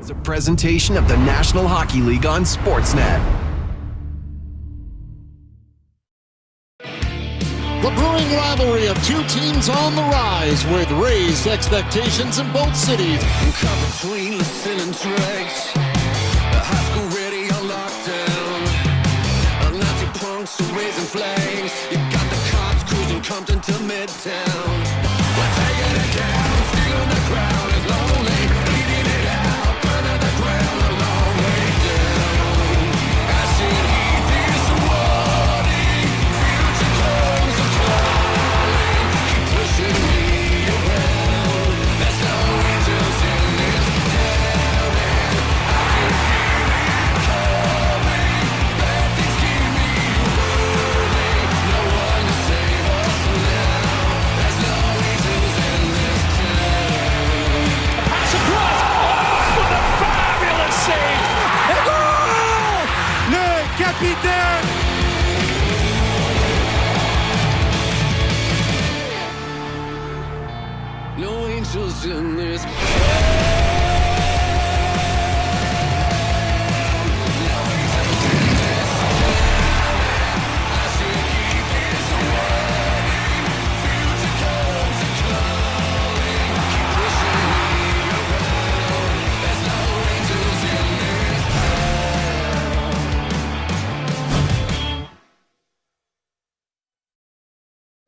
is a presentation of the National Hockey League on Sportsnet. The brewing rivalry of two teams on the rise with raised expectations in both cities. Caught between listen and tracks. High school ready on lockdown. Nazi punks are raising flags. You got the cops cruising Compton to Midtown. We're taking it down, stealing the crowd is lonely. Bleeding it out, burning the ground a long way down. Acid heat is warning. Future comes a calling. Keep pushing me around. There's no angels in this town, and I can feel it coming. Bad things keep me rolling. No one to save us now. There's no angels in this town. Pass across. Oh, what a fabulous save! And goal! Le capitaine! No angels in this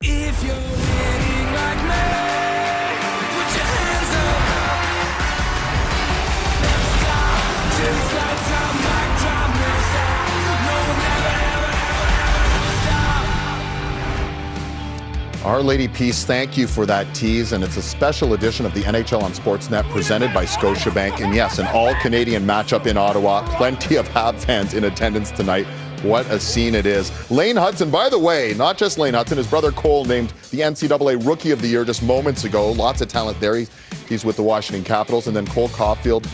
If you're winning like me, put your hands up. Never stop till it's lights out, mic drop, never stop. No, never, ever stop. Our Lady Peace, thank you for that tease, and it's a special edition of the NHL on Sportsnet presented by Scotiabank. And yes, an all-Canadian matchup in Ottawa. Plenty of Habs fans in attendance tonight. What a scene it is. Lane Hudson, by the way, not just Lane Hudson, his brother Cole named the NCAA Rookie of the Year just moments ago. Lots of talent there. He's with the Washington Capitals. And then Cole Caulfield,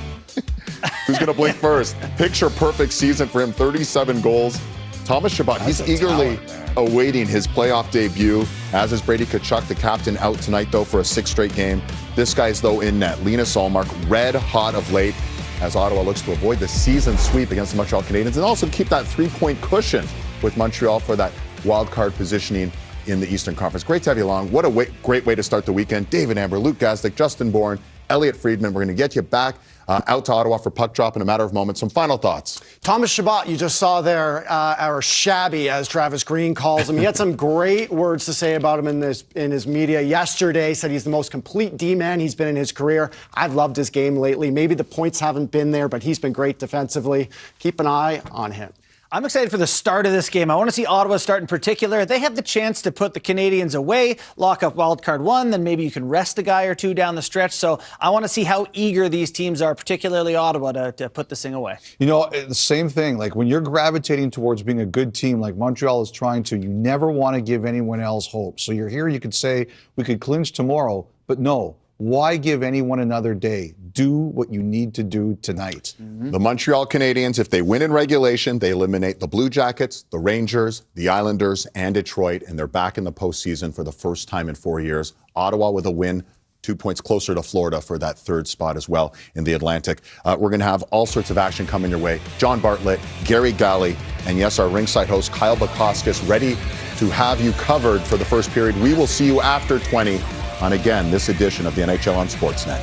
who's going to blink first. Picture perfect season for him, 37 goals. Thomas Chabot, he's eagerly awaiting his playoff debut, as is Brady Tkachuk, the captain, out tonight, though, for a sixth straight game. This guy's, though, in net. Linus Ullmark, red hot of late, as Ottawa looks to avoid the season sweep against the Montreal Canadiens and also keep that three-point cushion with Montreal for that wild card positioning in the Eastern Conference. Great to have you along. What a great way to start the weekend. David Amber, Luke Gazdic, Justin Bourne, Elliot Friedman. We're going to get you back out to Ottawa for puck drop in a matter of moments. Some final thoughts. Thomas Chabot, you just saw there, our shabby, as Travis Green calls him. He had some great words to say about him in his media yesterday. Said he's the most complete D-man he's been in his career. I've loved his game lately. Maybe the points haven't been there, but he's been great defensively. Keep an eye on him. I'm excited for the start of this game. I want to see Ottawa start in particular. They have the chance to put the Canadians away, lock up wildcard one, then maybe you can rest a guy or two down the stretch. So I want to see how eager these teams are, particularly Ottawa, to put this thing away. You know, the same thing. Like when you're gravitating towards being a good team like Montreal is trying to, you never want to give anyone else hope. So you're here, you could say we could clinch tomorrow, but no. Why give anyone another day? Do what you need to do tonight. Mm-hmm. The Montreal Canadiens, if they win in regulation, they eliminate the Blue Jackets, the Rangers, the Islanders, and Detroit, and they're back in the postseason for the first time in 4 years. Ottawa with a win, 2 points closer to Florida for that third spot as well in the Atlantic. We're going to have all sorts of action coming your way. John Bartlett, Gary Galley, and yes, our ringside host, Kyle Bukauskas, ready to have you covered for the first period. We will see you after 20 on, again, this edition of the NHL on Sportsnet.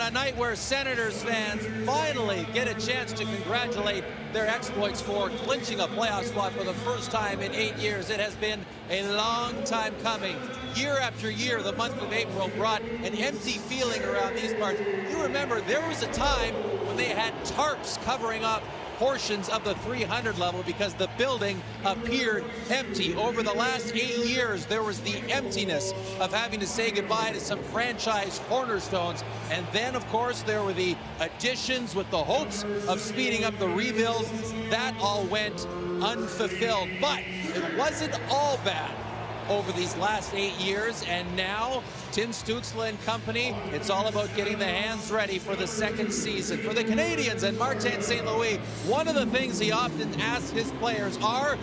a night where Senators fans finally get a chance to congratulate their exploits for clinching a playoff spot for the first time in 8 years. It has been a long time coming. Year after year, the month of April brought an empty feeling around these parts. You remember there was a time when they had tarps covering up portions of the 300 level because the building appeared empty. Over the last 8 years, there was the emptiness of having to say goodbye to some franchise cornerstones. And then, of course, there were the additions with the hopes of speeding up the rebuild. That all went unfulfilled. But it wasn't all bad over these last 8 years, and now Tim Stützle and company, it's all about getting the hands ready for the second season. For the Canadians and Martin St. Louis, one of the things he often asks his players are,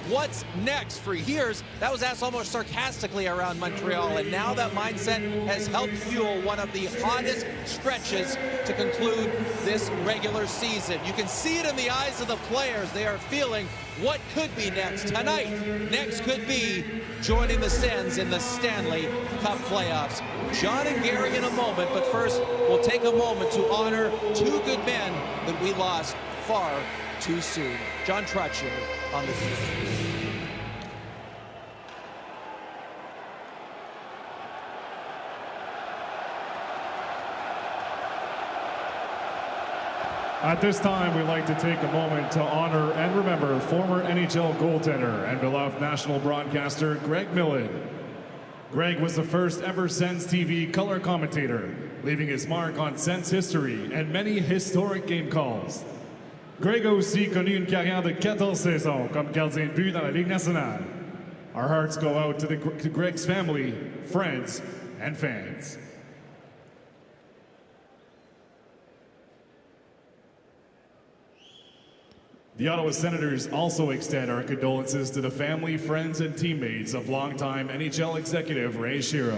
what's next? For years, that was asked almost sarcastically around Montreal, and now that mindset has helped fuel one of the hottest stretches to conclude this regular season. You can see it in the eyes of the players. They are feeling what could be next tonight. Next could be joining the Sens in the Stanley Cup playoffs. John and Gary in a moment, but first we'll take a moment to honor two good men that we lost far too soon. John Trottier on the field. At this time, we'd like to take a moment to honor and remember former NHL goaltender and beloved national broadcaster Greg Millen. Greg was the first ever Sens TV color commentator, leaving his mark on Sens history and many historic game calls. Greg a aussi connu une carrière de 14 saisons comme gardien de but dans la Ligue nationale. Our hearts go out to Greg's family, friends, and fans. The Ottawa Senators also extend our condolences to the family, friends, and teammates of longtime NHL executive Ray Shero.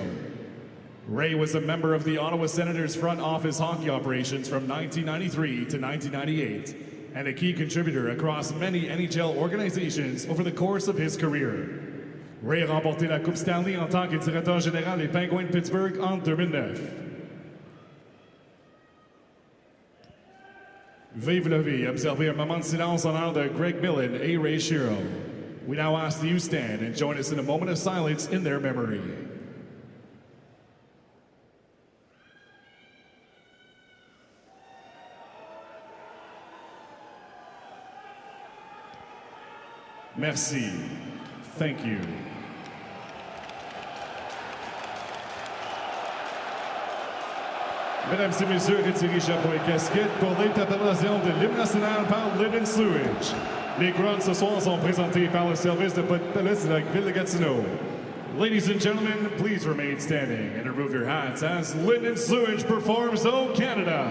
Ray was a member of the Ottawa Senators front office hockey operations from 1993 to 1998, and a key contributor across many NHL organizations over the course of his career. Ray a remporté la Coupe Stanley en tant que directeur général des Penguins de Pittsburgh en 2009. Veuillez lever, observer un moment de silence en l'honneur de Greg Millen et Ray Shero. We now ask that you stand and join us in a moment of silence in their memory. Merci. Thank you. Mesdames et messieurs, retirez chapeau et casquette pour l'interprétation de l'hymne national par Lyndon Sluage. Les couronnes ce soir sont présentées par le service de police de la ville de Gatineau. Ladies and gentlemen, please remain standing and remove your hats as Lyndon Sluage performs O Canada.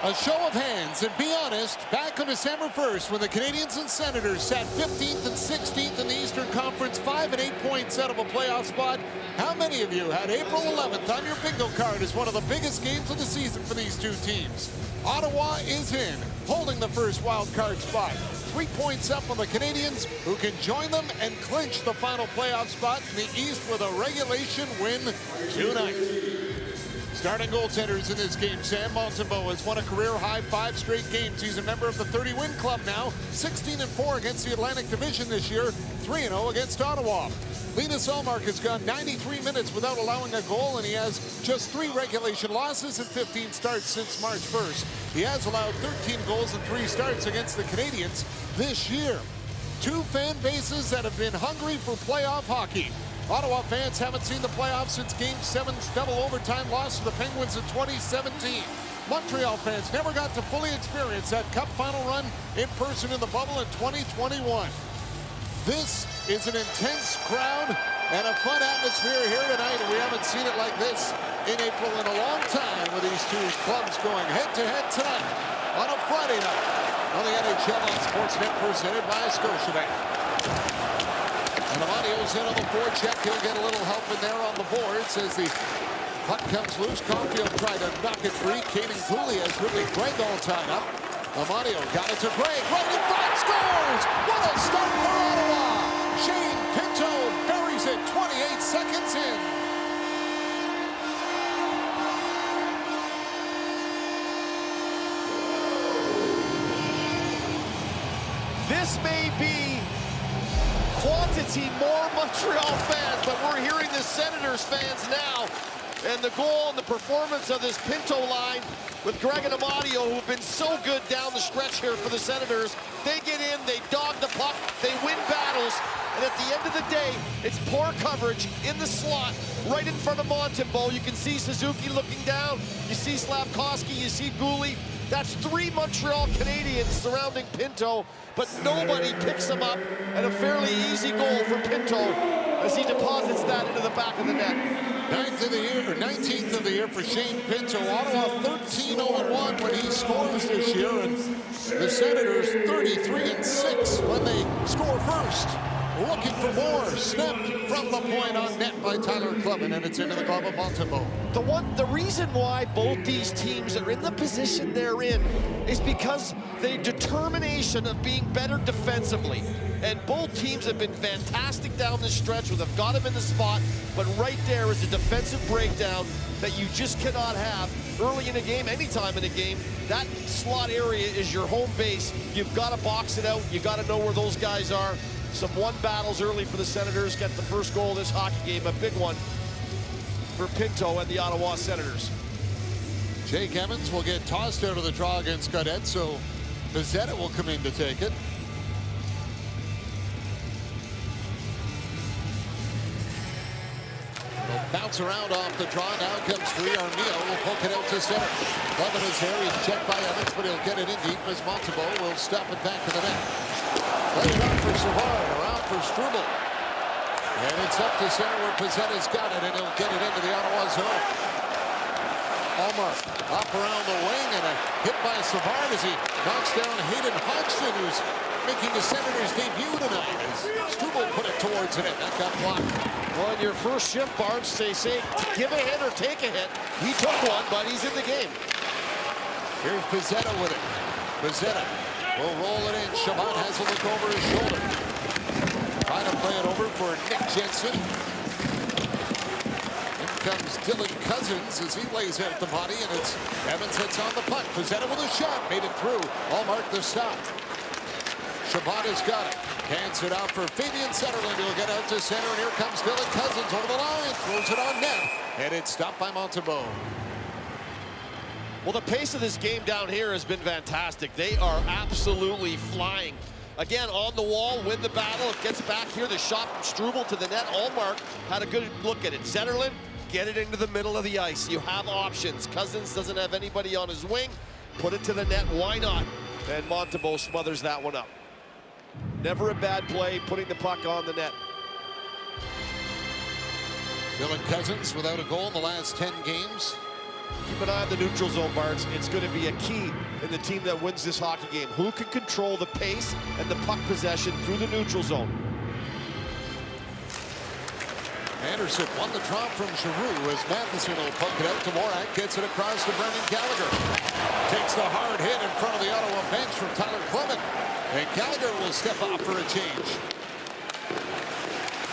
A show of hands, and be honest, back on December 1st when the Canadiens and Senators sat 15th and 16th in the Eastern Conference, 5 and 8 points out of a playoff spot, how many of you had April 11th on your bingo card as one of the biggest games of the season for these two teams? Ottawa is in, holding the first wild card spot. 3 points up on the Canadiens, who can join them and clinch the final playoff spot in the East with a regulation win tonight. Starting goaltenders in this game, Sam Montembeault has won a career-high 5 straight games. He's a member of the 30-win club now, 16-4 against the Atlantic Division this year, 3-0 against Ottawa. Linus Ullmark has gone 93 minutes without allowing a goal, and he has just 3 regulation losses and 15 starts since March 1st. He has allowed 13 goals and 3 starts against the Canadiens this year. 2 fan bases that have been hungry for playoff hockey. Ottawa fans haven't seen the playoffs since Game 7's double overtime loss to the Penguins in 2017. Montreal fans never got to fully experience that Cup final run in person in the bubble in 2021. This is an intense crowd and a fun atmosphere here tonight, and we haven't seen it like this in April in a long time, with these two clubs going head-to-head tonight on a Friday night on the NHL on Sportsnet, presented by Scotiabank. And Amadio's in on the forecheck. He'll get a little help in there on the boards as the puck comes loose. Caulfield tried to knock it free. Kaden Cooley has really Gregg all tied up. Amadio got it to Gregg. Right in front, scores! What a start for Ottawa! Shane Pinto buries it 28 seconds in. This may be quantity more Montreal fans, but we're hearing the Senators fans now. And the goal and the performance of this Pinto line with Gregg and Amadio, who've been so good down the stretch here for the Senators. They get in, they dog the puck, they win battles, and at the end of the day, it's poor coverage in the slot, right in front of Montembeault. You can see Suzuki looking down, you see Slavkovsky, you see Cooley. That's 3 Montreal Canadiens surrounding Pinto, but nobody picks him up, and a fairly easy goal for Pinto as he deposits that into the back of the net. 19th of the year for Shane Pinto. Ottawa 13-0-1 when he scores this year, and the Senators 33-6 when they score first. Looking for more, snapped from the point on net by Tyler Clubman, and it's into the glove of Montembeault. The reason why both these teams are in the position they're in is because the determination of being better defensively. And both teams have been fantastic down the stretch, where they've got him in the spot, but right there is a defensive breakdown that you just cannot have early in a game, anytime in a game. That slot area is your home base. You've got to box it out. You got to know where those guys are. Some won battles early for the Senators. Get the first goal of this hockey game, a big one for Pinto and the Ottawa Senators. Jake Evans will get tossed out of the draw against Gaudette, so Bezzetta will come in to take it. Will bounce around off the draw. Now comes free. Armia will poke it out to center. Clubman is there. He's checked by Evans, but he'll get it in deep as Montembeault will stop it back to the net. Play it out for Savard, around for Struble. And it's up to center where Pizzetta's got it, and he'll get it into the Ottawa zone. Ullmark up around the wing, and a hit by Savard as he knocks down Hayden Hodgson, who's making the Senators' debut tonight, as Struble put it towards it, and that got blocked. Well, in your first shift, Barnes, they say give a hit or take a hit. He took one, but he's in the game. Here's Pizzetta with it. Pizzetta will roll it in. Chabot has a look over his shoulder. Trying to play it over for Nick Jensen. In comes Dylan Cousins as he lays out the body, and it's Evans hits on the puck. Pizzetta with a shot, made it through. Ullmark the stop. Chabot has got it. Hands it out for Fabian Zetterlund. He'll get out to center, and here comes Dylan Cousins over the line. Throws it on net, and it's stopped by Montembeault. Well, the pace of this game down here has been fantastic. They are absolutely flying. Again, on the wall, win the battle. It gets back here. The shot from Struble to the net. Ullmark had a good look at it. Zetterlund, get it into the middle of the ice. You have options. Cousins doesn't have anybody on his wing. Put it to the net. Why not? And Montembeault smothers that one up. Never a bad play, putting the puck on the net. Dylan Cousins without a goal in the last 10 games. Keep an eye on the neutral zone, Barnes. It's going to be a key in the team that wins this hockey game. Who can control the pace and the puck possession through the neutral zone? Anderson won the drop from Giroux as Matheson will poke it out to Morak. Gets it across to Brendan Gallagher. Takes the hard hit in front of the Ottawa bench from Tyler Clement. And Gallagher will step off for a change.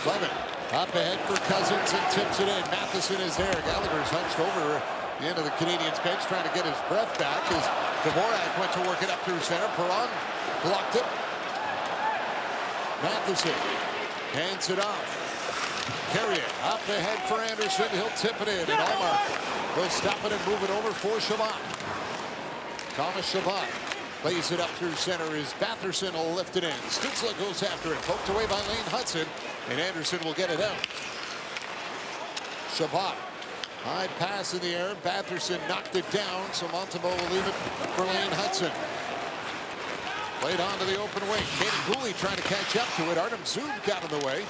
Clement up ahead for Cousins and tips it in. Matheson is there. Gallagher's hunched over the end of the Canadiens bench trying to get his breath back as Dvorak went to work it up through center. Perron blocked it. Matheson hands it off. Carry it up ahead for Anderson. He'll tip it in, and Allmark will stop it and move it over for Chabot. Thomas Chabot lays it up through center as Batherson will lift it in. Stützle goes after it, poked away by Lane Hudson, and Anderson will get it out. Chabot, high pass in the air. Batherson knocked it down, so Montembeault will leave it for Lane Hudson. Played onto the open wing. Kaden Guhle trying to catch up to it. Artem Zub got in the way.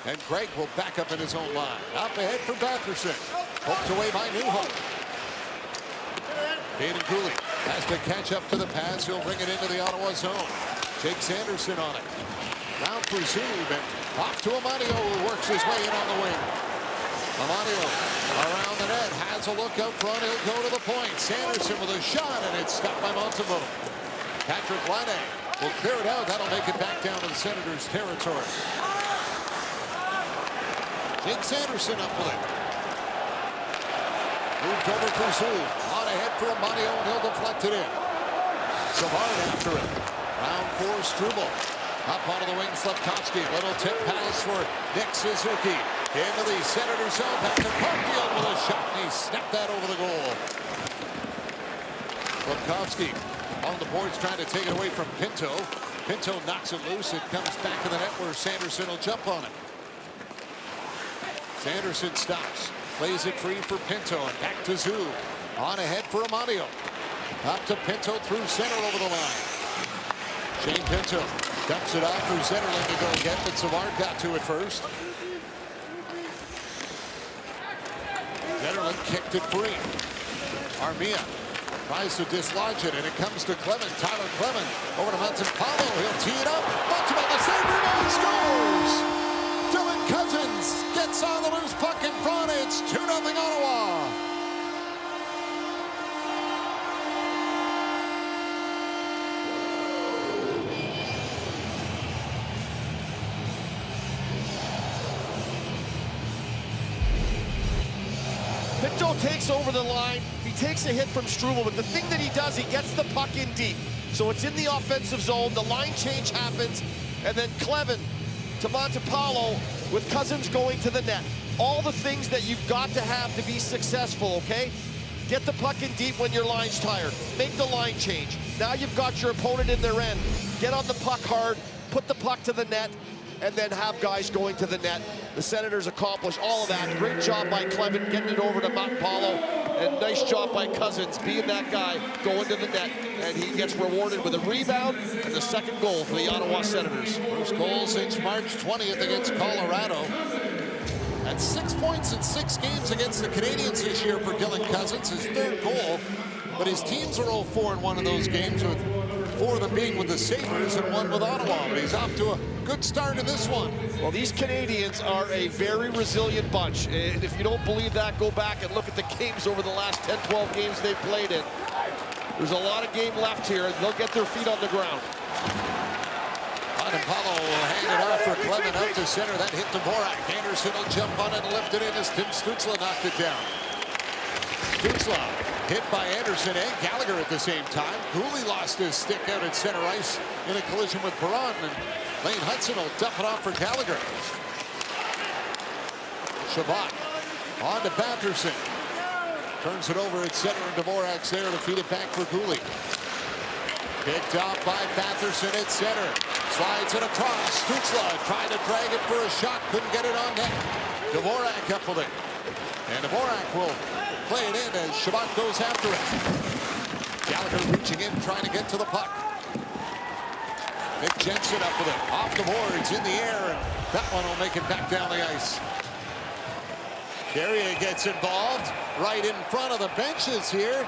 And Craig will back up in his own line. Up ahead for Batherson. Poked away by Newhook. Kaden Guhle has to catch up to the pass. He'll bring it into the Ottawa zone. Jake Sanderson on it. Round for Zub and off to Amadio, who works his way in on the wing. Amadio around the net. Has a look up front. He'll go to the point. Sanderson with a shot, and it's stopped by Montembeault. Patrick Laine will clear it out. That'll make it back down to the Senators' territory. Jake Sanderson up with it. Moved over for Zub. On ahead for Amadio, and he'll deflect it in. Savard after it. Round for Struble. Up onto the wing, Slafkovsky. Little tip pass for Nick Suzuki. Into the Senators' zone. Back to Parkfield with a shot, and he snapped that over the goal. Slafkovsky on the boards trying to take it away from Pinto. Pinto knocks it loose. It comes back to the net where Sanderson will jump on it. Sanderson stops, plays it free for Pinto, and back to Zub. On ahead for Amadio. Up to Pinto through center over the line. Shane Pinto dumps it off for Zetterlund to go get, but Savard got to it first. Zetterlund kicked it free. Armia tries to dislodge it, and it comes to Clement. Tyler Clement over to Montembeault. He'll tee it up. Montembeault, the save rebound, scores! Dylan Cousins gets on the loose puck in front. It's 2-0 Ottawa. Pinto takes over the line. He takes a hit from Struble, but the thing that he does, he gets the puck in deep. So it's in the offensive zone. The line change happens, and then Clement to Montembeault with Cousins going to the net. All the things that you've got to have to be successful, okay? Get the puck in deep when your line's tired. Make the line change. Now you've got your opponent in their end. Get on the puck hard, put the puck to the net, and then have guys going to the net. The Senators accomplish all of that. Great job by Clement getting it over to Montembeault. And nice job by Cousins being that guy going to the net. And he gets rewarded with a rebound and the second goal for the Ottawa Senators. First goal since March 20th against Colorado. At 6 points in 6 games against the Canadiens this year for Dylan Cousins, his third goal. But his teams are 0-4-1 in those games, with 4 of them being with the Sabres and 1 with Ottawa. But he's off to a good start in this one. Well, these Canadiens are a very resilient bunch. And if you don't believe that, go back and look at the games over the last 10, 12 games they've played in. There's a lot of game left here, and they'll get their feet on the ground. Montembeault will hand it off for Clement out to center. That hit Dvorak. Anderson will jump on it and lift it in as Tim Stützle knocked it down. Stützle hit by Anderson and Gallagher at the same time. Guhle lost his stick out at center ice in a collision with Perron, and Lane Hudson will dump it off for Gallagher. Chabot on to Batherson. Turns it over at center, and Dvorak's there to feed it back for Guhle. Picked off by Batherson at center. Slides it across. Stützle trying to drag it for a shot. Couldn't get it on net. Dvorak up with it. And Dvorak will play it in as Chabot goes after it. Gallagher reaching in, trying to get to the puck. Nick Jensen up with it. Off the boards, in the air, and that one will make it back down the ice. Carrier gets involved right in front of the benches here.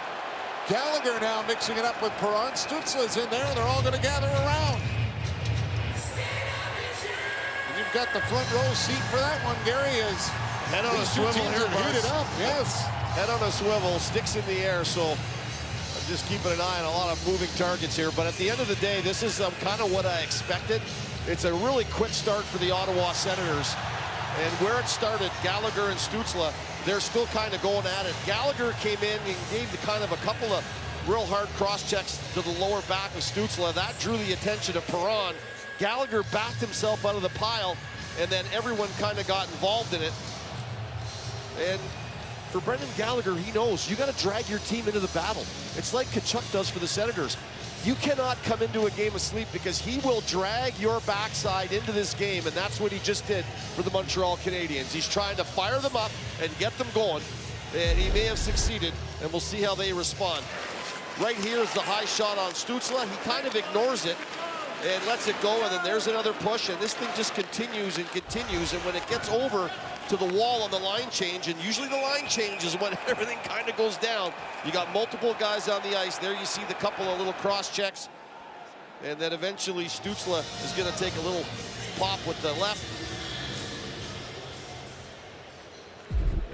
Gallagher now mixing it up with Perron. Stützle's in there, and they're all going to gather around. And you've got the front row seat for that one, Gary, as Head on a swivel here, heated up. Yes. Head on a swivel, sticks in the air, so I'm just keeping an eye on a lot of moving targets here. But at the end of the day, this is kind of what I expected. It's a really quick start for the Ottawa Senators. And where it started, Gallagher and Stützle, they're still kind of going at it. Gallagher came in and gave the kind of a couple of real hard cross-checks to the lower back of Stützle. That drew the attention of Perron. Gallagher backed himself out of the pile, and then everyone kind of got involved in it. And for Brendan Gallagher, he knows you got to drag your team into the battle. It's like Tkachuk does for the Senators. You cannot come into a game asleep because he will drag your backside into this game, and that's what he just did for the Montreal Canadiens. He's trying to fire them up and get them going, and he may have succeeded, and we'll see how they respond. Right here is the high shot on Stützle. He kind of ignores it and lets it go, and then there's another push, and this thing just continues and continues, and when it gets over to the wall on the line change, and usually the line change is when everything kind of goes down. You got multiple guys on the ice. There you see the couple of little cross checks, and then eventually Stützle is going to take a little pop with the left.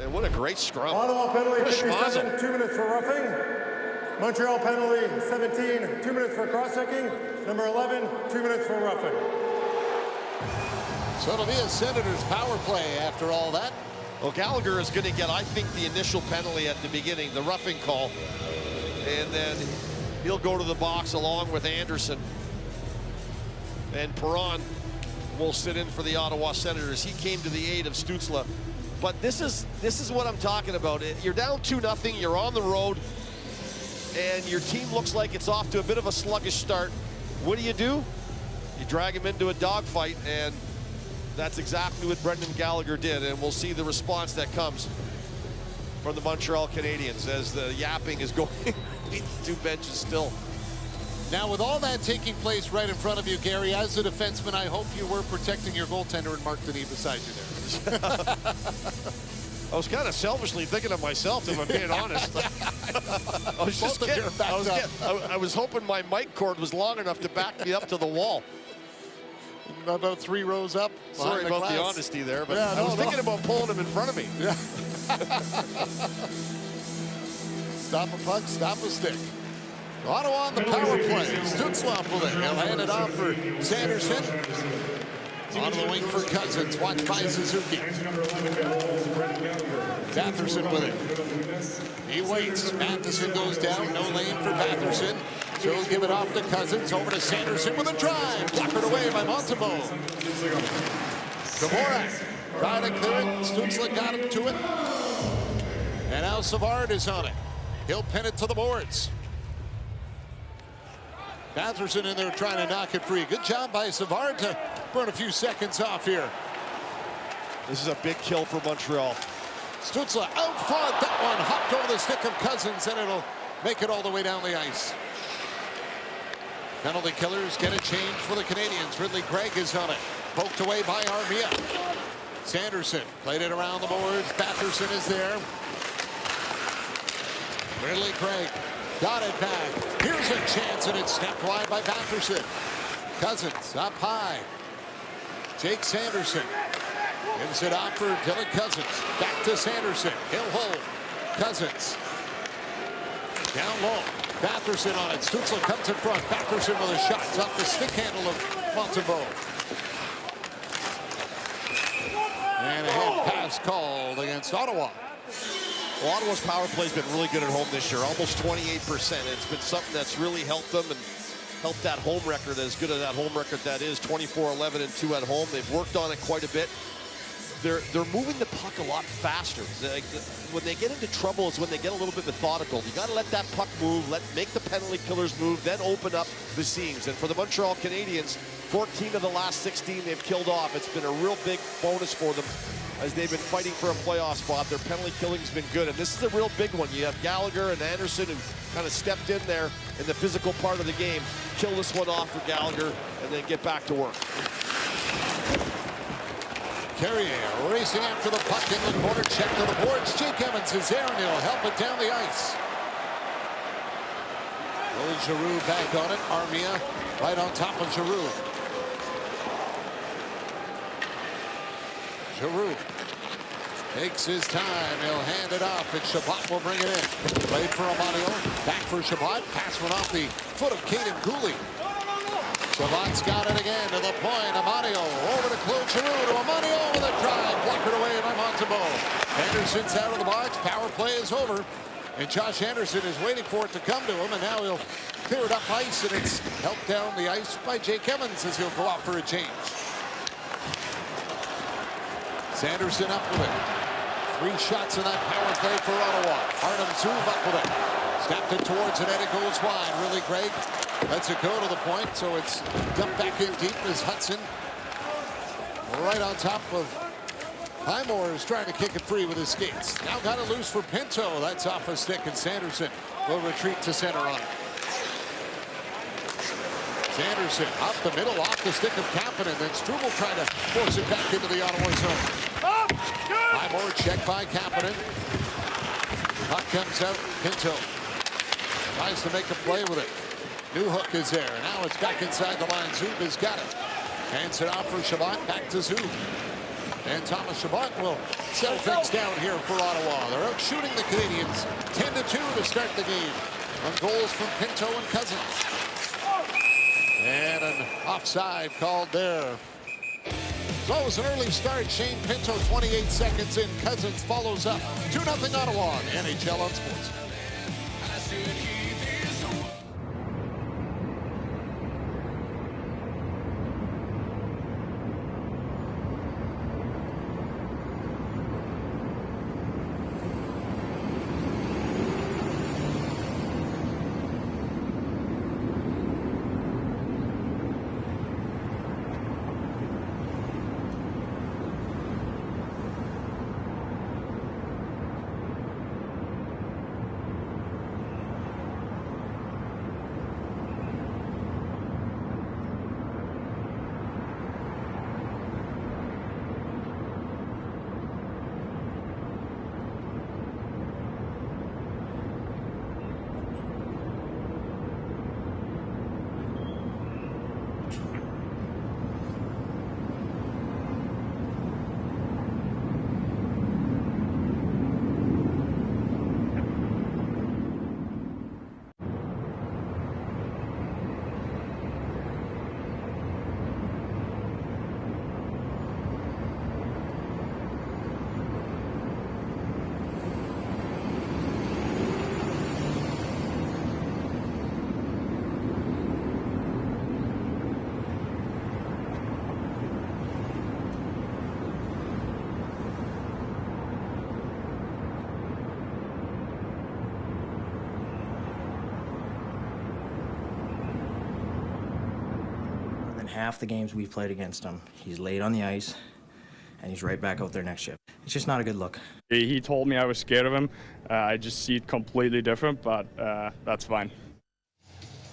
And what a great scrum. Ottawa penalty, What a 57, schmozzle. 2 minutes for roughing. Montreal penalty, 17, 2 minutes for cross-checking. Number 11, 2 minutes for roughing. So it'll be a Senators power play after all that. Well, Gallagher is going to get, I think, the initial penalty at the beginning, the roughing call. And then he'll go to the box along with Anderson. And Perron will sit in for the Ottawa Senators. He came to the aid of Stützle. But this is what I'm talking about. You're down 2-0, you're on the road, and your team looks like it's off to a bit of a sluggish start. What do? You drag him into a dogfight, and that's exactly what Brendan Gallagher did, and we'll see the response that comes from the Montreal Canadiens as the yapping is going beneath the two benches still. Now, with all that taking place right in front of you, Gary, as a defenseman, I hope you were protecting your goaltender and Mark Denis beside you there. I was kind of selfishly thinking of myself, if I'm being honest. I was just kidding. I was hoping my mic cord was long enough to back me up to the wall. About 3 rows up. Sorry about the honesty there, but I was thinking about pulling him in front of me. Yeah. Stop a puck, stop a stick. Ottawa on the power play. Stützle with it. He'll hand it off for Sanderson. On the wing for Cousins. Watched by Suzuki. Batherson with it. He waits. Matheson goes down. No lane for Batherson. So he'll give it off to Cousins. Over to Sanderson with a drive. Blockered away by Montembeault. Dvorak tried to clear it. Stützle got him to it. And now Savard is on it. He'll pin it to the boards. Batherson in there trying to knock it free. Good job by Savard to burn a few seconds off here. This is a big kill for Montreal. Stützle out front. That one hopped over the stick of Cousins, and it'll make it all the way down the ice. Penalty killers get a change for the Canadiens. Ridley Craig is on it. Poked away by Armia. Sanderson played it around the boards. Batherson is there. Ridley Craig got it back. Here's a chance, and it's snapped wide by Batherson. Cousins up high. Jake Sanderson gives it off for Dylan Cousins. Back to Sanderson. He'll hold. Cousins down low. Batherson on it. Stützle comes in front. Batherson with a shot. It's off the stick handle of Montembeault. And a hit pass called against Ottawa. Well, Ottawa's power play's been really good at home this year, almost 28%. It's been something that's really helped them and helped that home record, as good as that home record that is, 24-11-2 at home. They've worked on it quite a bit. They're moving the puck a lot faster. When they get into trouble is when they get a little bit methodical. You got to let that puck move, make the penalty killers move, then open up the seams. And for the Montreal Canadiens, 14 of the last 16 they've killed off. It's been a real big bonus for them as they've been fighting for a playoff spot. Their penalty killing's been good, and this is a real big one. You have Gallagher and Anderson who kind of stepped in there in the physical part of the game, kill this one off for Gallagher, and then get back to work. Carrier racing after the puck in the corner, check to the boards. Jake Evans is there, and he'll help it down the ice. Giroux back on it. Armia right on top of Giroux. Giroux takes his time. He'll hand it off, and Chabot will bring it in. Played for Amadio. Back for Chabot. Pass went off the foot of Caden Cooley. Chabot's got it again to the point. Amadio over to Claude Giroux to Amadio with a drive. Blocked away by Montembeault. Anderson's out of the box. Power play is over. And Josh Anderson is waiting for it to come to him, and now he'll clear it up ice, and it's helped down the ice by Jake Evans as he'll go out for a change. Sanderson up with it. 3 shots in that power play for Ottawa. Artem Zub up with it. Snapped it towards the net. It goes wide. Really, Greg lets it go to the point, so it's dumped back in deep as Hudson right on top of Highmore is trying to kick it free with his skates. Now got it loose for Pinto. That's off a stick, and Sanderson will retreat to center on it. Sanderson up the middle, off the stick of Kapanen. Then Struble trying to force it back into the Ottawa zone. Highmore checked by Kapanen. Puck comes out. Pinto tries to make a play with it. Newhook is there. Now it's back inside the line. Zub has got it. Hands it off for Chabot. Back to Zub. And Thomas Chabot will settle things down here for Ottawa. They're out shooting the Canadians 10-2 to start the game. On goals from Pinto and Cousins. And an offside called there. So it was an early start. Shane Pinto 28 seconds in. Cousins follows up. 2-0 Ottawa on NHL on Sports. Half the games we've played against him, he's late on the ice, and he's right back out there next shift. It's just not a good look. He told me I was scared of him. I just see it completely different, but that's fine.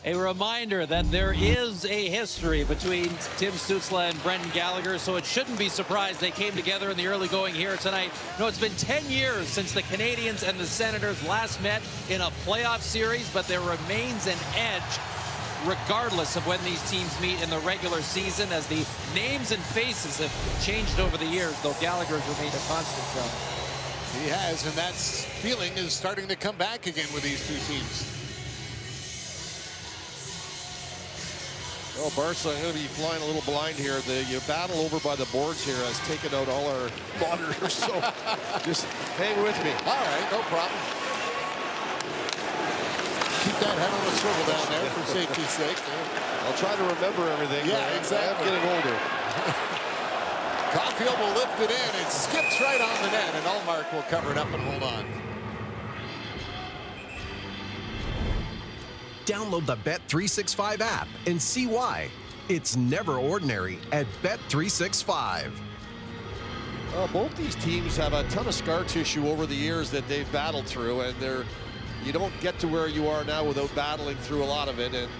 A reminder that there is a history between Tim Stützle and Brendan Gallagher, so it shouldn't be surprised they came together in the early going here tonight. No, it's been 10 years since the Canadians and the Senators last met in a playoff series, but there remains an edge regardless of when these teams meet in the regular season, as the names and faces have changed over the years, though Gallagher's remained a constant, Joe. He has, and that feeling is starting to come back again with these two teams. Well, Barca, I'm going to be flying a little blind here. The battle over by the boards here has taken out all our monitors, so just hang with me. All right, no problem. Keep that head on a swivel down there for safety's sake. I'll try to remember everything. Yeah, exactly. I'm getting older. Caulfield will lift it in. It skips right on the net, and Ullmark will cover it up and hold on. Download the Bet365 app and see why. It's never ordinary at Bet365. Both these teams have a ton of scar tissue over the years that they've battled through, and you don't get to where you are now without battling through a lot of it. And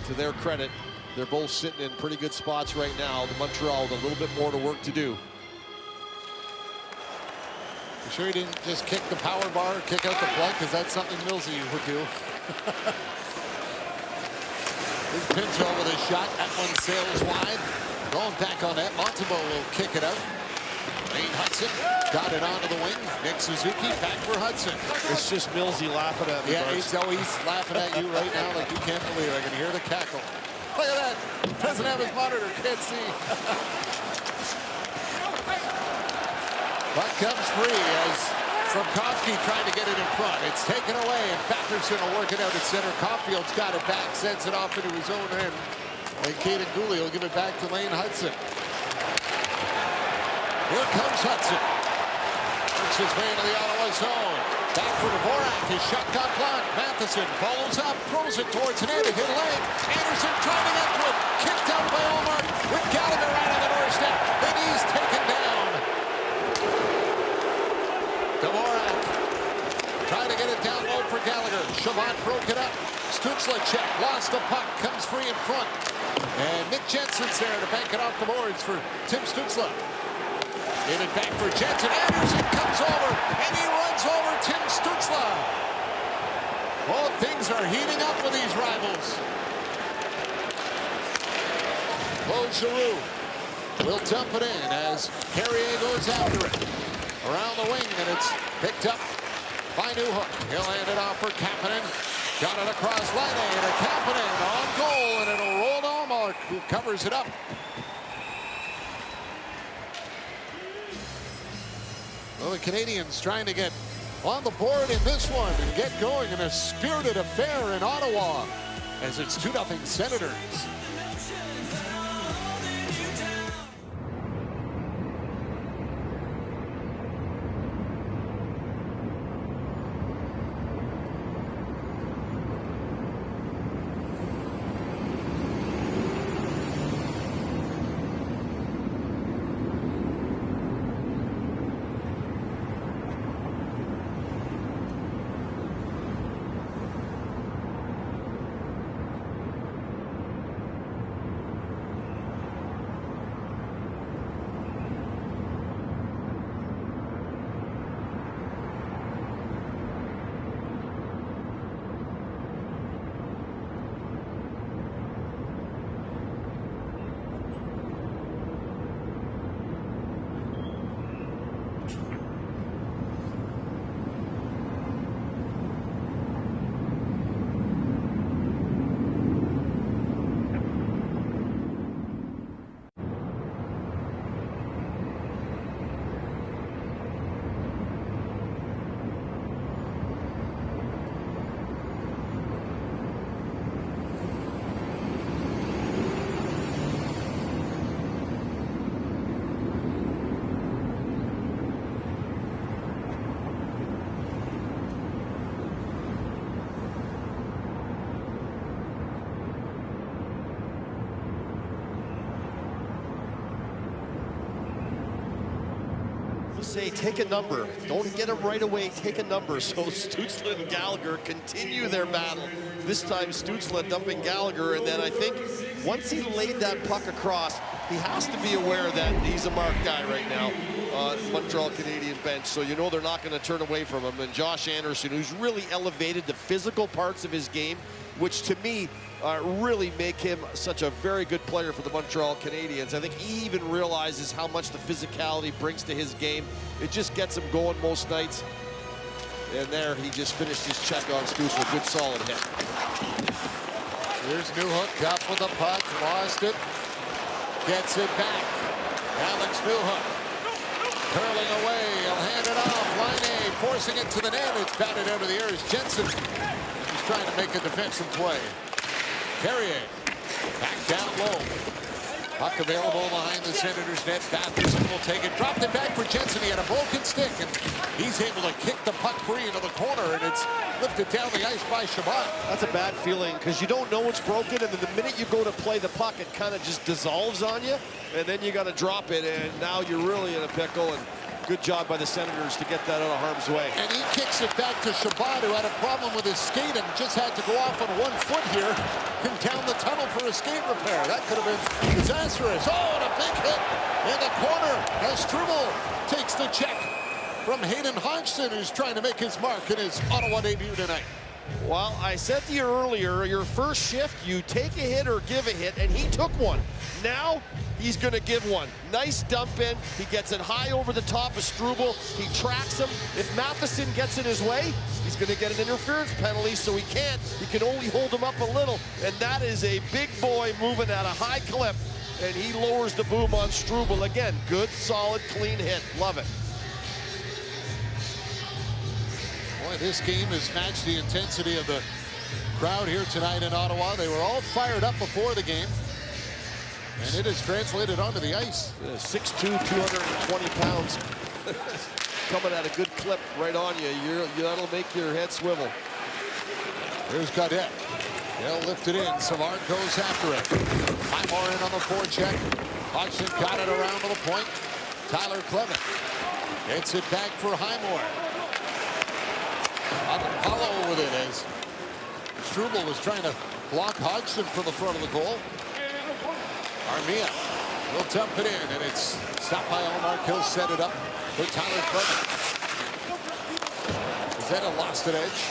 to their credit, they're both sitting in pretty good spots right now. The Montreal with a little bit more to work to do. You sure he didn't just kick the power bar, kick out the plug, because that's something Millsy would do. Big Pinto with a shot. That one sails wide. Going back on that. Montembeault will kick it out. Lane Hudson got it onto the wing. Nick Suzuki back for Hudson. It's just Millsy laughing at me. Yeah, he's laughing at you right now like you can't believe it. I can hear the cackle. Look at that. Doesn't have his monitor. Can't see. Puck comes free as Slafkovsky trying to get it in front. It's taken away, and Batherson will work it out at center. Caulfield's got it back, sends it off into his own end. And Caden Gooley will give it back to Lane Hudson. Here comes Hudson. Works his way into the Ottawa zone. Back for Dvorak. His shot got blocked. Matheson follows up, throws it towards an end. Hit leg. Anderson trying to get to it. Kicked out by Ullmark with Gallagher right on the doorstep. Then he's taken down. Dvorak trying to get it down low for Gallagher. Chabot broke it up. Stützle check. Lost the puck. Comes free in front. And Nick Jensen's there to bank it off the boards for Tim Stützle. Get it back for Jensen. Anderson comes over, and he runs over Tim Stützle. Oh, things are heating up with these rivals. Claude Giroux will dump it in as Carrier goes after it. Around the wing, and it's picked up by Newhook. He'll hand it off for Kapanen. Got it across Laine, and a Kapanen on goal, and it'll roll to Ullmark, who covers it up. Well, the Canadians trying to get on the board in this one and get going in a spirited affair in Ottawa as it's 2-0 Senators. Say take a number. Don't get him right away. Take a number. So Stützle and Gallagher continue their battle. This time Stützle dumping Gallagher, and then I think once he laid that puck across, he has to be aware that he's a marked guy right now on Montreal Canadian bench. So you know they're not going to turn away from him. And Josh Anderson, who's really elevated the physical parts of his game, which to me really make him such a very good player for the Montreal Canadiens. I think he even realizes how much the physicality brings to his game. It just gets him going most nights. And there, he just finished his check on Stützle. Good solid hit. Here's Newhook up with the puck, lost it, gets it back. Alex Newhook curling away. He'll hand it off. Laine forcing it to the net. It's batted out of the air as Jensen is trying to make a defensive play. Carrier back down low. Puck available behind the Senators' net. Batherson will take it. Dropped it back for Jensen. He had a broken stick, and he's able to kick the puck free into the corner, and it's lifted down the ice by Chabot. That's a bad feeling because you don't know it's broken, and then the minute you go to play the puck, it kind of just dissolves on you, and then you got to drop it, and now you're really in a pickle. And good job by the Senators to get that out of harm's way. And he kicks it back to Chabot, who had a problem with his skate and just had to go off on 1 foot here and down the tunnel for a skate repair. That could have been disastrous. Oh, and a big hit in the corner as Struble takes the check from Hayden Hodgson, who's trying to make his mark in his Ottawa debut tonight. Well, I said to you earlier, your first shift, you take a hit or give a hit, and he took one. Now, he's going to give one. Nice dump in. He gets it high over the top of Struble. He tracks him. If Matheson gets in his way, he's going to get an interference penalty, so he can't. He can only hold him up a little, and that is a big boy moving at a high clip, and he lowers the boom on Struble. Again, good, solid, clean hit. Love it. Boy, this game has matched the intensity of the crowd here tonight in Ottawa. They were all fired up before the game, and it has translated onto the ice. 6'2", 220 pounds. Coming at a good clip right on you. That'll make your head swivel. Here's Gaudette. They'll lift it in. Savard goes after it. Highmore in on the forecheck. Hodgson got it around to the point. Tyler Clement gets it back for Highmore. Apollo with it as Struble was trying to block Hodgson from the front of the goal. Armia will dump it in, and it's stopped by Omar. He'll set it up for Tyler Clement. Zeta lost an edge.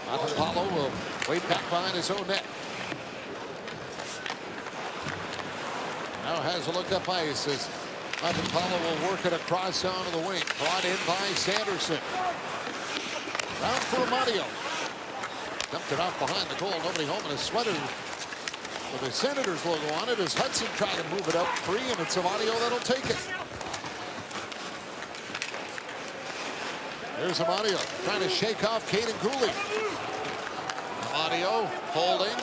Apollo will wait back behind his own net. Now has a look up ice as Apollo will work it across onto the wing. Brought in by Sanderson. Round for Amadio. Dumped it off behind the goal. Nobody home in a sweater with the Senators logo on it as Hudson trying to move it up free, and it's Amadio that'll take it. There's Amadio trying to shake off Caden Cooley. Amadio holding,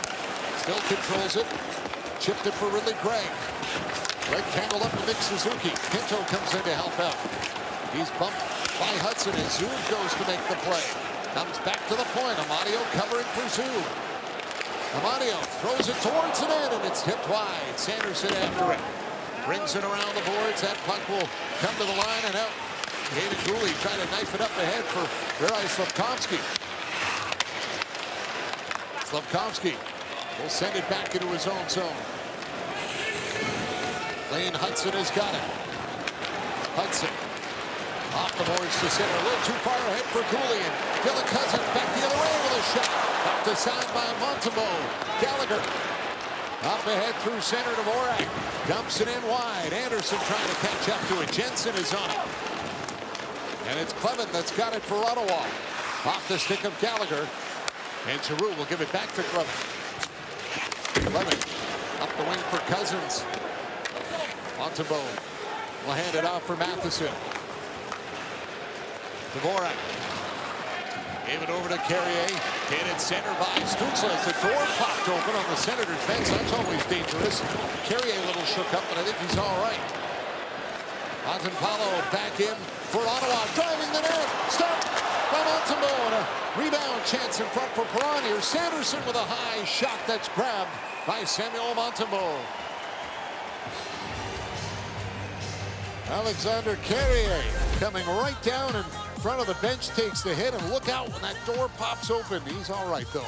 still controls it. Chipped it for Ridley Gregg. Gregg tangled up to Mick Suzuki. Pinto comes in to help out. He's bumped by Hudson as Zoom goes to make the play. Comes back to the point. Amadio covering for Zoom. Amadio throws it towards the net, and it's tipped wide. Sanderson after it. Brings it around the boards. That puck will come to the line and out. Caden Cooley trying to knife it up ahead for Juraj Slafkovsky. Slafkovsky will send it back into his own zone. Lane Hudson has got it. Hudson off the boards to center. A little too far ahead for Cooley. And Dylan Cousins back the other way with a shot. Up the side by Montembeault. Gallagher up ahead through center to Dvorak. Dumps it in wide. Anderson trying to catch up to it. Jensen is on it. And it's Clement that's got it for Ottawa. Off the stick of Gallagher. And Giroux will give it back to Clement. Clement up the wing for Cousins. Montembeault will hand it off for Matheson. Dvorak gave it over to Carrier. Hit it center by Stützle as the door popped open on the Senators' bench. That's always dangerous. Carrier a little shook up, but I think he's all right. Montembeault back in for Ottawa, driving the net. Stopped by Montembeault, and a rebound chance in front for Perron here. Sanderson with a high shot that's grabbed by Samuel Montembeault. Alexander Carrier coming right down in front of the bench, takes the hit, and look out when that door pops open. He's all right, though.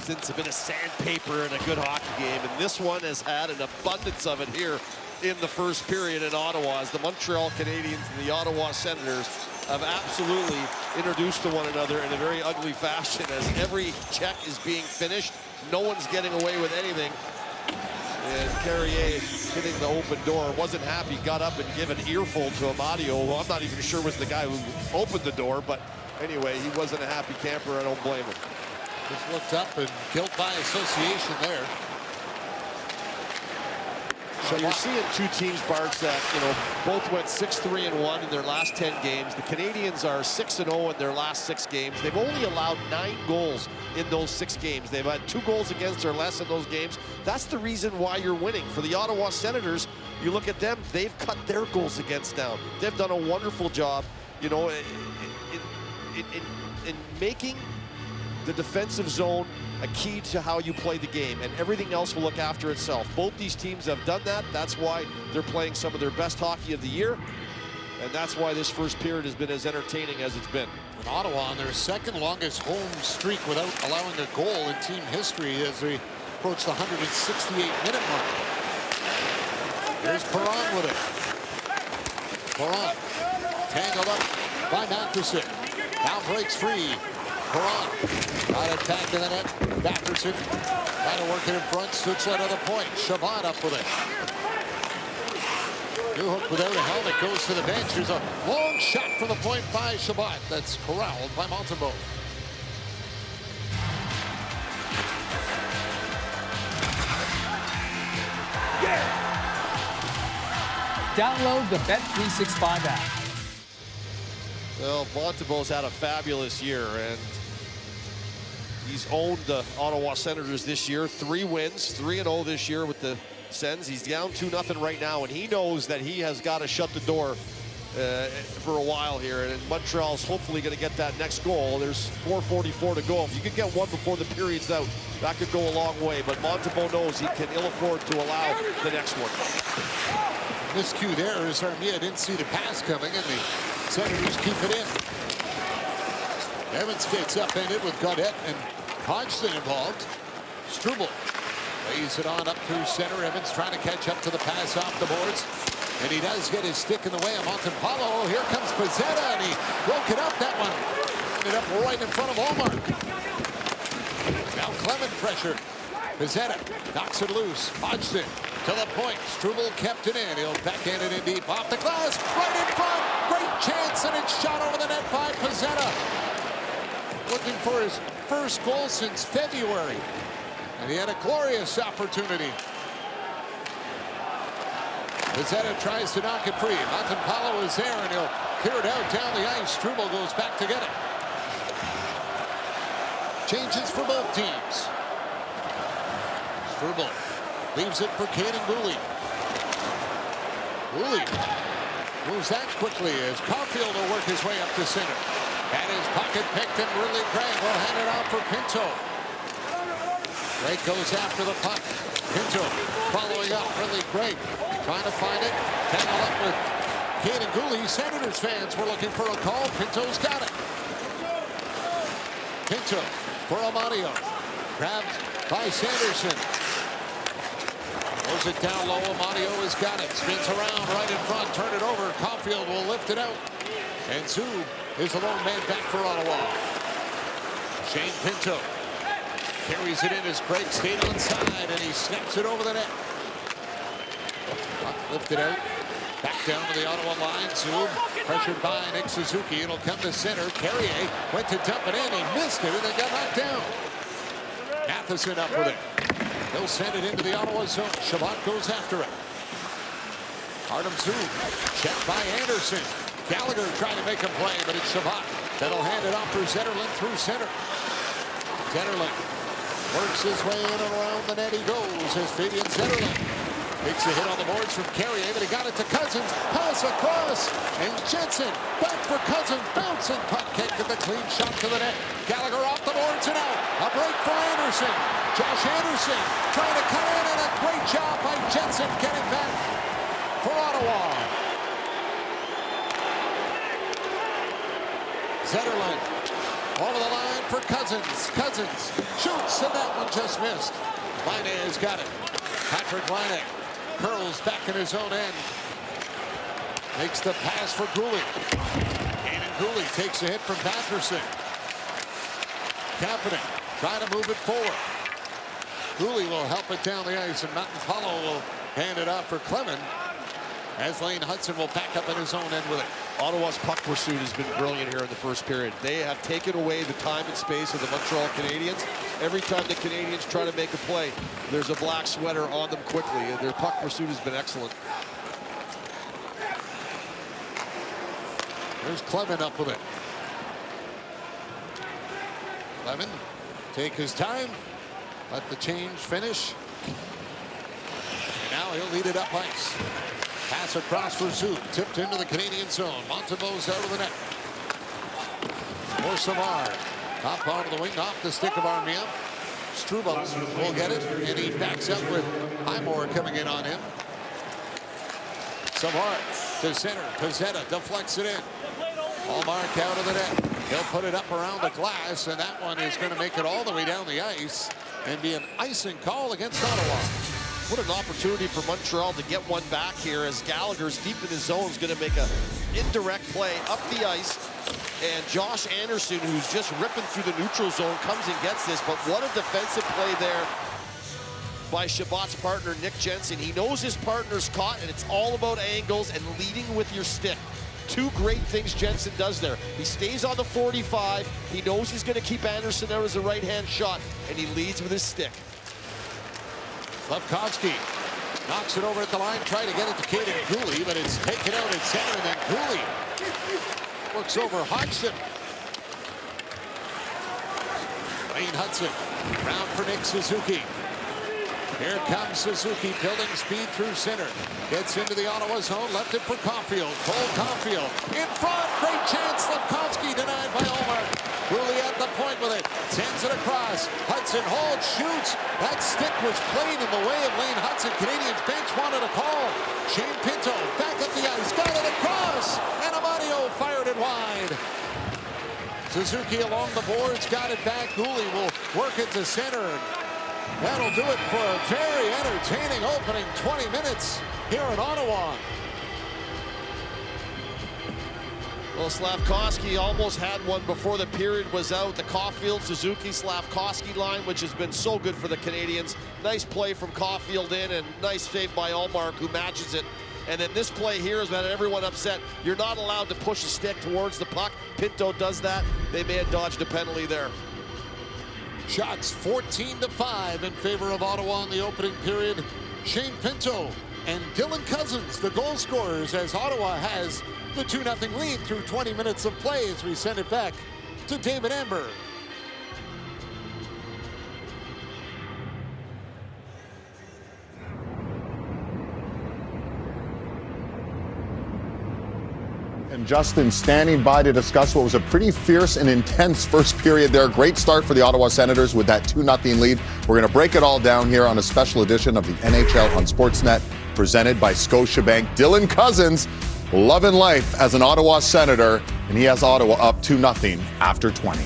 substance, a bit of sandpaper in a good hockey game, and this one has had an abundance of it here in the first period in Ottawa, as the Montreal Canadiens and the Ottawa Senators have absolutely introduced to one another in a very ugly fashion, as every check is being finished. No one's getting away with anything. And Carrier hitting the open door, wasn't happy, got up and gave an earful to Amadio, who I'm not even sure was the guy who opened the door, but anyway, he wasn't a happy camper. I don't blame him. Just looked up and killed by association there. So you're seeing two teams, Barts, that both went 6-3-1 in their last 10 games. The Canadiens are 6-0 in their last 6 games. They've only allowed 9 goals in those 6 games. They've had 2 goals against or less in those games. That's the reason why you're winning. For the Ottawa Senators, you look at them, they've cut their goals against down. They've done a wonderful job, in making the defensive zone a key to how you play the game, and everything else will look after itself. Both these teams have done that. That's why they're playing some of their best hockey of the year, and that's why this first period has been as entertaining as it's been. And Ottawa on their second longest home streak without allowing a goal in team history as they approach the 168-minute mark. Here's Perron with it. Perron tangled up by Matheson. Now breaks free. Perron got it back to the net. Matheson trying to work it in front. Stutzle to the point. Chabot up with it. Newhook without a helmet goes to the bench. There's a long shot for the point by Chabot. That's corralled by Montembeault. Download the Bet365 app. Well, Montembeault's had a fabulous year, and he's owned the Ottawa Senators this year. 3 wins, 3-0 this year with the Sens. He's down 2-0 right now, and he knows that he has got to shut the door for a while here. And Montreal's hopefully going to get that next goal. There's 4:44 to go. If you could get one before the period's out, that could go a long way. But Montembeault knows he can ill afford to allow the next one. Miscue there as Armia didn't see the pass coming, and the Senators keep it in. Evans gets upended with Gaudette and Hodgson involved. Struble lays it on up through center. Evans trying to catch up to the pass off the boards. And he does get his stick in the way of Montempallo. Here comes Pezzetta, and he broke it up. That one ended up right in front of Omar. Now Clement pressure. Pezzetta knocks it loose. Hodgson to the point. Struble kept it in. He'll backhand it in deep off the glass. Right in front. Great chance, and it's shot over the net by Pezzetta. Looking for his first goal since February. And he had a glorious opportunity. Pezzetta tries to knock it free. Montempallo is there, and he'll clear it out down the ice. Struble goes back to get it. Changes for both teams. Struble leaves it for Caden Gooley. Gooley moves that quickly as Caulfield will work his way up to center. And his pocket picked, and Ridley Gregg will hand it off for Pinto. Gregg goes after the puck. Pinto following up. Ridley Gregg trying to find it. Tangled up with Caden Gooley. Senators fans were looking for a call. Pinto's got it. Pinto for Amadio. Grabbed by Sanderson. Throws it down low. Amadio has got it. Spins around right in front. Turn it over. Caulfield will lift it out. And Zub is the lone man back for Ottawa. Shane Pinto carries it in as Gregg stayed on side, and he snaps it over the net. Lifted out. Back down to the Ottawa line. Zub pressured by Nick Suzuki. It'll come to center. Carrier went to dump it in. He missed it, and it got knocked down. Matheson up with it. They'll send it into the Ottawa zone. Chabot goes after it. Artem Zub checked by Anderson. Gallagher trying to make a play, but it's Chabot that'll hand it off for Zetterlund through center. Zetterlund works his way in and around the net. He goes as Fabian Zetterlund takes a hit on the boards from Carrier, but he got it to Cousins. Pass across, and Jensen back for Cousins. Bouncing puck kick to the clean shot to the net. Gallagher off the boards and out. A break for Anderson. Josh Anderson trying to cut in, and a great job by Jensen getting back for Ottawa. Zetterlund over the line for Cousins. Cousins shoots, and that one just missed. Laine has got it. Patrick Laine curls back in his own end. Makes the pass for Guhle. Aiden Guhle takes a hit from Batherson. Kapanen trying to move it forward. Guhle will help it down the ice, and Mountain Paulo will hand it off for Clement, as Lane Hudson will back up in his own end with it. Ottawa's puck pursuit has been brilliant here in the first period. They have taken away the time and space of the Montreal Canadiens. Every time the Canadiens try to make a play, there's a black sweater on them quickly, and their puck pursuit has been excellent. There's Clement up with it. Clement take his time, let the change finish. And now he'll lead it up ice. Pass across for Zook, tipped into the Canadian zone. Montembeault's out of the net. For Savard, top onto the wing, off the stick of Armia. Struble will get it, and he backs up with Highmore coming in on him. Savard to center, Pezzetta deflects it in. Allmark out of the net. He'll put it up around the glass, and that one is going to make it all the way down the ice and be an icing call against Ottawa. What an opportunity for Montreal to get one back here, as Gallagher's deep in his zone is going to make an indirect play up the ice. And Josh Anderson, who's just ripping through the neutral zone, comes and gets this. But what a defensive play there by Shabbat's partner, Nick Jensen. He knows his partner's caught, and it's all about angles and leading with your stick. Two great things Jensen does there. He stays on the 45. He knows he's going to keep Anderson out as a right-hand shot, and he leads with his stick. Slafkovsky knocks it over at the line, trying to get it to Kaden Guhle, but it's taken out at center, and then Guhle works over Hodgson. Lane Hudson, round for Nick Suzuki. Here comes Suzuki, building speed through center. Gets into the Ottawa zone, left it for Caulfield. Cole Caulfield in front, great chance. Slafkovsky denied by Allmark. Guhle at the point with it, sends it across. Hudson holds, shoots. That stick was played in the way of Lane Hudson. Canadiens bench wanted a call. Shane Pinto back at the ice, got it across, and Amadio fired it wide. Suzuki along the boards, got it back. Guhle will work it to center. That'll do it for a very entertaining opening 20 minutes here in Ottawa. Well, Slafkovsky almost had one before the period was out. The Caulfield, Suzuki, Slafkovsky line, which has been so good for the Canadiens. Nice play from Caulfield in, and nice save by Allmark, who matches it. And then this play here has got everyone upset. You're not allowed to push a stick towards the puck. Pinto does that. They may have dodged a penalty there. Shots 14-5 in favor of Ottawa in the opening period. Shane Pinto and Dylan Cousins, the goal scorers, as Ottawa has the 2-0 lead through 20 minutes of play, as we send it back to David Amber. And Justin standing by to discuss what was a pretty fierce and intense first period there. Great start for the Ottawa Senators with that 2-0 lead. We're going to break it all down here on a special edition of the NHL on Sportsnet, presented by Scotiabank. Dylan Cousins loving life as an Ottawa Senator, and he has Ottawa up 2-0 after 20.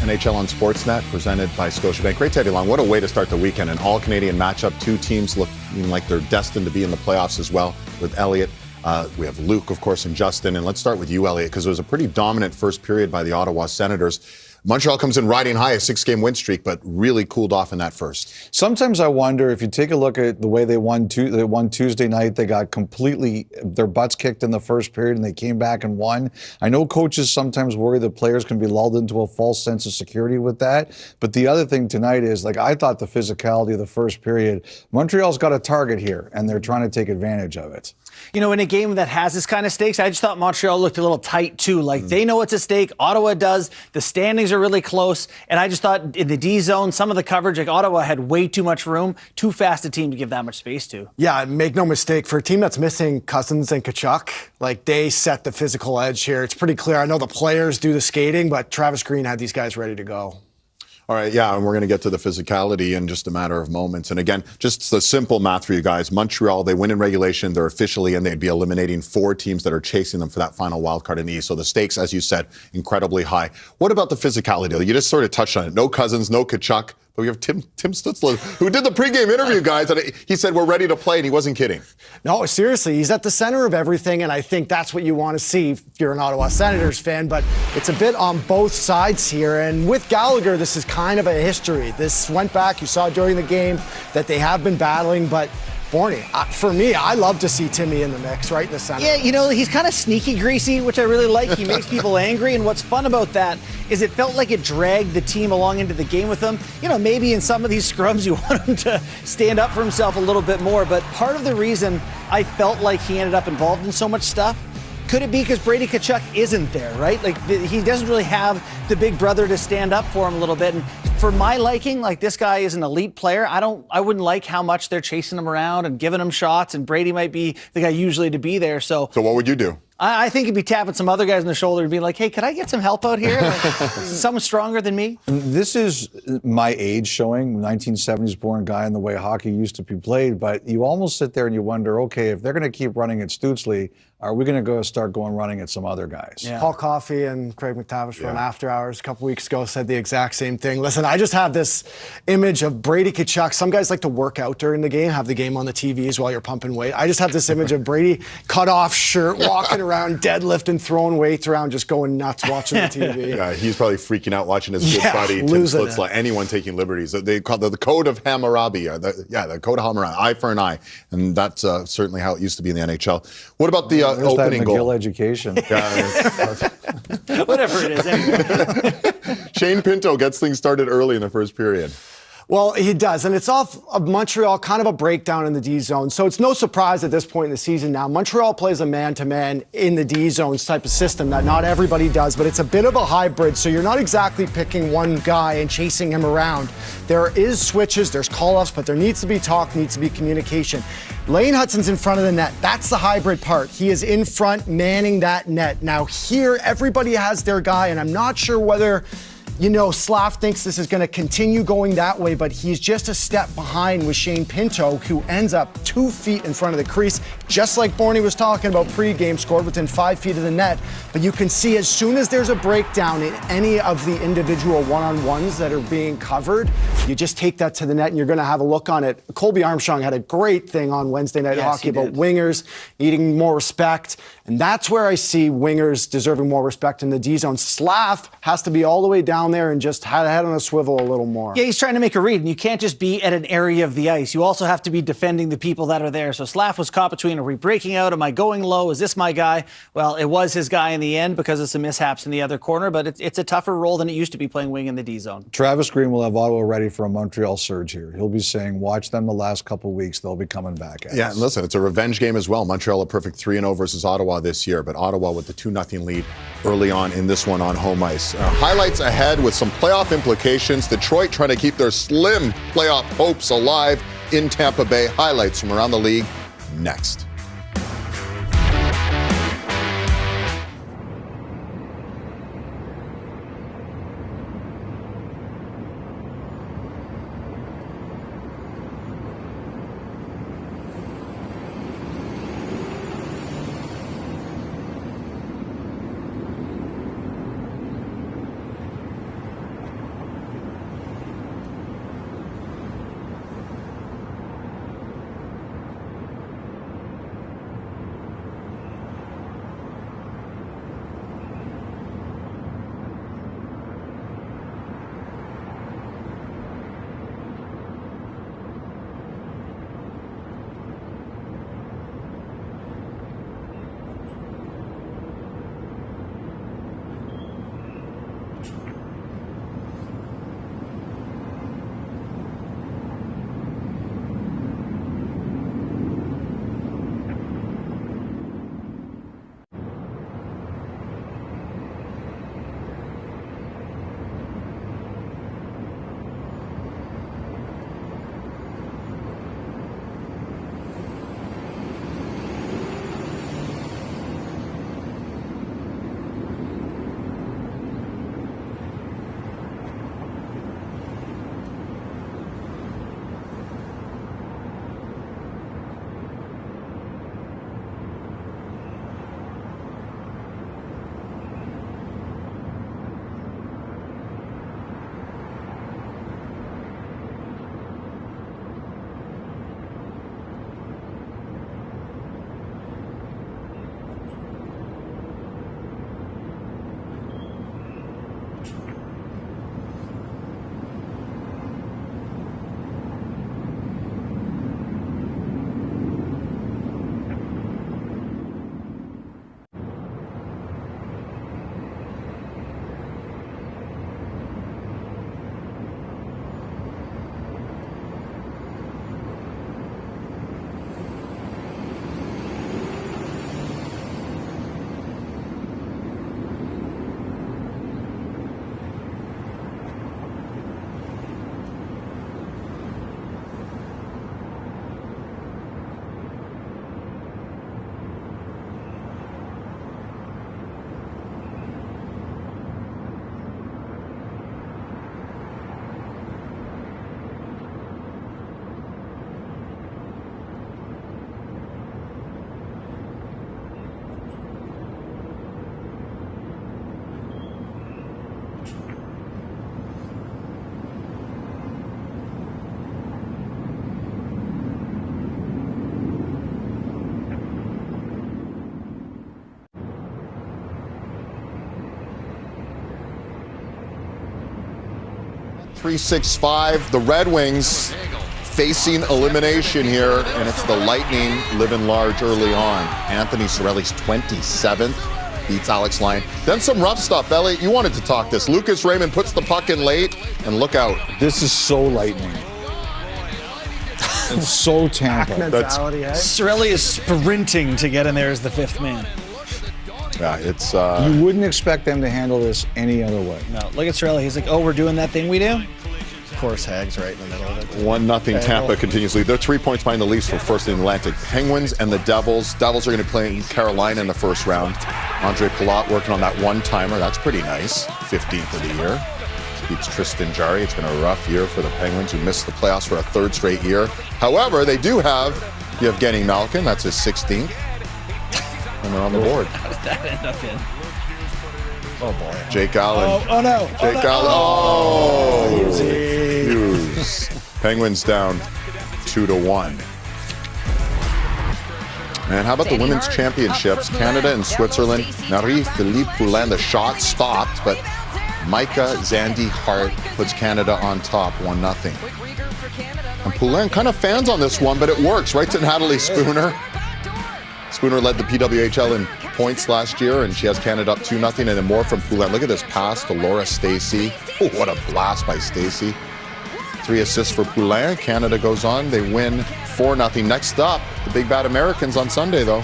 NHL on Sportsnet, presented by Scotiabank. Great to have you along. What a way to start the weekend. An all-Canadian matchup. Two teams looking like they're destined to be in the playoffs as well, with Elliot. We have Luke, of course, and Justin. And let's start with you, Elliot, because it was a pretty dominant first period by the Ottawa Senators. Montreal comes in riding high, a 6-game win streak, but really cooled off in that first. Sometimes I wonder if you take a look at the way they won Tuesday night, they got completely their butts kicked in the first period and they came back and won. I know coaches sometimes worry that players can be lulled into a false sense of security with that. But the other thing tonight is, like, I thought the physicality of the first period, Montreal's got a target here and they're trying to take advantage of it. You know, in a game that has this kind of stakes, I just thought Montreal looked a little tight too. Like, they know it's a stake. Ottawa does. The standings are really close. And I just thought in the D zone, some of the coverage, like Ottawa had way too much room, too fast a team to give that much space to. Yeah, make no mistake, for a team that's missing Cousins and Tkachuk, like, they set the physical edge here. It's pretty clear. I know the players do the skating, but Travis Green had these guys ready to go. All right, yeah, and we're going to get to the physicality in just a matter of moments. And again, just the simple math for you guys. Montreal, they win in regulation. They're officially in. They'd be eliminating 4 teams that are chasing them for that final wild card in the East. So the stakes, as you said, incredibly high. What about the physicality? You just sort of touched on it. No Cousins, no Tkachuk. But we have Tim Stützle, who did the pregame interview, guys, and he said we're ready to play, and he wasn't kidding. No, seriously, he's at the center of everything, and I think that's what you want to see if you're an Ottawa Senators fan, but it's a bit on both sides here, and with Gallagher, this is kind of a history. This went back, you saw during the game that they have been battling, but Borny, for me, I love to see Timmy in the mix, right in the center. Yeah, you know, he's kind of sneaky greasy, which I really like. He makes people angry, and what's fun about that is it felt like it dragged the team along into the game with him. You know, maybe in some of these scrums you want him to stand up for himself a little bit more, but part of the reason I felt like he ended up involved in so much stuff, could it be because Brady Tkachuk isn't there, right? Like, he doesn't really have the big brother to stand up for him a little bit. And for my liking, like, this guy is an elite player. I wouldn't like how much they're chasing him around and giving him shots, and Brady might be the guy usually to be there. So what would you do? I think he'd be tapping some other guys on the shoulder and being like, hey, could I get some help out here? Like, someone stronger than me? This is my age showing, 1970s born guy, and the way hockey used to be played. But you almost sit there and you wonder, okay, if they're going to keep running at Stützle, are we going to start running at some other guys? Yeah. Paul Coffey and Craig McTavish were on After Hours a couple weeks ago, said the exact same thing. Listen, I just have this image of Brady Tkachuk. Some guys like to work out during the game, have the game on the TVs while you're pumping weight. I just have this image of Brady, cut off shirt, walking around, deadlifting, throwing weights around, just going nuts watching the TV. Yeah, he's probably freaking out watching his good buddy, Tim Stützle, anyone taking liberties. They call the code of Hammurabi. The code of Hammurabi, eye for an eye. And that's certainly how it used to be in the NHL. What about the opening that McGill goal? Education. Whatever it is, anyway. Shane Pinto gets things started early in the first period. Well, he does, and it's off of Montreal, kind of a breakdown in the D zone. So it's no surprise at this point in the season now. Montreal plays a man-to-man in the D zones type of system that not everybody does, but it's a bit of a hybrid. So you're not exactly picking one guy and chasing him around. There is switches, there's call-ups, but there needs to be talk, needs to be communication. Lane Hutson's in front of the net. That's the hybrid part. He is in front, manning that net. Now here, everybody has their guy, and I'm not sure whether Slav thinks this is going to continue going that way, but he's just a step behind with Shane Pinto, who ends up 2 feet in front of the crease, just like Borny was talking about pregame, scored within 5 feet of the net. But you can see as soon as there's a breakdown in any of the individual one-on-ones that are being covered, you just take that to the net and you're going to have a look on it. Colby Armstrong had a great thing on Wednesday Night Hockey about wingers needing more respect, and that's where I see wingers deserving more respect in the D zone. Slav has to be all the way down there and just had a head on a swivel a little more. Yeah, he's trying to make a read, and you can't just be at an area of the ice. You also have to be defending the people that are there. So Slav was caught between, are we breaking out? Am I going low? Is this my guy? Well, it was his guy in the end because of some mishaps in the other corner, but it's a tougher role than it used to be playing wing in the D zone. Travis Green will have Ottawa ready for a Montreal surge here. He'll be saying, watch them the last couple of weeks. They'll be coming back at us. And listen, it's a revenge game as well. Montreal a perfect 3-0 versus Ottawa this year, but Ottawa with the 2-0 lead early on in this one on home ice. Highlights ahead with some playoff implications. Detroit trying to keep their slim playoff hopes alive in Tampa Bay. Highlights from around the league next. Bet365, the Red Wings facing elimination here, and it's the Lightning living large early on. Anthony Cirelli's 27th, beats Alex Lyon. Then some rough stuff. Elliot, you wanted to talk this. Lucas Raymond puts the puck in late, and look out. This is so Lightning. It's so Tampa. Cirelli is sprinting to get in there as the fifth man. Yeah, it's... You wouldn't expect them to handle this any other way. No, look at Cirelli. He's like, oh, we're doing that thing we do? Of course, Hag's right in the middle of it. 1-0 Tampa continues lead. They're 3 points behind the Leafs for first in the Atlantic. Penguins and the Devils. Devils are going to play Carolina in the first round. Andre Palat working on that one-timer. That's pretty nice. 15th of the year. Beats Tristan Jarry. It's been a rough year for the Penguins, who missed the playoffs for a third straight year. However, they do have Evgeny Malkin. That's his 16th. And they're on the board. How did that end up in? Oh, boy. Jake Allen. Oh, no. Jake Allen. Oh, Hughes. Penguins down 2-1. Man, how about the women's championships? Canada and Switzerland. Marie-Philippe Poulin, the shot stopped, but Micah Zandy Hart puts Canada on top, 1-0. And Poulin kind of fans on this one, but it works. Right to Natalie Spooner. Spooner led the PWHL in points last year, and she has Canada up 2-0, and then more from Poulin. Look at this pass to Laura Stacey. Oh, what a blast by Stacey. 3 assists for Poulin. Canada goes on. They win 4-0. Next up, the Big Bad Americans on Sunday, though.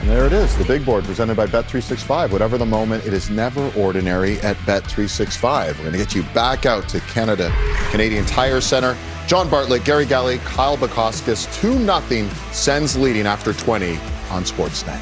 And there it is, the big board presented by Bet365. Whatever the moment, it is never ordinary at Bet365. We're going to get you back out to Canadian Tire Center. John Bartlett, Gary Galley, Kyle Bukauskas, 2-0 Sens leading after 20 on Sportsnet.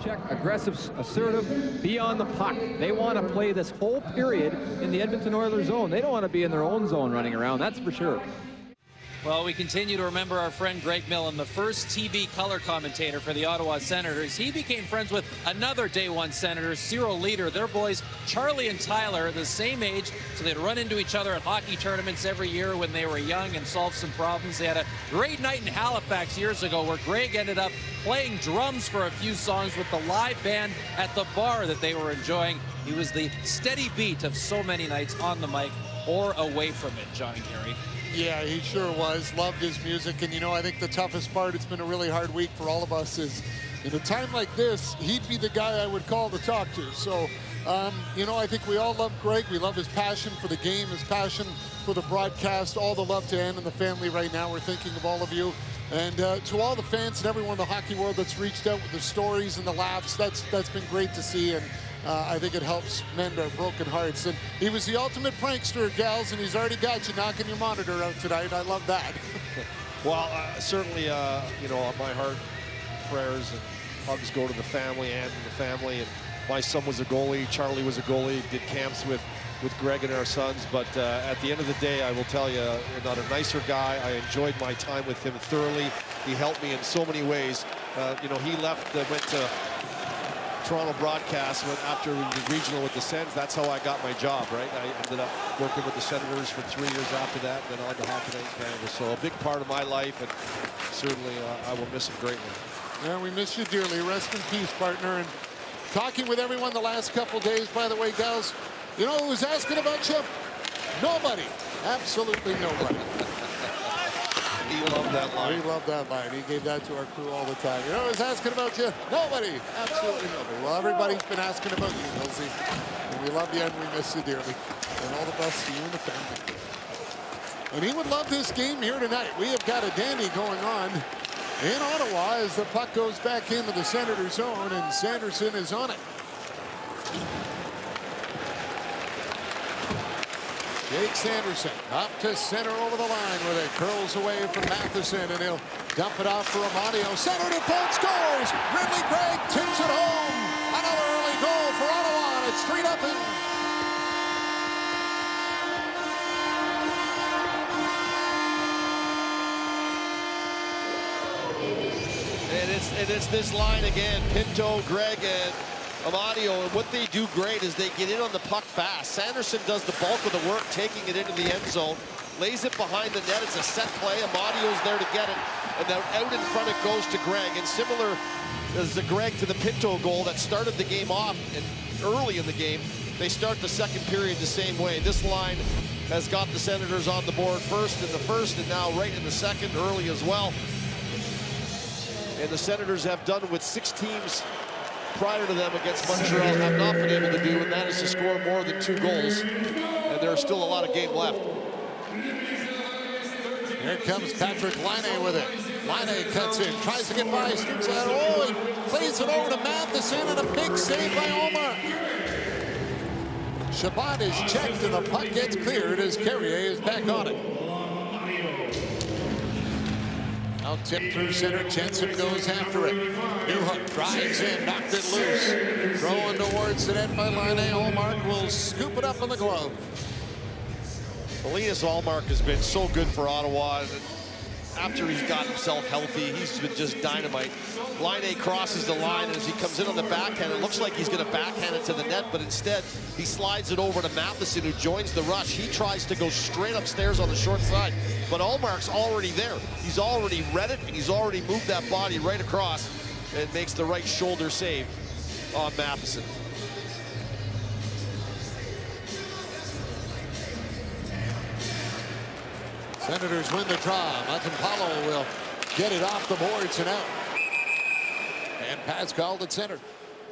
check, aggressive, assertive, be on the puck. They want to play this whole period in the Edmonton Oilers zone. They don't want to be in their own zone running around, that's for sure. Well, we continue to remember our friend Greg Millen, the first TV color commentator for the Ottawa Senators. He became friends with another Day One Senator, Cyril Leader. Their boys, Charlie and Tyler, the same age, so they'd run into each other at hockey tournaments every year when they were young and solve some problems. They had a great night in Halifax years ago where Greg ended up playing drums for a few songs with the live band at the bar that they were enjoying. He was the steady beat of so many nights on the mic or away from it, Johnny Carey. Yeah, he sure was. Loved his music. And, you know, I think the toughest part, it's been a really hard week for all of us, is in a time like this, he'd be the guy I would call to talk to. So, you know, I think we all love Greg. We love his passion for the game, his passion for the broadcast, all the love to Ann and the family right now. We're thinking of all of you. And to all the fans and everyone in the hockey world that's reached out with the stories and the laughs, that's been great to see. And I think it helps mend our broken hearts. And he was the ultimate prankster, gals, and he's already got you knocking your monitor out tonight. I love that. Well, certainly, you know, my heart, prayers, and hugs go to the family and the family. And my son was a goalie. Charlie was a goalie. Did camps with Greg and our sons. But at the end of the day, I will tell you, you're not a nicer guy. I enjoyed my time with him thoroughly. He helped me in so many ways. You know, he left, went to Toronto broadcast after the regional with the Sens. That's how I got my job, right? I ended up working with the Senators for 3 years after that, then on to Hockey Night in Canada. So a big part of my life, and certainly I will miss him greatly. Yeah, we miss you dearly. Rest in peace, partner. And talking with everyone the last couple days, by the way, gals, you know who was asking about you? Nobody. Absolutely nobody. He loved that line. He loved that line. He gave that to our crew all the time. You know who's asking about you? Nobody. Absolutely nobody. Well, everybody's been asking about you, Millsy. And we love you and we miss you dearly. And all the best to you and the family. And he would love this game here tonight. We have got a dandy going on in Ottawa as the puck goes back into the Senator zone, and Sanderson is on it. Jake Sanderson up to center over the line where it curls away from Matheson, and he'll dump it off for Amadio. Center defense scores. Ridley Gregg tips it home. Another early goal for Ottawa, and it's 3-0. And it's this line again, Pinto, Gregg, and Amadio, and what they do great is they get in on the puck fast. Sanderson does the bulk of the work, taking it into the end zone, lays it behind the net. It's a set play. Amadio's there to get it, and then out in front it goes to Gregg. And similar as the Gregg to the Pinto goal that started the game off and early in the game, they start the second period the same way. This line has got the Senators on the board first in the first, and now right in the second, early as well. And the Senators have done what 6 teams prior to them against Montreal have not been able to do, and that is to score more than 2 goals. And there's still a lot of game left. Here comes Patrick Laine with it. Laine cuts in, tries to get by, scoops out. Oh, he plays it over to Matheson, and a big save by Omar. Shabbat is checked, and the puck gets cleared as Carrier is back on it. Out tip through center, Jensen goes after it. Newhook drives in, knocked it loose. Throwing towards the net by Laine. Allmark will scoop it up in the glove. Linus Allmark has been so good for Ottawa. And after he's got himself healthy, he's been just dynamite. Laine crosses the line, and as he comes in on the backhand, it looks like he's going to backhand it to the net, but instead he slides it over to Matheson, who joins the rush. He tries to go straight upstairs on the short side, but Allmark's already there. He's already read it, and he's already moved that body right across and makes the right shoulder save on Matheson. Senators win the draw. Montempallo will get it off the boards and out. And pass called at center.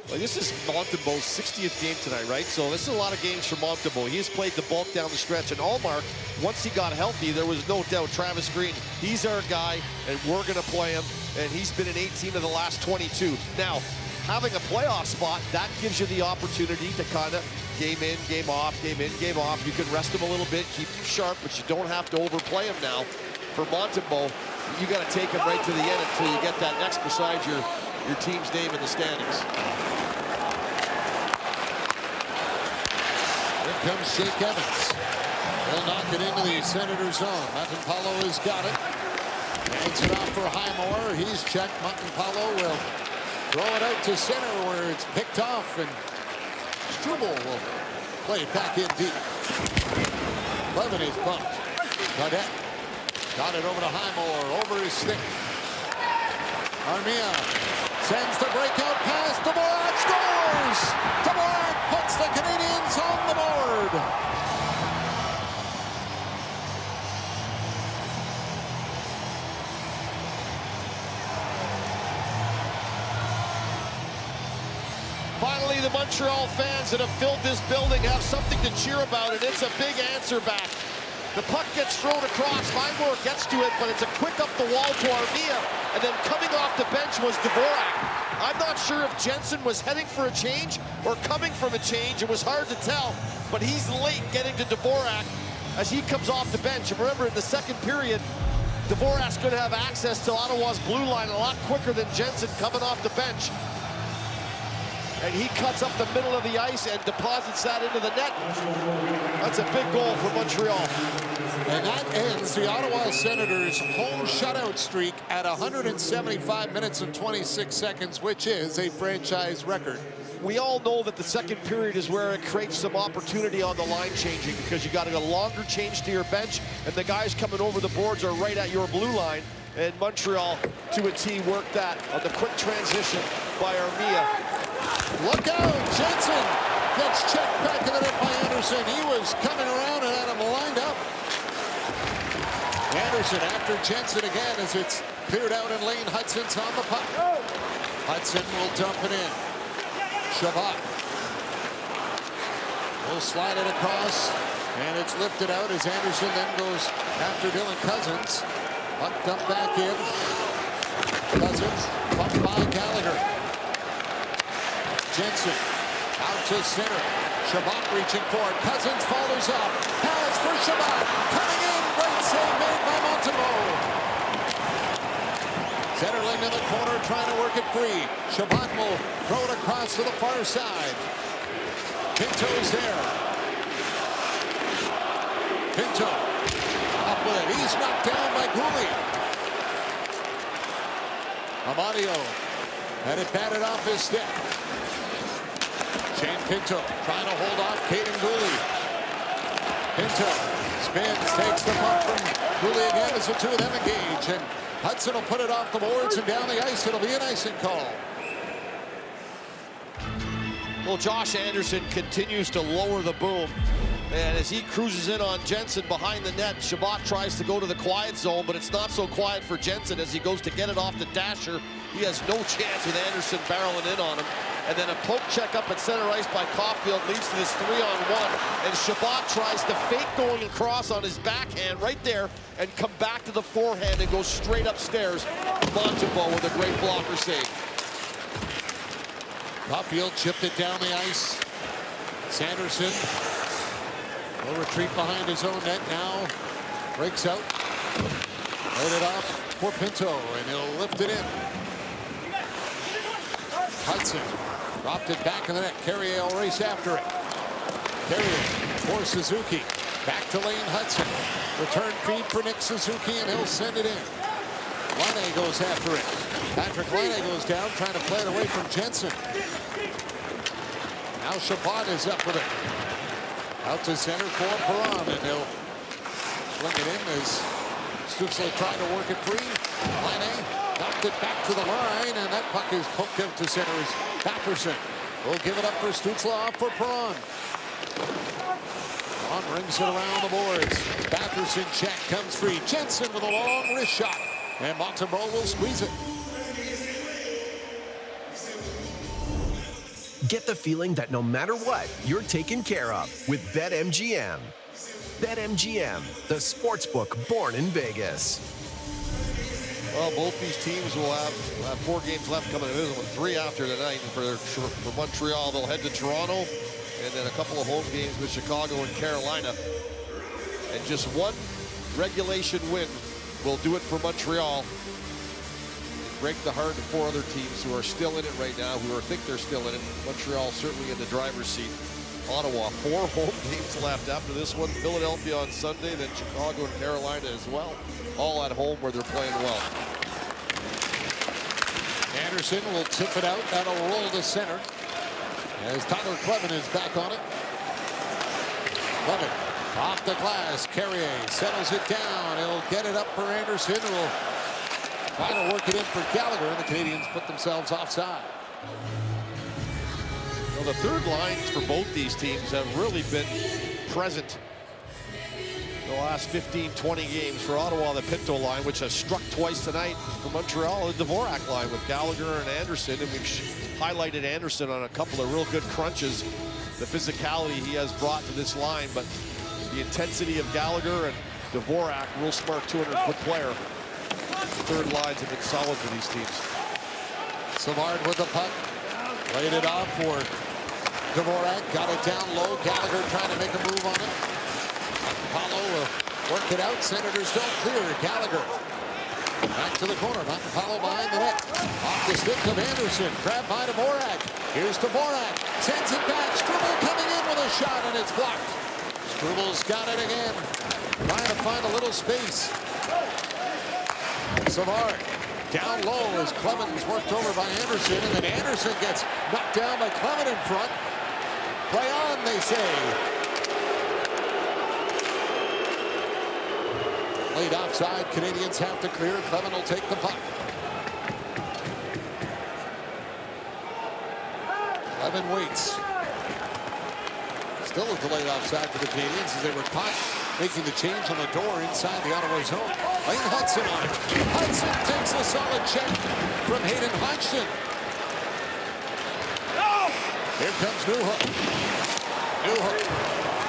Well, this is Montembeau's 60th game tonight, right? So this is a lot of games for Montembeau. He has played the bulk down the stretch. And Allmark, once he got healthy, there was no doubt Travis Green, he's our guy, and we're going to play him. And he's been in 18 of the last 22. Now, having a playoff spot, that gives you the opportunity to kind of game in, game off, game in, game off. You can rest him a little bit, keep him sharp, but you don't have to overplay him now. For Montembeau, you got to take him right to the end until you get that X beside your your team's name in the standings. Here comes Jake Evans. He'll knock it into the Senator zone. Montempallo has got it. Hands it off for Highmore. He's checked. Montempallo will throw it out to center where it's picked off, and Struble will play it back in deep. Levin is bumped. Gaudette got it over to Highmore, over his stick. Armia sends the breakout pass. Dvorak scores! Dvorak puts the Canadiens on the board. Finally, the Montreal fans that have filled this building have something to cheer about, and it's a big answer back. The puck gets thrown across. Highmore gets to it, but it's a quick up the wall to Armia, and then coming off the bench was Dvorak. I'm not sure if Jensen was heading for a change or coming from a change. It was hard to tell, but he's late getting to Dvorak as he comes off the bench. And remember, in the second period, Dvorak's going to have access to Ottawa's blue line a lot quicker than Jensen coming off the bench. And he cuts up the middle of the ice and deposits that into the net. That's a big goal for Montreal. And that ends the Ottawa Senators' home shutout streak at 175 minutes and 26 seconds, which is a franchise record. We all know that the second period is where it creates some opportunity on the line changing, because you got a longer change to your bench, and the guys coming over the boards are right at your blue line. And Montreal, to a T, worked that on the quick transition by Armia. Look out! Jensen gets checked back in the net by Anderson. He was coming around and had him lined up. Anderson after Jensen again as it's cleared out, and Lane Hudson's on the puck. Hudson will dump it in. Chabot will slide it across, and it's lifted out as Anderson then goes after Dylan Cousins. Puck dumped back in. Cousins bumped by Gallagher. Jensen out to center. Chabot reaching for it. Cousins follows up. Pass for Chabot. Coming in. Great save made by Montembeault. Zetterlund in the corner trying to work it free. Chabot will throw it across to the far side. Pinto's there. Pinto up with it. He's knocked down by Gouli. Amadio had it batted off his stick. Shane Pinto trying to hold off Caden Gouli. Pinto spins, takes the puck from Gouli again as the two of them engage. And Hudson will put it off the boards and down the ice. It'll be an icing call. Well, Josh Anderson continues to lower the boom. And as he cruises in on Jensen behind the net, Chabot tries to go to the quiet zone, but it's not so quiet for Jensen as he goes to get it off the dasher. He has no chance with Anderson barreling in on him. And then a poke check up at center ice by Caulfield leads to this 3-on-1. And Chabot tries to fake going across on his backhand right there and come back to the forehand and go straight upstairs. Montembeault with a great blocker save. Caulfield chipped it down the ice. Sanderson will retreat behind his own net now. Breaks out. Laid it off for Pinto, and he'll lift it in. Hudson dropped it back in the net. Carrier will race after it. Carrier for Suzuki. Back to Lane Hudson. Return feed for Nick Suzuki, and he'll send it in. Laine goes after it. Patrick Laine goes down, trying to play it away from Jensen. Now Chabot is up with it. Out to center for Perron, and he'll fling it in as Stutzle trying to work it free. Laine knocked it back to the line, and that puck is poked out to center as Batherson will give it up for Stutzle off for Perron. Perron rings it around the boards. Batherson check comes free. Jensen with a long wrist shot, and Montembeault will squeeze it. Get the feeling that no matter what, you're taken care of with BetMGM. BetMGM, the sportsbook born in Vegas. Well, both these teams will have 4 games left coming in, with 3 after tonight. And for Montreal, they'll head to Toronto, and then a couple of home games with Chicago and Carolina. And just one regulation win will do it for Montreal. break the heart of 4 other teams who are still in it right now, who think they're still in it. Montreal certainly in the driver's seat. Ottawa, 4 home games left after this one. Philadelphia on Sunday, then Chicago and Carolina as well. All at home where they're playing well. Anderson will tip it out. That'll roll to center. As Tyler Kleven is back on it. Kleven off the glass. Carrier settles it down. He'll get it up for Anderson. Will try to work it in for Gallagher. And the Canadians put themselves offside. Well, the third lines for both these teams have really been present the last 15, 20 games. For Ottawa, the Pinto line, which has struck twice tonight. For Montreal, the Dvorak line with Gallagher and Anderson. And we've highlighted Anderson on a couple of real good crunches. The physicality he has brought to this line, but the intensity of Gallagher and Dvorak, real smart 200-foot player. The third lines have been solid for these teams. Savard with the puck. Laid it off for Dvorak. Got it down low. Gallagher trying to make a move on it. Apollo will work it out. Senators don't clear. Gallagher back to the corner. Apollo behind the net. Off the stick of Anderson. Grabbed by Dvorak. Here's Dvorak. Sends it back. Struble coming in with a shot, and it's blocked. Struble's got it again. Trying to find a little space. Savard down low as Clemens worked over by Anderson, and then Anderson gets knocked down by Clement in front. Play on, they say. Laid offside. Canadians have to clear. Clement will take the puck. Clement waits. Still a delayed offside for the Canadians as they were caught making the change on the door inside the Ottawa zone. Lane Hudson on it. Hudson takes a solid check from Hayden Hodgson. Here comes Newhook. Newhook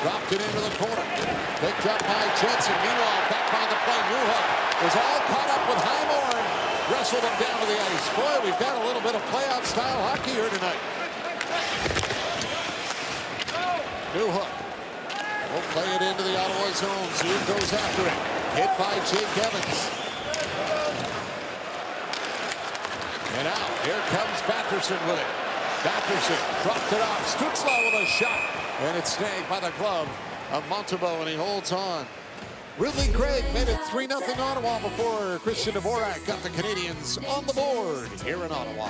dropped it into the corner. Picked up by Jensen. Meanwhile, back on the play. Newhook was all caught up with Highmore and wrestled him down to the ice. Boy, we've got a little bit of playoff-style hockey here tonight. Newhook will play it into the Ottawa zone. Zoom goes after it. Hit by Jake Evans. And out. Here comes Batherson with it. Batherson dropped it off. Stutzla with a shot. And it's snagged by the glove of Montembeault, and he holds on. Ridley Craig made it 3-0 Ottawa before Christian Dvorak got the Canadians on the board here in Ottawa.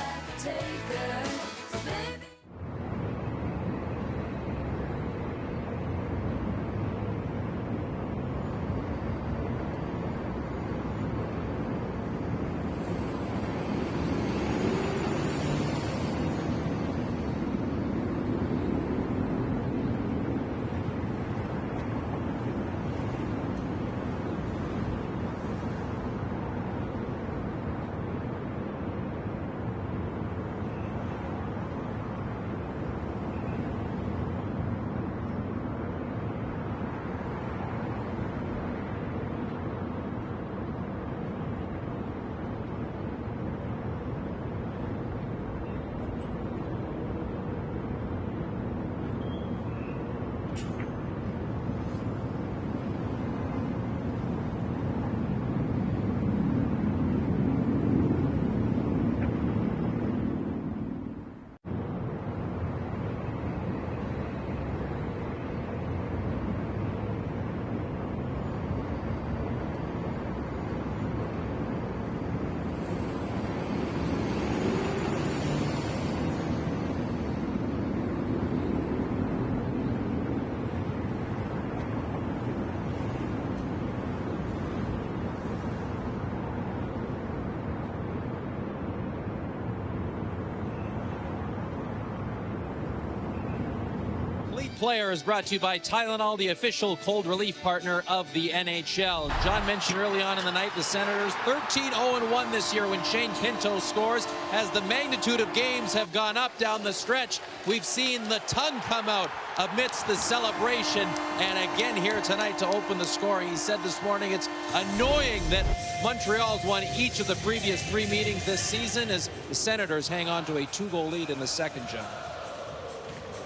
Player is brought to you by Tylenol, the official cold relief partner of the NHL. John mentioned early on in the night the Senators 13-0-1 this year when Shane Pinto scores. As the magnitude of games have gone up down the stretch, we've seen the tongue come out amidst the celebration. And again here tonight to open the scoring. He said this morning it's annoying that Montreal's won each of the previous 3 meetings this season as the Senators hang on to a 2-goal lead in the second, John.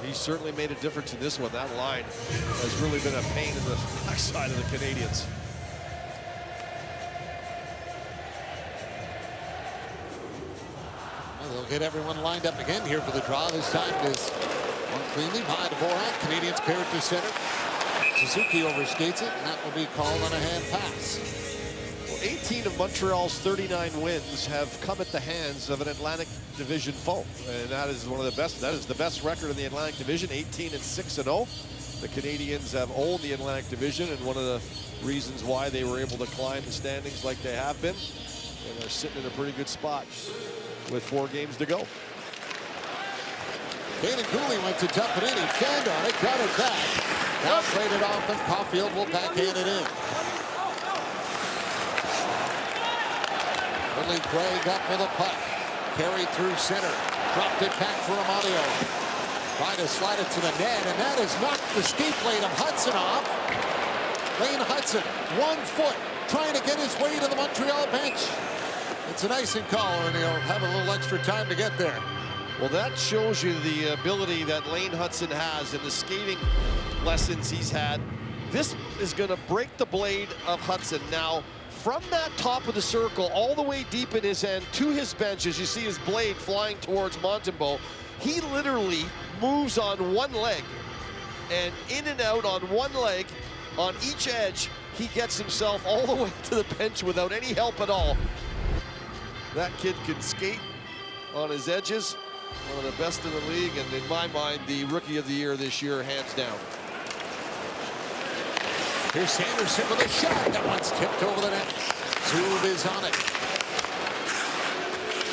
He certainly made a difference in this one. That line has really been a pain in the backside of the Canadians. They'll get everyone lined up again here for the draw. This time it is one cleanly by Dvorak. Canadians clear it to center. Suzuki overskates it, and that will be called on a hand pass. Well, 18 of Montreal's 39 wins have come at the hands of an Atlantic Division foe, and that is one of the best. That is the best record in the Atlantic Division, 18-6-0. The Canadians have owned the Atlantic Division, and one of the reasons why they were able to climb the standings like they have been, and they're sitting in a pretty good spot with 4 games to go. Dana Cooley went to dump it in. He fanned on it, got it back. Now played it off, and Caulfield will backhand it in. Ridley Gregg up with a puck. Carried through center. Dropped it back for Amadio. Trying to slide it to the net, and that has knocked the skate blade of Hudson off. Lane Hudson, 1 foot, trying to get his way to the Montreal bench. It's an icing call, and he'll have a little extra time to get there. Well, that shows you the ability that Lane Hudson has and the skating lessons he's had. This is going to break the blade of Hudson. Now, from that top of the circle, all the way deep in his end to his bench, as you see his blade flying towards Montembeault, he literally moves on one leg, and in and out on one leg, on each edge, he gets himself all the way to the bench without any help at all. That kid can skate on his edges. One of the best in the league, and in my mind, the Rookie of the Year this year, hands down. Here's Sanderson with a shot. That one's tipped over the net. Zub is on it.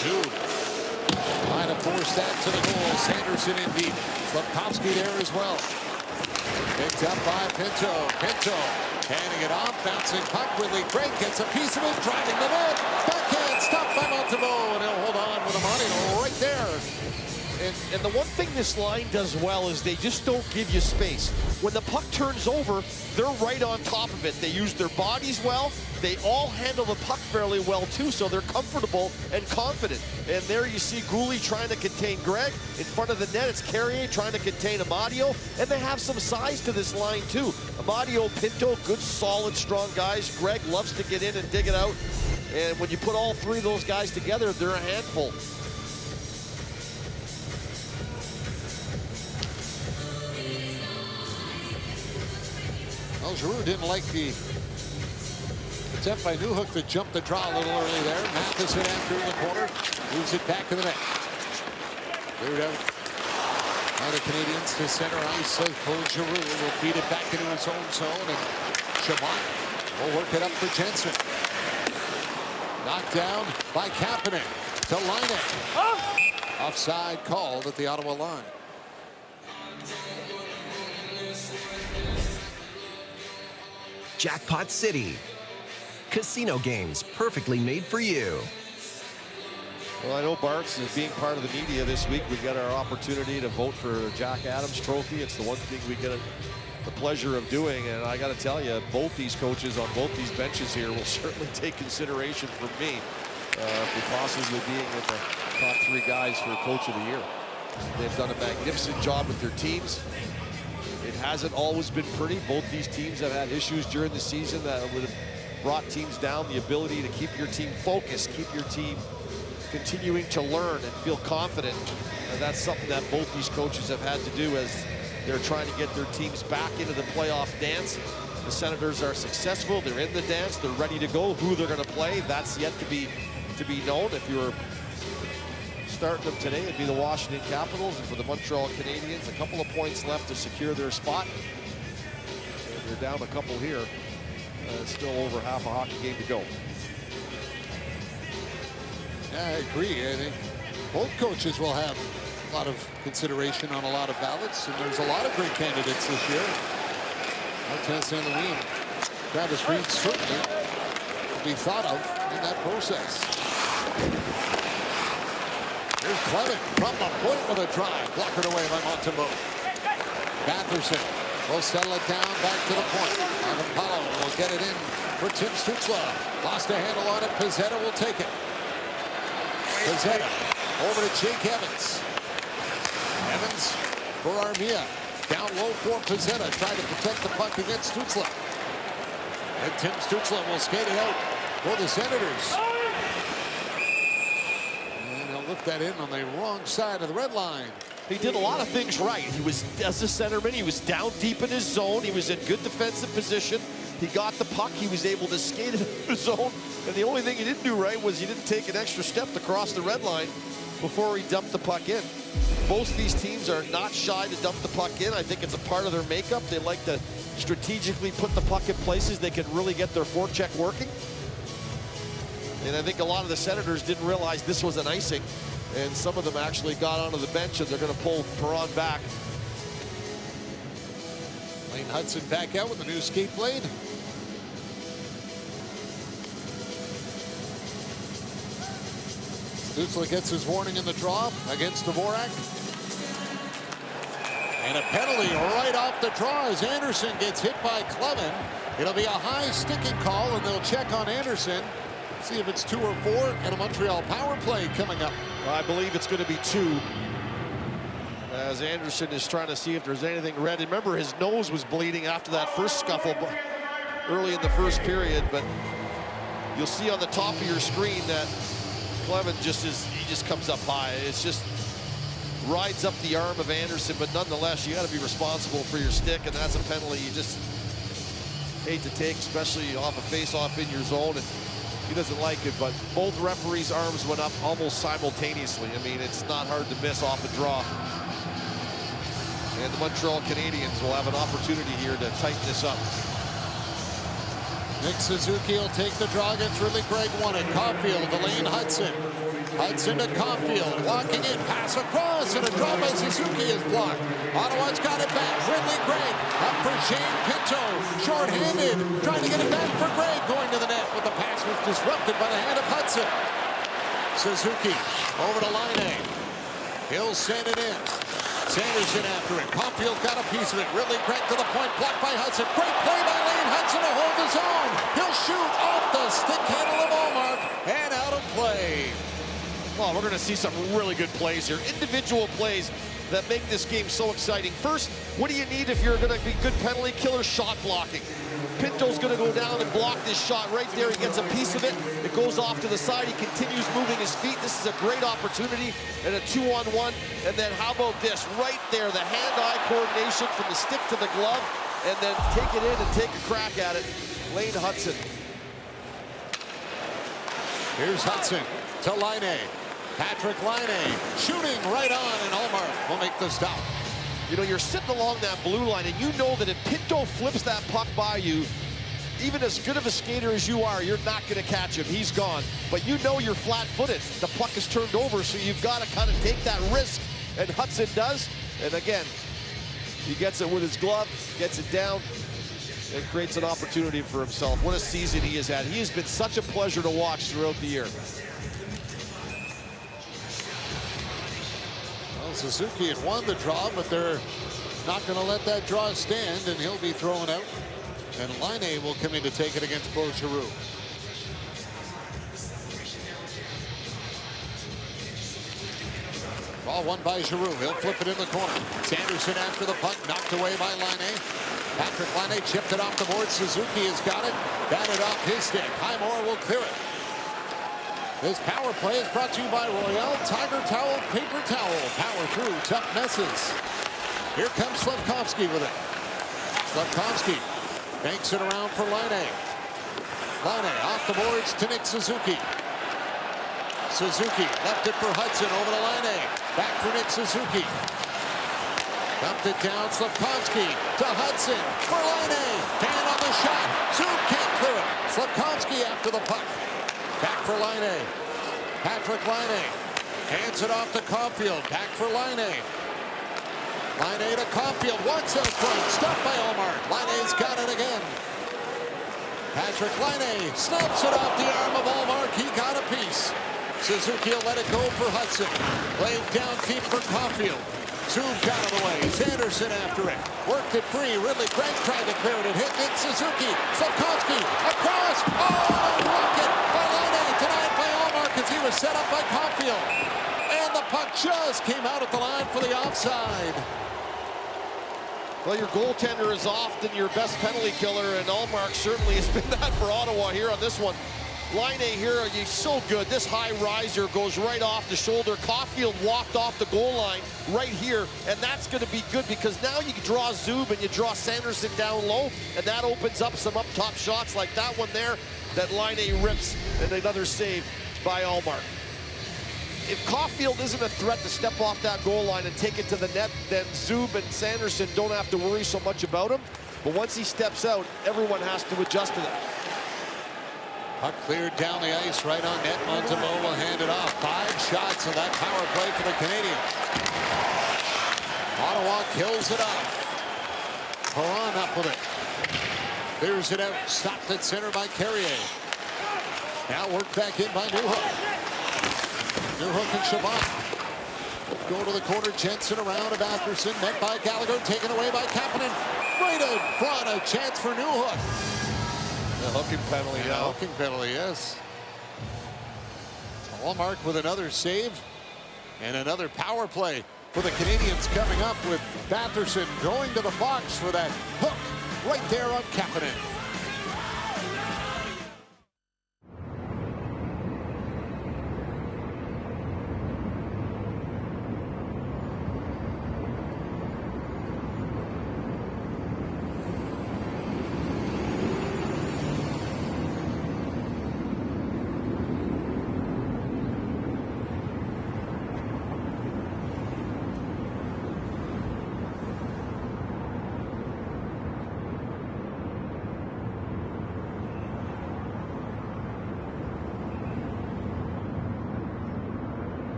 Zub trying to force that to the goal. Sanderson indeed. Slafkovsky there as well. Picked up by Pinto. Pinto handing it off, bouncing puck. Ridley Gregg gets a piece of it, driving the net. Backhand stopped by Montembeault, and he'll hold on with Amadio right there. And the one thing this line does well is they just don't give you space. When the puck turns over, they're right on top of it. They use their bodies well. They all handle the puck fairly well, too, so they're comfortable and confident. And there you see Gouli trying to contain Gregg. In front of the net, it's Carrier trying to contain Amadio. And they have some size to this line, too. Amadio, Pinto, good, solid, strong guys. Gregg loves to get in and dig it out. And when you put all 3 of those guys together, they're a handful. Well, Giroux didn't like the attempt by Newhook to jump the draw a little early there. Matheson after in the corner, moves it back to the net. Cleared out by the Canadians to center ice. Claude Giroux will feed it back into his own zone, and Chabot will work it up for Jensen. Knocked down by Kapanen to Laine. Offside called at the Ottawa line. Jackpot City. Casino games perfectly made for you. Well, I know Bart's is being part of the media this week. We got our opportunity to vote for Jack Adams Trophy. It's the one thing we get the pleasure of doing, and I got to tell you, both these coaches on both these benches here will certainly take consideration from me for possibly being with the top 3 guys for Coach of the Year. They've done a magnificent job with their teams. It hasn't always been pretty. Both these teams have had issues during the season that would have brought teams down. The ability to keep your team focused, keep your team continuing to learn and feel confident. And that's something that both these coaches have had to do as they're trying to get their teams back into the playoff dance. The Senators are successful. They're in the dance. They're ready to go. Who they're going to play, that's yet to be known. If you're starting them today, it'd be the Washington Capitals, and for the Montreal Canadiens, a couple of points left to secure their spot. And they're down a couple here. Still over half a hockey game to go. Yeah, I agree. I think both coaches will have a lot of consideration on a lot of ballots, and there's a lot of great candidates this year. Martin St. Louis, Travis Reed certainly will be thought of in that process. Here's Clement from the point with a drive. Blocked away by Montembeault. Batherson will settle it down back to the point. Ivan Paulo will get it in for Tim Stützle. Lost a handle on it. Pezzetta will take it. Pezzetta over to Jake Evans. Evans for Armia. Down low for Pezzetta. Trying to protect the puck against Stützle. And Tim Stützle will skate it out for the Senators. lift that in on the wrong side of the red line. He did a lot of things right. He was, as a centerman, he was down deep in his zone. He was in good defensive position. He got the puck. He was able to skate it in the zone. And the only thing he didn't do right was he didn't take an extra step to cross the red line before he dumped the puck in. Most of these teams are not shy to dump the puck in. I think it's a part of their makeup. They like to strategically put the puck in places they can really get their forecheck working. And I think a lot of the Senators didn't realize this was an icing. And some of them actually got onto the bench, and they're going to pull Perron back. Lane Hudson back out with the new skate blade. Stützle gets his warning in the draw against Dvorak. And a penalty right off the draw as Anderson gets hit by Clement. It'll be a high sticking call, and they'll check on Anderson. See if it's 2 or 4, and a Montreal power play coming up. I believe it's going to be 2. As Anderson is trying to see if there's anything red. Remember, his nose was bleeding after that first scuffle early in the first period, but you'll see on the top of your screen that Clement he just comes up high. It's just rides up the arm of Anderson, but nonetheless, you got to be responsible for your stick, and that's a penalty you just hate to take, especially off a face-off in your zone. And he doesn't like it, but both referees' arms went up almost simultaneously. I mean, it's not hard to miss off a draw. And the Montreal Canadiens will have an opportunity here to tighten this up. Nick Suzuki will take the draw against Ridley Gregg. Won it. Caulfield to Lane Hudson. Hudson to Caulfield. Walking in. Pass across. And a draw by Suzuki is blocked. Ottawa's got it back. Ridley Gregg up for Shane Pinto. Short-handed. Trying to get it back for Gregg. Going to the net. But the pass was disrupted by the hand of Hudson. Suzuki over to Laine. He'll send it in. Sanderson after it. Caulfield got a piece of it. Ridley Gregg to the point. Blocked by Hudson. Great play by Lane Hudson to hold his own. He'll shoot off the stick handle of Ullmark and out of play. Well, we're going to see some really good plays here. Individual plays that make this game so exciting. First, what do you need if you're going to be good penalty killer? Shot blocking. Pinto's going to go down and block this shot right there. He gets a piece of it. It goes off to the side. He continues moving his feet. This is a great opportunity and a 2-on-1. And then how about this? Right there, the hand-eye coordination from the stick to the glove, and then take it in and take a crack at it. Lane Hudson. Here's Hudson to Laine. Patrick Laine shooting right on, and Ullmark will make the stop. You know, you're sitting along that blue line, and you know that if Pinto flips that puck by you, even as good of a skater as you are, you're not going to catch him. He's gone. But you know you're flat-footed. The puck is turned over, so you've got to kind of take that risk, and Hudson does. And again, he gets it with his glove, gets it down, and creates an opportunity for himself. What a season he has had. He has been such a pleasure to watch throughout the year. Suzuki had won the draw, but they're not going to let that draw stand, and he'll be thrown out. And Laine will come in to take it against Bo Giroux. Ball won by Giroux. He'll flip it in the corner. Sanderson after the puck, knocked away by Laine. Patrick Laine chipped it off the board. Suzuki has got it. Batted off his stick. Highmore will clear it. This power play is brought to you by Royale Tiger Towel Paper Towel. Power through tough messes. Here comes Slafkovsky with it. Slafkovsky banks it around for Laine. Laine off the boards to Nick Suzuki. Suzuki left it for Hudson over to Laine. Back for Nick Suzuki. Dumped it down. Slafkovsky to Hudson for Laine. Fan on the shot. Zoom can't clear it. Slafkovsky after the puck. Back for Laine. Patrick Laine hands it off to Caulfield. Back for Laine. Laine to Caulfield. Once out front. Stopped by Ullmark. Laine's got it again. Patrick Laine snaps it off the arm of Ullmark. He got a piece. Suzuki will let it go for Hudson. Played down deep for Caulfield. Zoomed out of the way. Sanderson after it. Worked it free. Ridley Gregg tried to clear it. It hit Nick Suzuki. Slafkovsky across. Oh, rocket by Laine. Denied by Ullmark as he was set up by Caulfield. And the puck just came out at the line for the offside. Well, your goaltender is often your best penalty killer, and Ullmark certainly has been that for Ottawa here on this one. Line A here, he's so good. This high riser goes right off the shoulder. Caulfield walked off the goal line right here, and that's going to be good because now you can draw Zub and you draw Sanderson down low, and that opens up some up-top shots like that one there that Line A rips, and another save by Ullmark. If Caulfield isn't a threat to step off that goal line and take it to the net, then Zub and Sanderson don't have to worry so much about him. But once he steps out, everyone has to adjust to that. Puck cleared down the ice, right on net. Montembeault will hand it off. 5 shots of that power play for the Canadiens. Ottawa kills it off. Perron up with it. Clears it out. Stopped at center by Carrier. Now worked back in by Newhook. Newhook and Chabot go to the corner. Jensen around to Batherson. Met by Gallagher. Taken away by Kapanen. Right in front. A chance for Newhook. A hooking penalty now. Hooking penalty, yes. Ullmark with another save and another power play for the Canadiens coming up with Batherson going to the box for that hook right there on Kapanen.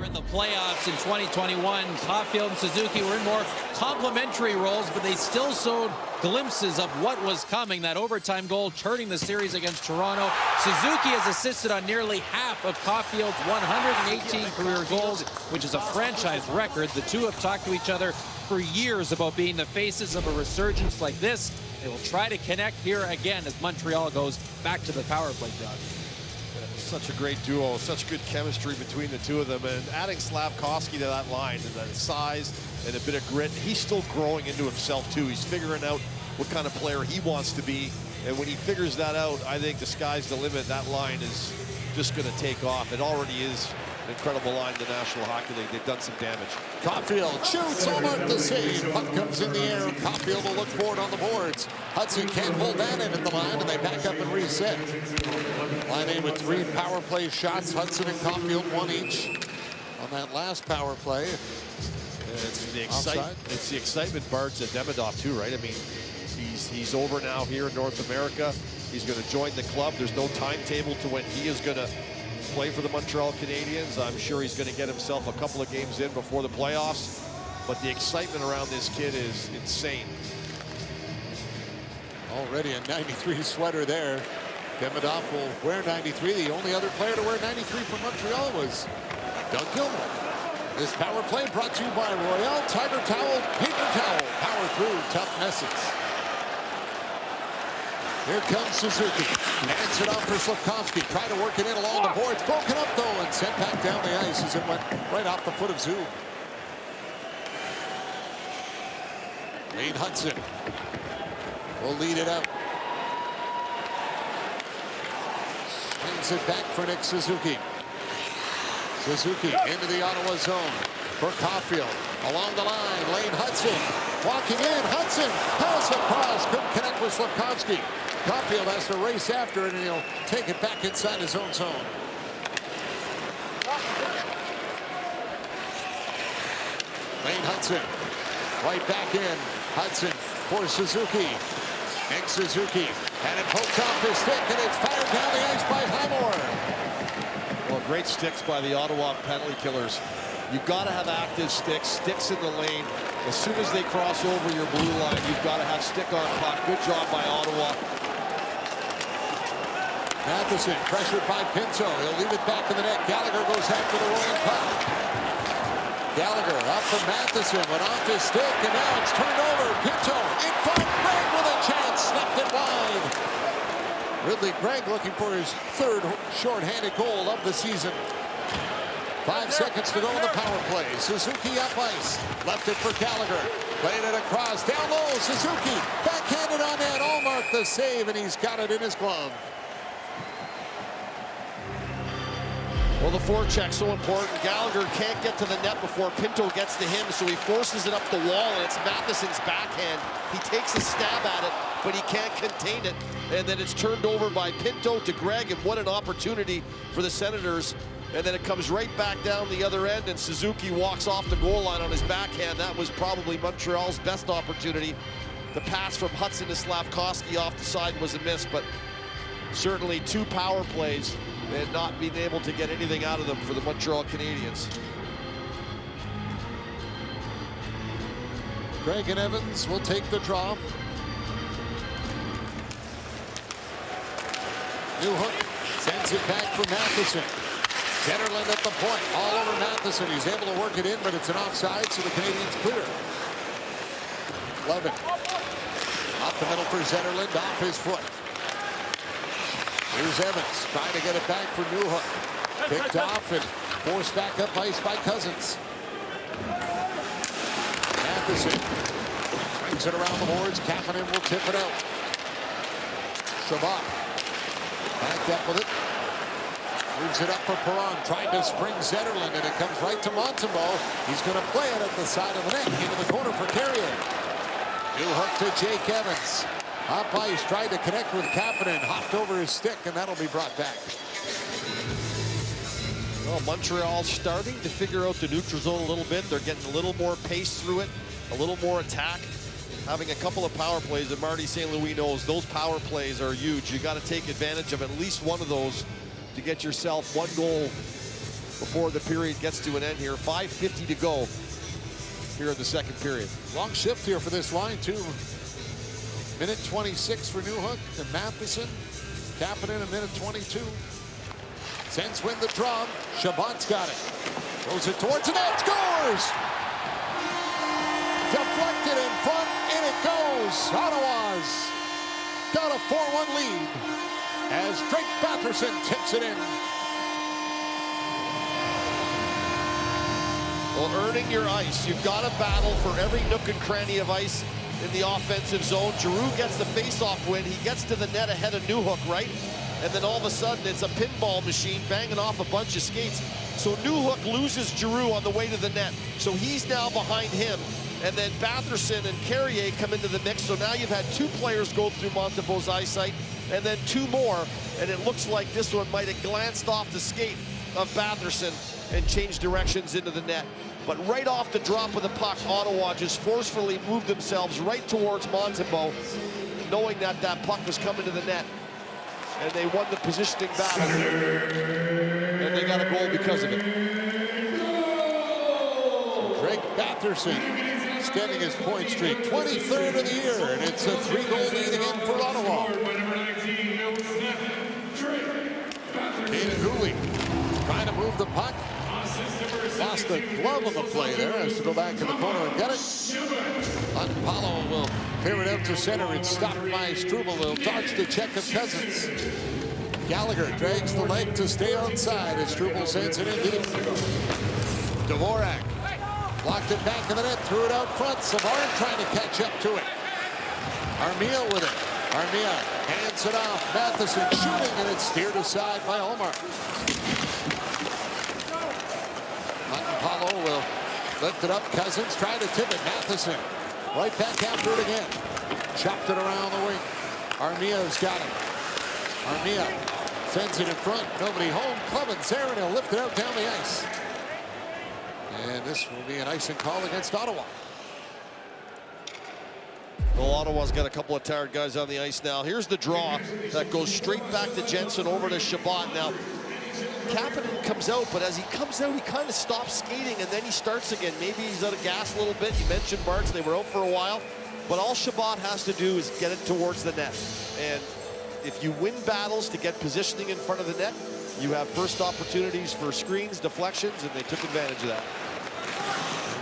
In the playoffs in 2021, Caulfield and Suzuki were in more complementary roles, but they still showed glimpses of what was coming. That overtime goal turning the series against Toronto. Suzuki has assisted on nearly half of Caulfield's 118 career goals, which is a franchise record. The two have talked to each other for years about being the faces of a resurgence like this. They will try to connect here again as Montreal goes back to the power play job. Such a great duo, such good chemistry between the two of them, and adding Slavkovsky to that line and that size and a bit of grit. He's still growing into himself too. He's figuring out what kind of player he wants to be, and when he figures that out, I think the sky's the limit. That line is just going to take off. It already is an incredible line in the National Hockey League. They've done some damage. Caulfield shoots, Ullmark the save. Puck comes in the air. Caulfield will look for it on the boards. Hudson can't hold that in at the line, and they back up and reset. Line A with 3 power play shots. Hudson and Caulfield 1 each on that last power play. It's the excitement, Bart, to Demidov too, right? I mean, he's over now here in North America. He's going to join the club. There's no timetable to when he is going to play for the Montreal Canadiens. I'm sure he's going to get himself a couple of games in before the playoffs. But the excitement around this kid is insane. Already a 93 sweater there. Demidov will wear 93. The only other player to wear 93 from Montreal was Doug Gilmour. This power play brought to you by Royale Tiger Towel, paper towel, power through tough messes. Here comes Suzuki. Hands it off for Slavkovsky. Try to work it in along the boards. Broken up though and sent back down the ice as it went right off the foot of Zub. Wayne Hudson will lead it out. Swings it back for Nick Suzuki. Suzuki into the Ottawa zone for Caulfield. Along the line, Lane Hudson walking in. Hudson pass across. Couldn't connect with Slavkovsky. Caulfield has to race after it, and he'll take it back inside his own zone. Lane Hudson. Right back in. Hudson for Suzuki. Nick Suzuki had it poked off his stick, and it's fired down the ice by Highmore. Well, great sticks by the Ottawa penalty killers. You've got to have active sticks in the lane. As soon as they cross over your blue line, you've got to have stick on puck. Good job by Ottawa. Matheson pressured by Pinto. He'll leave it back in the net. Gallagher goes after the rolling puck. Gallagher up for Matheson, went off his stick, and now it's turned over. Pinto in front, Gregg with a chance, snapped it wide. Ridley Gregg looking for his third short-handed goal of the season. 5 seconds to go in the power play. Suzuki up ice, left it for Gallagher, played it across, down low, Suzuki, backhanded on net, Allmark the save, and he's got it in his glove. Well, the forecheck's so important. Gallagher can't get to the net before Pinto gets to him, so he forces it up the wall, and it's Matheson's backhand. He takes a stab at it, but he can't contain it, and then it's turned over by Pinto to Gregg, and what an opportunity for the Senators. And then it comes right back down the other end, and Suzuki walks off the goal line on his backhand. That was probably Montreal's best opportunity. The pass from Hudson to Slafkovsky off the side was a miss, but certainly 2 power plays and not being able to get anything out of them for the Montreal Canadiens. Gregg and Evans will take the draw. Newhook sends it back for Matheson. Zetterlund at the point, all over Matheson. He's able to work it in, but it's an offside, so the Canadiens clear. Levin up the middle for Zetterlund, off his foot. Here's Evans trying to get it back for Newhook. Picked off and forced back up ice by Cousins. Matheson brings it around the boards. Kapanen will tip it out. Chabot backed up with it. Moves it up for Perron, trying to spring Zetterlund, and it comes right to Montembeault. He's going to play it at the side of the net, into the corner for Carrier. Newhook to Jake Evans. Up ice, tried to connect with Kapanen, hopped over his stick, and that'll be brought back. Well, Montreal starting to figure out the neutral zone a little bit. They're getting a little more pace through it, a little more attack. Having a couple of power plays that Marty St. Louis knows, those power plays are huge. You got to take advantage of at least one of those to get yourself 1 goal before the period gets to an end here. 5:50 to go here in the second period. Long shift here for this line, too. Minute 26 for Newhook and Matheson. Kapanen a minute 22. Sens win the draw. Chabot's got it. Throws it towards the net. Scores! Deflected in front, and it goes. Ottawa's got a 4-1 lead as Drake Batherson tips it in. Well, earning your ice. You've got to battle for every nook and cranny of ice in the offensive zone. Giroux gets the face-off win. He gets to the net ahead of Newhook, right? And then all of a sudden, it's a pinball machine banging off a bunch of skates. So Newhook loses Giroux on the way to the net. So he's now behind him. And then Batherson and Carrier come into the mix. So now you've had 2 players go through Montembeault's eyesight, and then 2 more. And it looks like this one might have glanced off the skate of Batherson and changed directions into the net. But right off the drop of the puck, Ottawa just forcefully moved themselves right towards Montembeault, knowing that that puck was coming to the net. And they won the positioning battle. And they got a goal because of it. Drake Batherson extending his point streak, 23rd of the year, and it's a 3-goal lead again for Ottawa. Caden Gooley trying to move the puck. Lost the glove on the play there. Has to go back in the corner and get it. Paulo will clear it out to center. It's stopped by Struble. He'll dodge the check of Cousins. Gallagher drags the leg to stay onside as Struble sends it in deep. Dvorak blocked it back in the net, threw it out front. Savard trying to catch up to it. Armia with it. Armia hands it off. Matheson shooting, and it's steered aside by Omar. Paulo will lift it up. Cousins trying to tip it. Matheson right back after it again. Chopped it around the wing. Armia's got it. Armia sends it in front. Nobody home. Clemens there, and he'll lift it out down the ice. And this will be an icing call against Ottawa. Well, Ottawa's got a couple of tired guys on the ice now. Here's the draw that goes straight back to Jensen over to Chabot. Now, Kapanen comes out, but as he comes out, he kind of stops skating, and then he starts again. Maybe he's out of gas a little bit. You mentioned Marks, they were out for a while. But all Chabot has to do is get it towards the net. And if you win battles to get positioning in front of the net, you have first opportunities for screens, deflections, and they took advantage of that.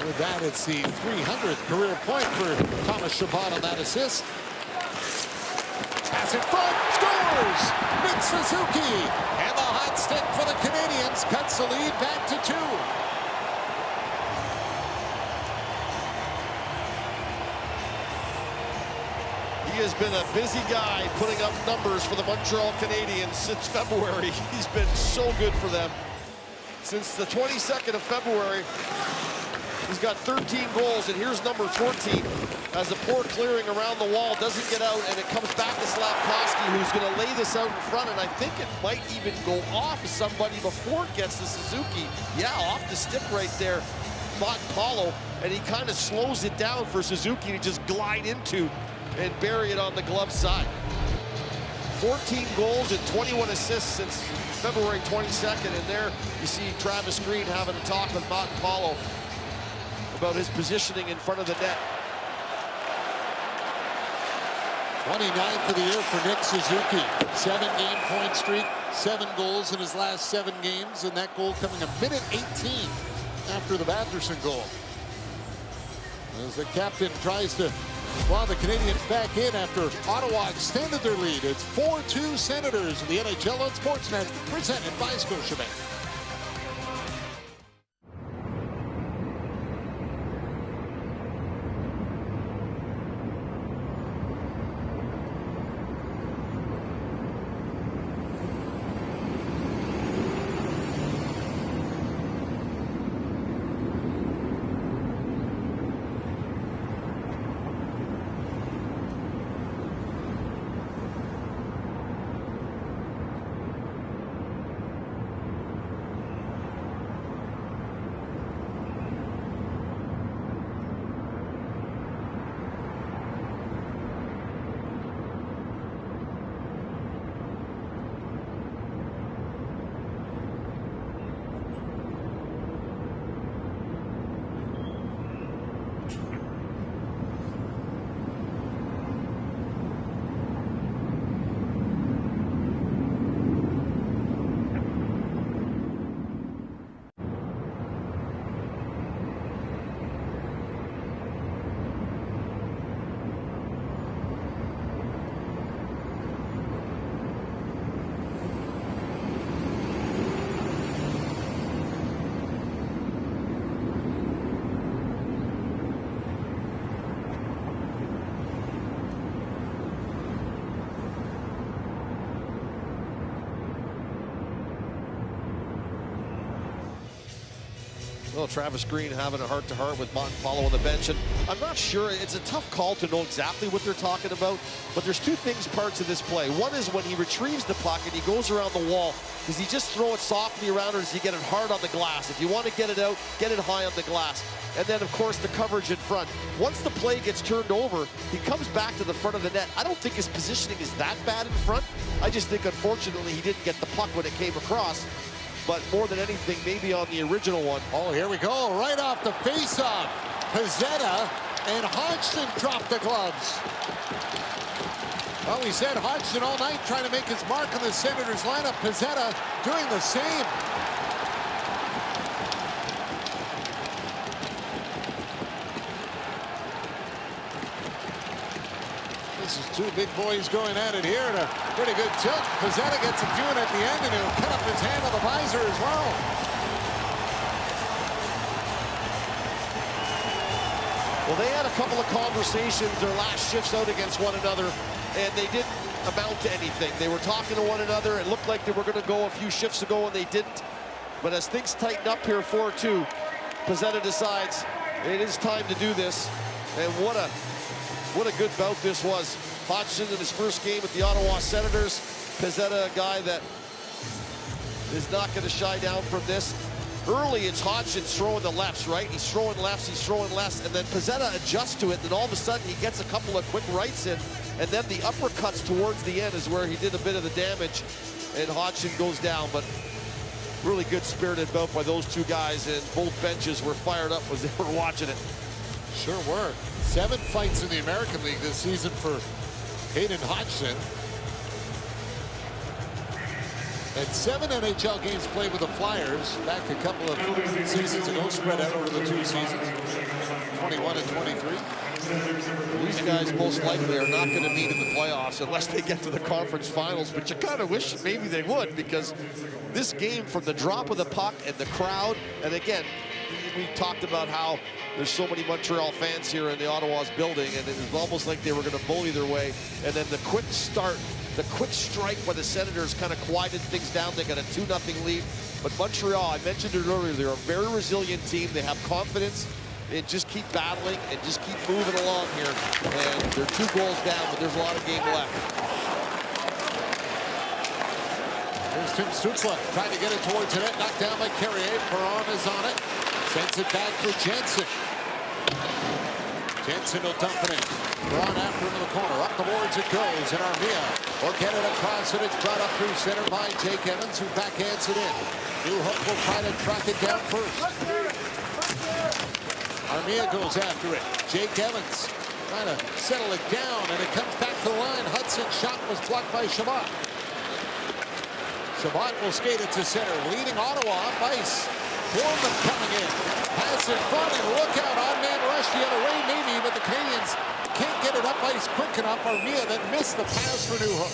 With that, it's the 300th career point for Thomas Chabot on that assist. Pass in front, scores! Nick Suzuki! And the hot stick for the Canadiens cuts the lead back to 2. He has been a busy guy putting up numbers for the Montreal Canadiens since February. He's been so good for them. Since the 22nd of February, he's got 13 goals, and here's number 14. As the poor clearing around the wall doesn't get out, and it comes back to Slafkovsky, who's going to lay this out in front, and I think it might even go off of somebody before it gets to Suzuki. Yeah, off the stick right there, Paulo, and he kind of slows it down for Suzuki to just glide into and bury it on the glove side. 14 goals and 21 assists since February 22nd, and there you see Travis Green having a talk with Paulo about his positioning in front of the net. 29th for the year for Nick Suzuki. 7-game point streak, 7 goals in his last 7 games, and that goal coming a minute 18 after the Batherson goal. As the captain tries to draw the Canadiens back in after Ottawa extended their lead. It's 4-2 Senators in the NHL on Sportsnet, presented by Scotiabank. Well, Travis Green having a heart-to-heart with Montpaulo on the bench, and I'm not sure, it's a tough call to know exactly what they're talking about, but there's two parts of this play. One is when he retrieves the puck and he goes around the wall, does he just throw it softly around, or does he get it hard on the glass? If you want to get it out, get it high on the glass. And then, of course, the coverage in front. Once the play gets turned over, he comes back to the front of the net. I don't think his positioning is that bad in front. I just think, unfortunately, he didn't get the puck when it came across. But more than anything, maybe on the original one. Oh, here we go. Right off the face-off. Pezzetta and Hodgson drop the gloves. Well, we said Hodgson all night trying to make his mark on the Senators lineup. Pezzetta doing the same. This is two big boys going at it here, and a pretty good tilt. Pezzetta gets him doing at the end, and he'll cut up his hand on the visor as well. Well, they had a couple of conversations their last shifts out against one another, and they didn't amount to anything. They were talking to one another. It looked like they were going to go a few shifts ago, and they didn't. But as things tighten up here 4-2, Pezzetta decides it is time to do this. And what a good bout this was. Hodgson in his first game with the Ottawa Senators. Pezzetta, a guy that is not going to shy down from this. early it's Hodgson throwing the lefts, right? He's throwing lefts, and then Pezzetta adjusts to it, and all of a sudden he gets a couple of quick rights in, and then the uppercuts towards the end is where he did a bit of the damage, and Hodgson goes down. But really good spirited bout by those two guys, and both benches were fired up as they were watching it. Sure were. 7 fights in the American League this season for Hayden Hodgson. And 7 NHL games played with the Flyers back a couple of seasons ago, spread out over the 2 seasons, 21 and 23. These guys most likely are not going to meet in the playoffs unless they get to the conference finals, but you kind of wish maybe they would, because this game, from the drop of the puck and the crowd, and again, we talked about how there's so many Montreal fans here in the Ottawa's building, and it was almost like they were going to bully their way, and then the quick start, the quick strike by the Senators kind of quieted things down. They got a 2-0 lead. But Montreal, I mentioned it earlier, they're a very resilient team. They have confidence and just keep battling and just keep moving along here. And they're 2 goals down, but there's a lot of game left. Here's Tim Stützle trying to get it towards the net, knocked down by Carrier. Perron is on it. Sends it back for Jensen. Jensen will dump it in. Perron after him in the corner. Up the boards it goes, and Armia will get it across, and it's brought up through center by Jake Evans, who backhands it in. Newhook will try to track it down first. Armia goes after it. Jake Evans trying to settle it down, and it comes back to the line. Hudson's shot was blocked by Chabot. Chabot will skate it to center, leading Ottawa up ice. Bournemouth coming in. Has it fun, and look out, on-man rush the other way maybe, but the Canadians can't get it up ice quick enough. Armia then missed the pass for Newhook.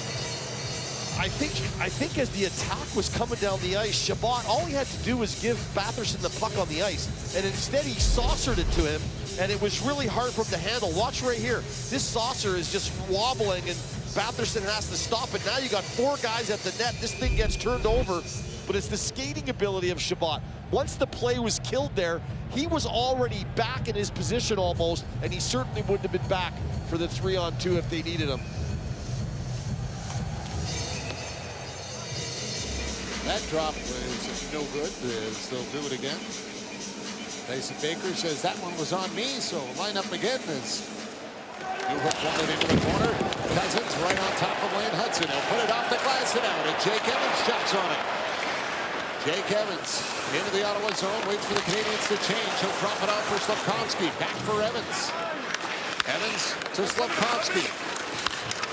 I think as the attack was coming down the ice, Chabot, all he had to do was give Batherson the puck on the ice, and instead he saucered it to him, and it was really hard for him to handle. Watch right here. This saucer is just wobbling, and Batherson has to stop it. Now you got 4 guys at the net. This thing gets turned over, but it's the skating ability of Chabot. Once the play was killed there, he was already back in his position almost, and he certainly wouldn't have been back for the 3-on-2 if they needed him. That drop was no good. They'll do it again. Mason Baker says that one was on me, so line up again as Newhook won it into the corner. Cousins right on top of Wayne Hudson. He'll put it off the glass and out, and Jake Evans jumps on it. Jake Evans into the Ottawa zone, waits for the Canadians to change. He'll drop it out for Slafkovsky. Back for Evans. Evans to Slafkovsky.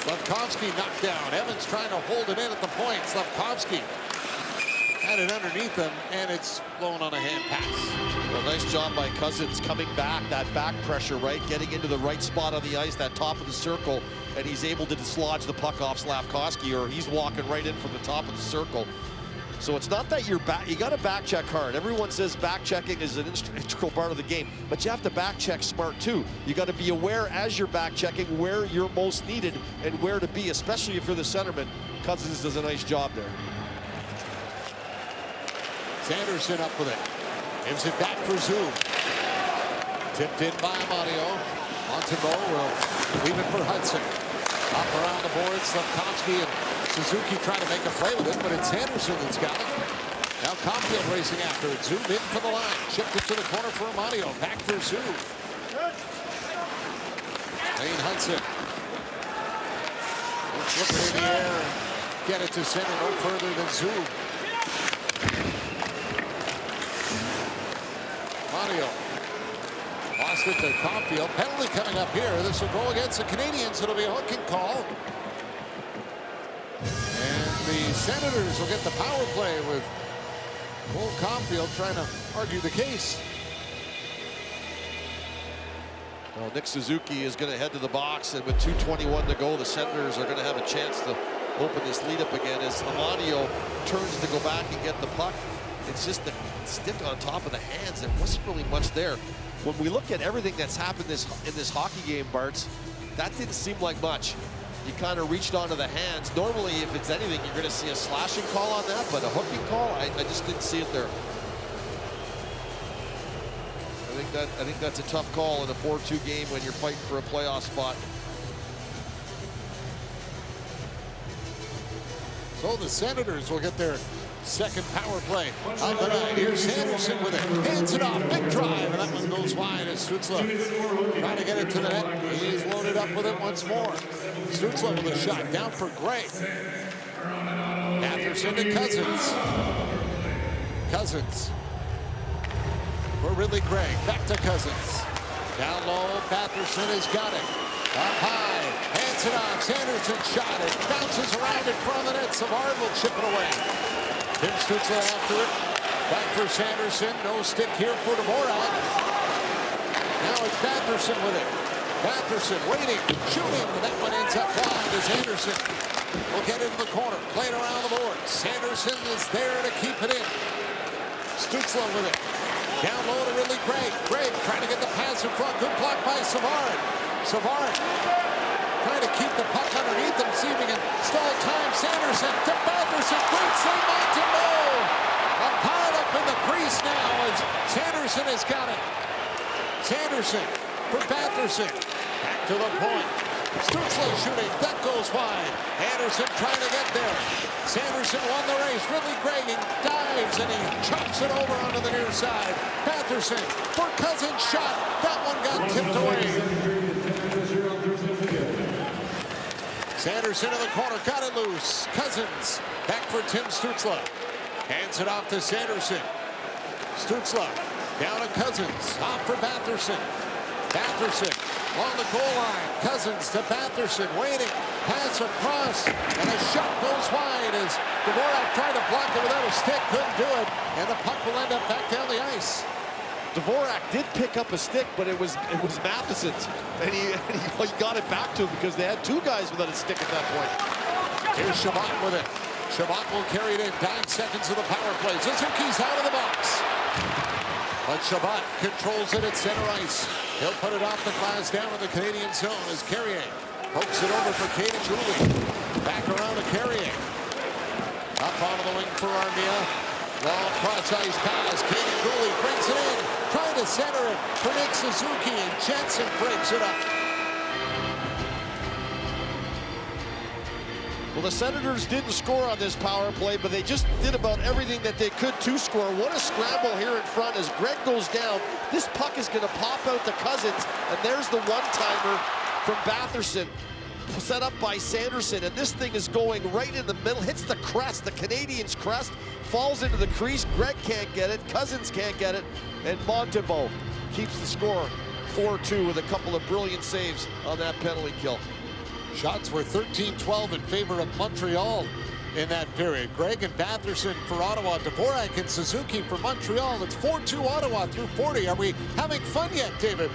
Slafkovsky knocked down. Evans trying to hold it in at the point. Slafkovsky had it underneath him, and it's blown on a hand pass. Well, nice job by Cousins coming back, that back pressure, right? Getting into the right spot on the ice, that top of the circle, and he's able to dislodge the puck off Slafkovsky, or he's walking right in from the top of the circle. So it's not that you're back, you got to back check hard. Everyone says back checking is an integral part of the game, but you have to back check smart too. You got to be aware as you're back checking where you're most needed and where to be, especially if you're the centerman. Cousins does a nice job there. Sanderson up with it. Gives it back for Zoom. Tipped in by Amadio. Montembeault will leave it for Hudson. Up around the boards, Slafkovsky and Suzuki trying to make a play with it, but it's Sanderson that's got it. Now Caulfield racing after it. Zoom in for the line. Shipped it to the corner for Amadio. Back for Zoom. Wayne Hudson. Flip it in the air and get it to center. No further than Zoom. Amadio lost it to Caulfield. Penalty coming up here. This will go against the Canadians. It'll be a hooking call. And the Senators will get the power play with Cole Caulfield trying to argue the case. Well, Nick Suzuki is going to head to the box, and with 2:21 to go, the Senators are going to have a chance to open this lead up again as Amadio turns to go back and get the puck. It's just the stick on top of the hands. There wasn't really much there. When we look at everything that's happened in this hockey game, Bartz, that didn't seem like much. You kind of reached onto the hands. Normally, if it's anything, you're going to see a slashing call on that, but a hooking call, I just didn't see it there. I think that's a tough call in a 4-2 game when you're fighting for a playoff spot. So the Senators will get their Second power play on the night. Here's Sanderson with it. Hands it off. Big drive. And that one goes wide as Stützle trying to get it to the net. He's loaded up with it once more. Stützle with a shot down for Gray. Batherson to Cousins. Cousins for Ridley Gregg. Back to Cousins. Down low. Batherson has got it. Up high. Hands it off. Sanderson shot it. Bounces around in front of the net. Savard will chip it away. Tim Stützle after it. Back for Sanderson. No stick here for Dvorak. Now it's Batherson with it. Batherson waiting, shooting. That one ends up wide as Anderson will get into the corner. Playing around the board. Sanderson is there to keep it in. Stützle with it. Down low to Ridley Gregg. Gregg trying to get the pass in front. Good block by Savard. Savard trying to keep the puck underneath him, see if he can stall time. Sanderson to Batherson. Great save on to Moe. A pile up in the crease now as Sanderson has got it. Sanderson for Batherson. Back to the point. Stützle shooting. That goes wide. Anderson trying to get there. Sanderson won the race. Ridley Gregg dives and he chops it over onto the near side. Batherson for Cousins' shot. That one got tipped away. Sanderson in the corner, got it loose. Cousins back for Tim Stützle. Hands it off to Sanderson. Stützle down to Cousins. Off for Batherson. Batherson on the goal line. Cousins to Batherson, waiting. Pass across, and a shot goes wide as Dvorak tried to block it without a stick. Couldn't do it, and the puck will end up back down the ice. Dvorak did pick up a stick, but it was Matheson's, and he got it back to him because they had two guys without a stick at that point. Here's Chabot with it. Chabot will carry it in 9 seconds of the power play. Suzuki's out of the box. But Chabot controls it at center ice. He'll put it off the glass down in the Canadian zone as Carrier pokes it over for Caden Gooley. Back around to Carrier. Up onto the wing for Armia. Long cross-ice pass. Caden Gooley brings it in. Trying to center it for Nick Suzuki, and Jensen breaks it up. Well, the Senators didn't score on this power play, but they just did about everything that they could to score. What a scramble here in front as Gregg goes down. This puck is going to pop out to Cousins, and there's the one-timer from Batherson, set up by Sanderson, and this thing is going right in the middle, hits the crest, the Canadiens' crest, falls into the crease. Gregg can't get it, Cousins can't get it, and Montembeault keeps the score 4-2 with a couple of brilliant saves on that penalty kill. Shots were 13-12 in favor of Montreal in that period. Gregg and Batherson for Ottawa, Dvorak and Suzuki for Montreal. It's 4-2 Ottawa through 40. Are we having fun yet, David?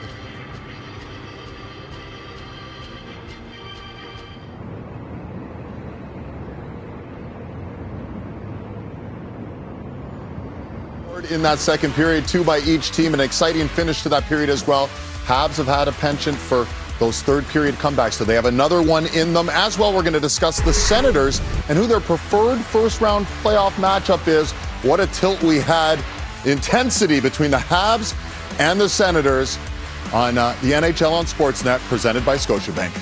In that second period, 2 by each team, an exciting finish to that period as well. Habs have had a penchant for those third period comebacks, so they have another one in them. As well, we're going to discuss the Senators and who their preferred first round playoff matchup is. What a tilt we had. Intensity between the Habs and the Senators on the NHL on Sportsnet, presented by Scotiabank.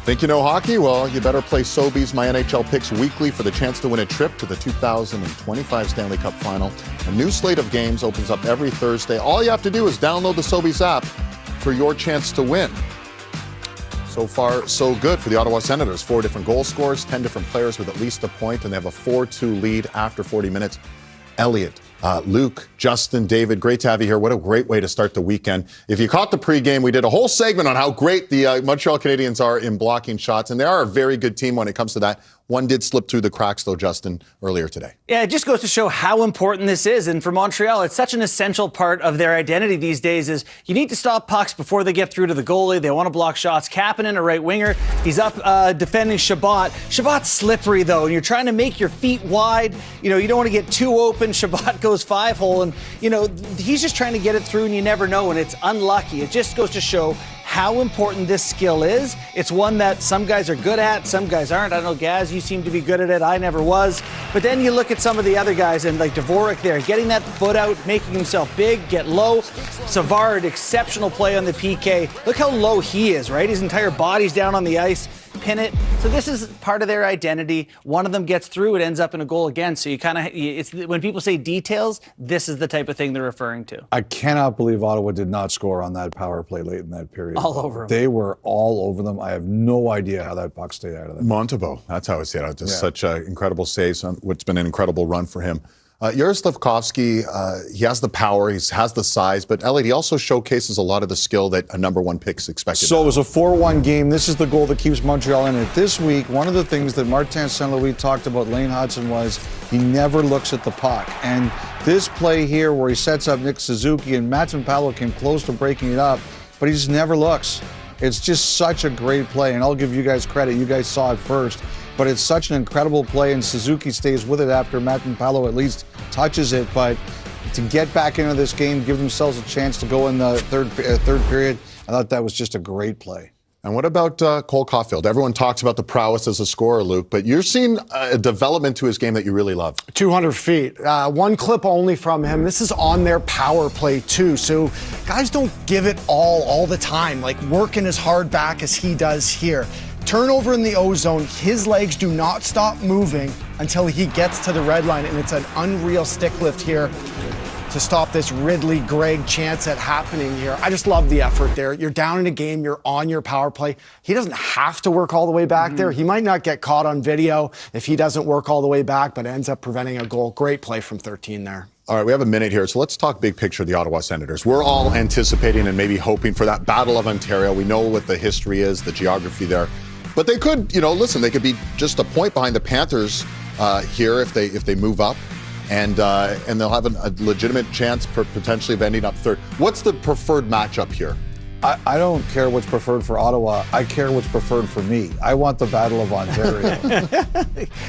Think you know hockey? Well, you better play Sobeys My NHL Picks weekly for the chance to win a trip to the 2025 Stanley Cup Final. A new slate of games opens up every Thursday. All you have to do is download the Sobeys app for your chance to win. So far, so good for the Ottawa Senators. 4 different goal scorers, 10 different players with at least a point, and they have a 4-2 lead after 40 minutes. Elliot, Luke, Justin, David, great to have you here. What a great way to start the weekend. If you caught the pregame, we did a whole segment on how great the Montreal Canadiens are in blocking shots, and they are a very good team when it comes to that. One did slip through the cracks, though, Justin, earlier today. Yeah, it just goes to show how important this is. And for Montreal, it's such an essential part of their identity these days is you need to stop pucks before they get through to the goalie. They want to block shots. Kapanen, a right winger, he's up defending Shabbat. Shabbat's slippery, though, and you're trying to make your feet wide. You know, you don't want to get too open. Shabbat goes 5-hole, and, you know, he's just trying to get it through, and you never know, and it's unlucky. It just goes to show how important this skill is. It's one that some guys are good at, some guys aren't. I don't know, Gaz, you seem to be good at it. I never was. But then you look at some of the other guys, and like Dvorak there, getting that foot out, making himself big, get low. Savard, exceptional play on the PK. Look how low he is, right? His entire body's down on the ice. Pin it. So this is part of their identity. One of them gets through, it ends up in a goal again. So you kind of, it's when people say details, this is the type of thing they're referring to. I cannot believe Ottawa did not score on that power play late in that period. All over them. They were all over them. I have no idea how that puck stayed out of them. Montebo, that's how I see it. Just such incredible saves. What's been an incredible run for him. Juraj Slafkovsky, he has the power, he has the size, but Elliot, he also showcases a lot of the skill that a number one pick's expected. So it was a 4-1 game. This is the goal that keeps Montreal in it. This week, one of the things that Martin St. Louis talked about Lane Hudson was he never looks at the puck. And this play here where he sets up Nick Suzuki and Matt Palo came close to breaking it up, but he just never looks. It's just such a great play, and I'll give you guys credit. You guys saw it first. But it's such an incredible play, and Suzuki stays with it after Matt Palo at least touches it. But to get back into this game, give themselves a chance to go in the third period, I thought that was just a great play. And what about Cole Caulfield? Everyone talks about the prowess as a scorer, Luke, but you're seeing a development to his game that you really love. 200 feet. One clip only from him. This is on their power play, too. So guys don't give it all the time, like working as hard back as he does here. Turnover in the O-zone, his legs do not stop moving until he gets to the red line, and it's an unreal stick lift here to stop this Ridley Gregg chance at happening here. I just love the effort there. You're down in a game, you're on your power play. He doesn't have to work all the way back there. He might not get caught on video if he doesn't work all the way back, but ends up preventing a goal. Great play from 13 there. All right, we have a minute here, so let's talk big picture of the Ottawa Senators. We're all anticipating and maybe hoping for that Battle of Ontario. We know what the history is, the geography there. But they could, listen, they could be just a point behind the Panthers here if they move up, and they'll have a legitimate chance potentially of ending up third. What's the preferred matchup here? I don't care what's preferred for Ottawa. I care what's preferred for me. I want the Battle of Ontario.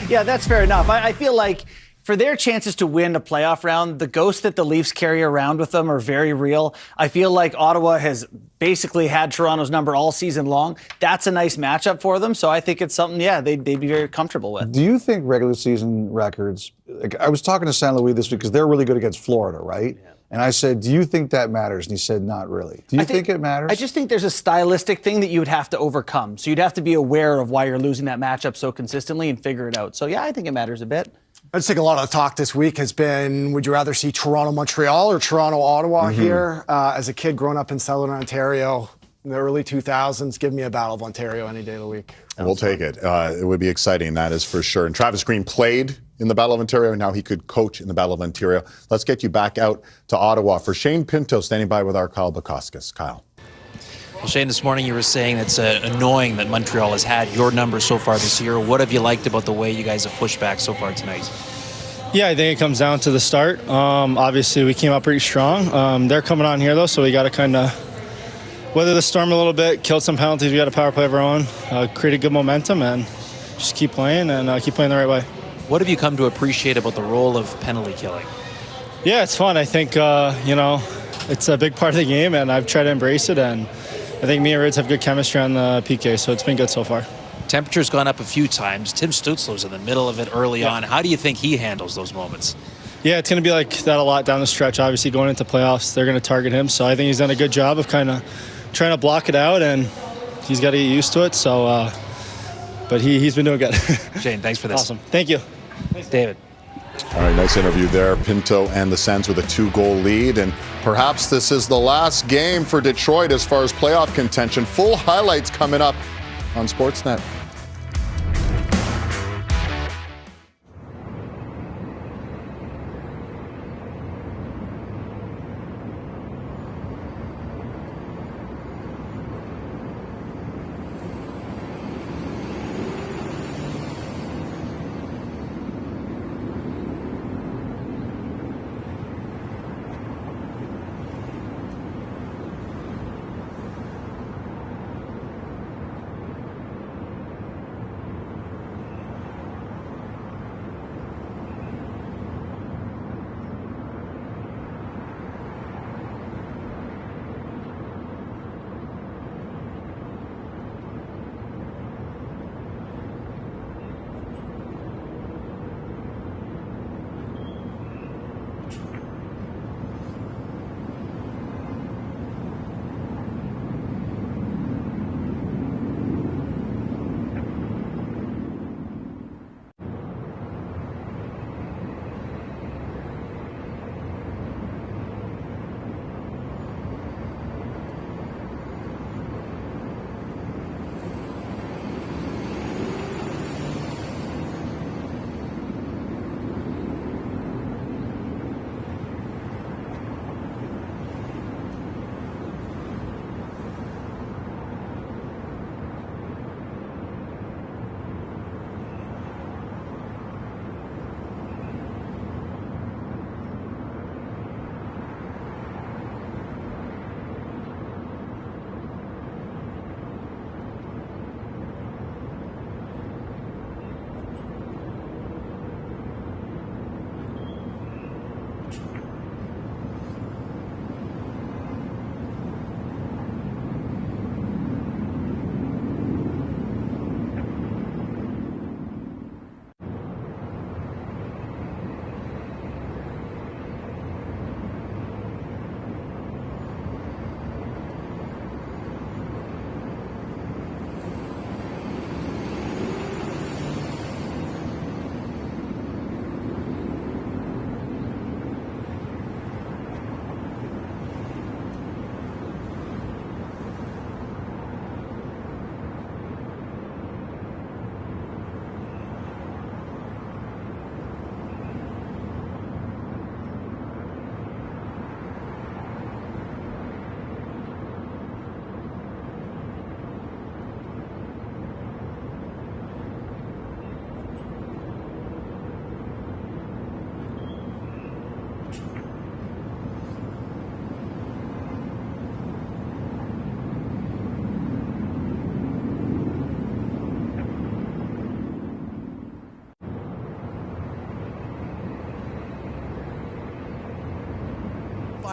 Yeah, that's fair enough. I feel like for their chances to win a playoff round, the ghosts that the Leafs carry around with them are very real. I feel like Ottawa has basically had Toronto's number all season long. That's a nice matchup for them, so I think it's something, they'd be very comfortable with. Do you think regular season records, I was talking to St. Louis this week because they're really good against Florida, right? Yeah. And I said, do you think that matters? And he said, not really. Do you think it matters? I just think there's a stylistic thing that you would have to overcome. So you'd have to be aware of why you're losing that matchup so consistently and figure it out. So I think it matters a bit. I just think a lot of the talk this week has been, would you rather see Toronto-Montreal or Toronto-Ottawa here? As a kid growing up in Southern Ontario in the early 2000s, give me a Battle of Ontario any day of the week. We'll take it. It would be exciting, that is for sure. And Travis Green played in the Battle of Ontario, and now he could coach in the Battle of Ontario. Let's get you back out to Ottawa. For Shane Pinto, standing by with our Kyle Bukauskas. Kyle. Well, Shane, this morning you were saying it's annoying that Montreal has had your number so far this year. What have you liked about the way you guys have pushed back so far tonight? Yeah, I think it comes down to the start. Obviously, we came out pretty strong. They're coming on here, though, so we got to kind of weather the storm a little bit, killed some penalties. We got a power play of our own, created good momentum, and just keep playing and keep playing the right way. What have you come to appreciate about the role of penalty killing? Yeah, it's fun. I think, it's a big part of the game, and I've tried to embrace it, and I think me and Rids have good chemistry on the PK, so it's been good so far. Temperature's gone up a few times. Tim Stützle's in the middle of it early on. How do you think he handles those moments? Yeah, it's going to be like that a lot down the stretch. Obviously, going into playoffs, they're going to target him, so I think he's done a good job of kind of trying to block it out, and he's got to get used to it. So but he's been doing good. Shane, thanks for this. Awesome. Thank you. Thanks, David. All right, nice interview there. Pinto and the Sens with a 2-goal lead. And perhaps this is the last game for Detroit as far as playoff contention. Full highlights coming up on Sportsnet.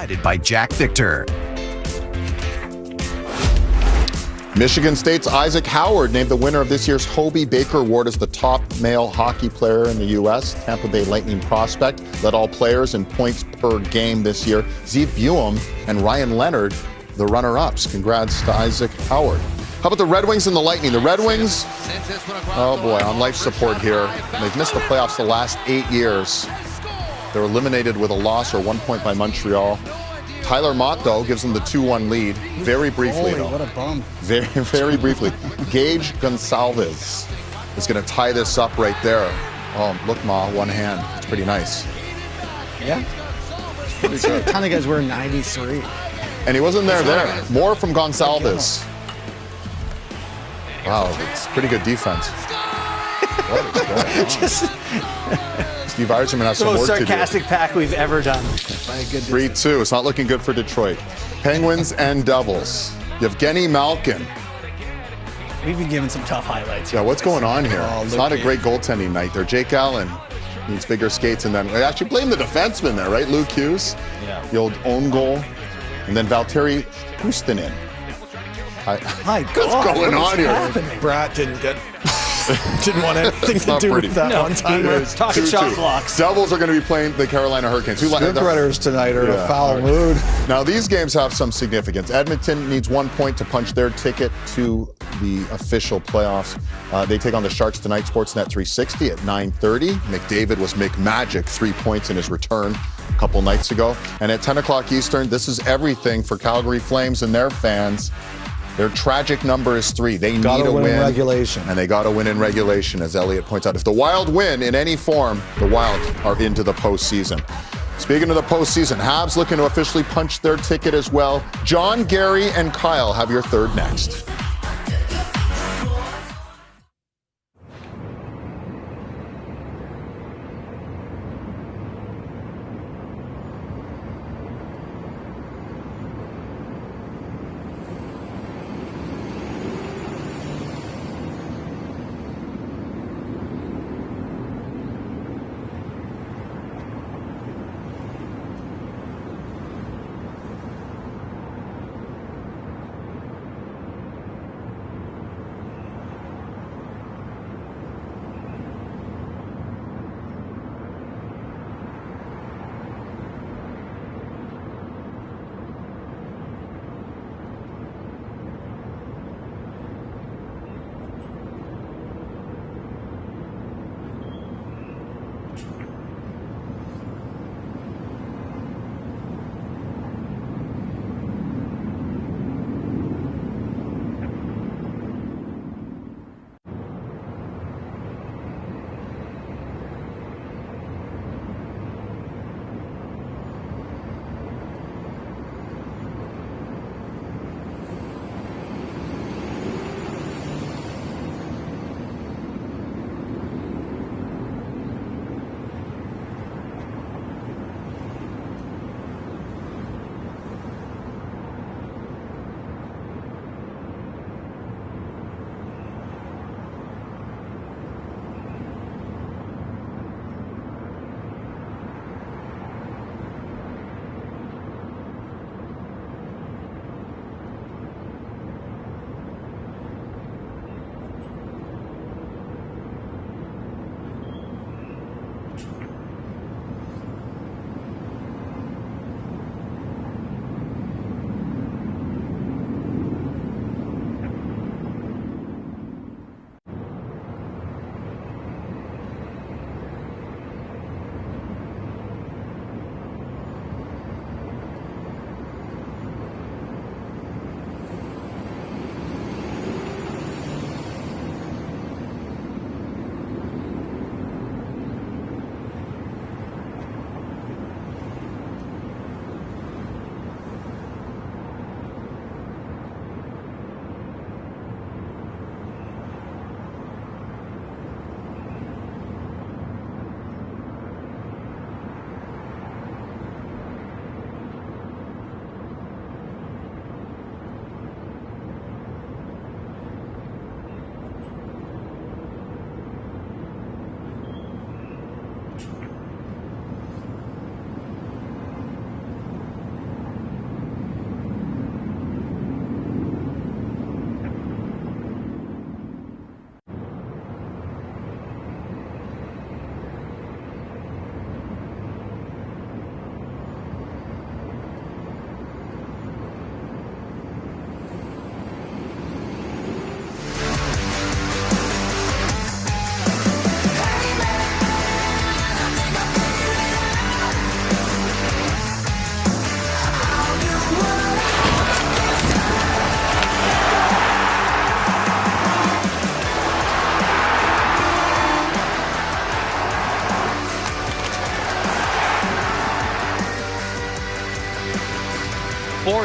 Provided by Jack Victor. Michigan State's Isaac Howard named the winner of this year's Hobey Baker Award as the top male hockey player in the U.S. Tampa Bay Lightning prospect led all players in points per game this year. Zeev Buum and Ryan Leonard, the runner-ups. Congrats to Isaac Howard. How about the Red Wings and the Lightning? The Red Wings, oh boy, on life support here. They've missed the playoffs the last 8 years. They were eliminated with a loss or 1 point by Montreal. Tyler Mott, though, gives them the 2-1 lead. Very briefly, though. What a bum. Very, very briefly. Gage Gonsalves is going to tie this up right there. Oh, look, Ma, one hand. It's pretty nice. Yeah. Pretty good. A ton of guys wearing 93. And he wasn't there. More from Gonsalves. Wow, it's pretty good defense. What is going on? Steve Yzerman has some work to do. The most sarcastic pack we've ever done. 3-2. It's not looking good for Detroit. Penguins and Devils. Yevgeny Malkin. We've been given some tough highlights. Yeah, what's going on here? It's not a great goaltending night there. Jake Allen needs bigger skates, and then I actually blame the defenseman there, right? Luke Hughes. Yeah. The old own goal. And then Valtteri Puustinen. My God, what's going on here? Brat didn't get Didn't want anything to do with that one time. We're talking shot clocks. Devils are going to be playing the Carolina Hurricanes. Scriptwriters tonight are in a foul mood. Now, these games have some significance. Edmonton needs 1 point to punch their ticket to the official playoffs. They take on the Sharks tonight, Sportsnet 360 at 9:30. McDavid was McMagic, 3 points in his return a couple nights ago. And at 10 o'clock Eastern, this is everything for Calgary Flames and their fans. Their tragic number is 3. They need a win in regulation. And they got to win in regulation, as Elliot points out. If the Wild win in any form, the Wild are into the postseason. Speaking of the postseason, Habs looking to officially punch their ticket as well. John, Gary, and Kyle have your third next.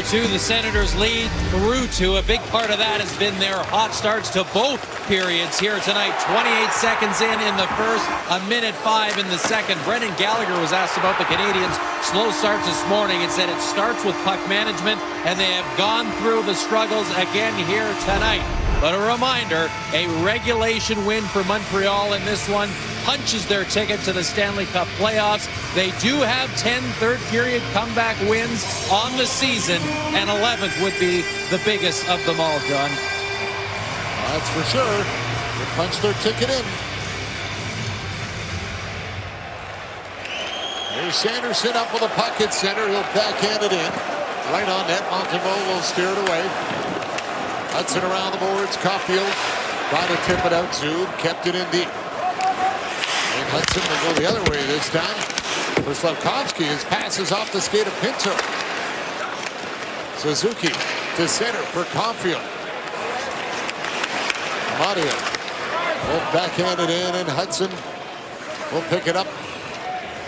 The Senators lead through to. A big part of that has been their hot starts to both periods here tonight. 28 seconds in the first, 1:05 in the second. Brendan Gallagher was asked about the Canadiens' slow starts this morning and said it starts with puck management, and they have gone through the struggles again here tonight. But a reminder, a regulation win for Montreal in this one punches their ticket to the Stanley Cup playoffs. They do have 10 third-period comeback wins on the season, and 11th would be the biggest of them all, John. That's for sure. They punch their ticket in. There's Sanderson up with a puck at center. He'll backhand it in. Right on net. Montembeault will steer it away. Hudson around the boards. Caulfield trying to tip it out. Zub kept it in deep. And Hudson will go the other way this time. For Slavkovsky, his pass is off the skate of Pinto. Suzuki to center for Caulfield. Amadio will backhand it in, and Hudson will pick it up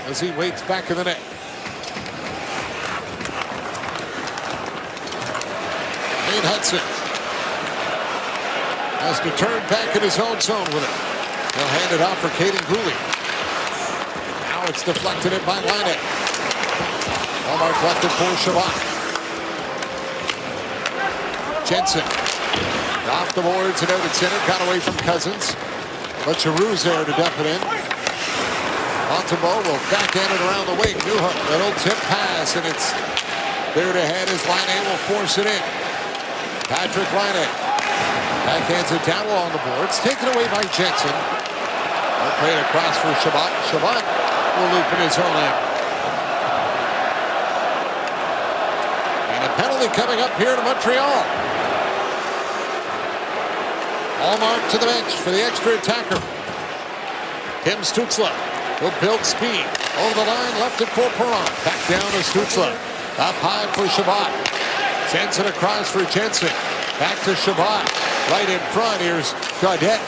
as he waits back in the net. Nate Hudson has to turn back in his own zone with it. He'll hand it off for Caden Gooley. Now it's deflected in by Laine. Hallmark left it for Shabbat. Jensen off the boards and out at center. Got away from Cousins. But Giroux's there to dump it in. Montembeault will backhand it around the wing. Newhook, little tip pass, and it's there to head as Laine will force it in. Patrick Laine backhands it down along the boards. Taken away by Jensen. Played across for Shabbat. Shabbat will loop in his own end. And a penalty coming up here to Montreal. Allmark to the bench for the extra attacker. Tim Stützle will build speed. Over the line, left it for Perron. Back down to Stützle. Up high for Shabbat. Sends it across for Jensen. Back to Shabbat. Right in front, here's Gaudette.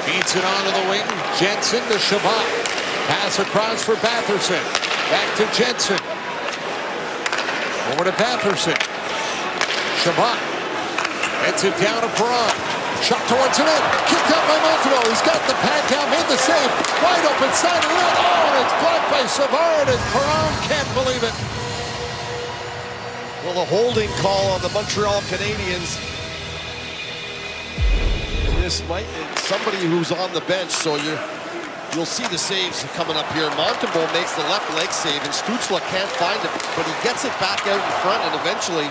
Feeds it onto the wing. Jensen to Shabbat. Pass across for Batherson. Back to Jensen. Over to Batherson. Shabbat. Gets it down to Perron. Shot towards the net. Kicked out by Montembeault. He's got the pad down. Made the save. Wide open side of the net. Oh, and it's blocked by Savard, and Perron can't believe it. Well, the holding call on the Montreal Canadiens. This might somebody who's on the bench, so you'll see the saves coming up here. Montembeault makes the left leg save, and Stützle can't find it, but he gets it back out in front, and eventually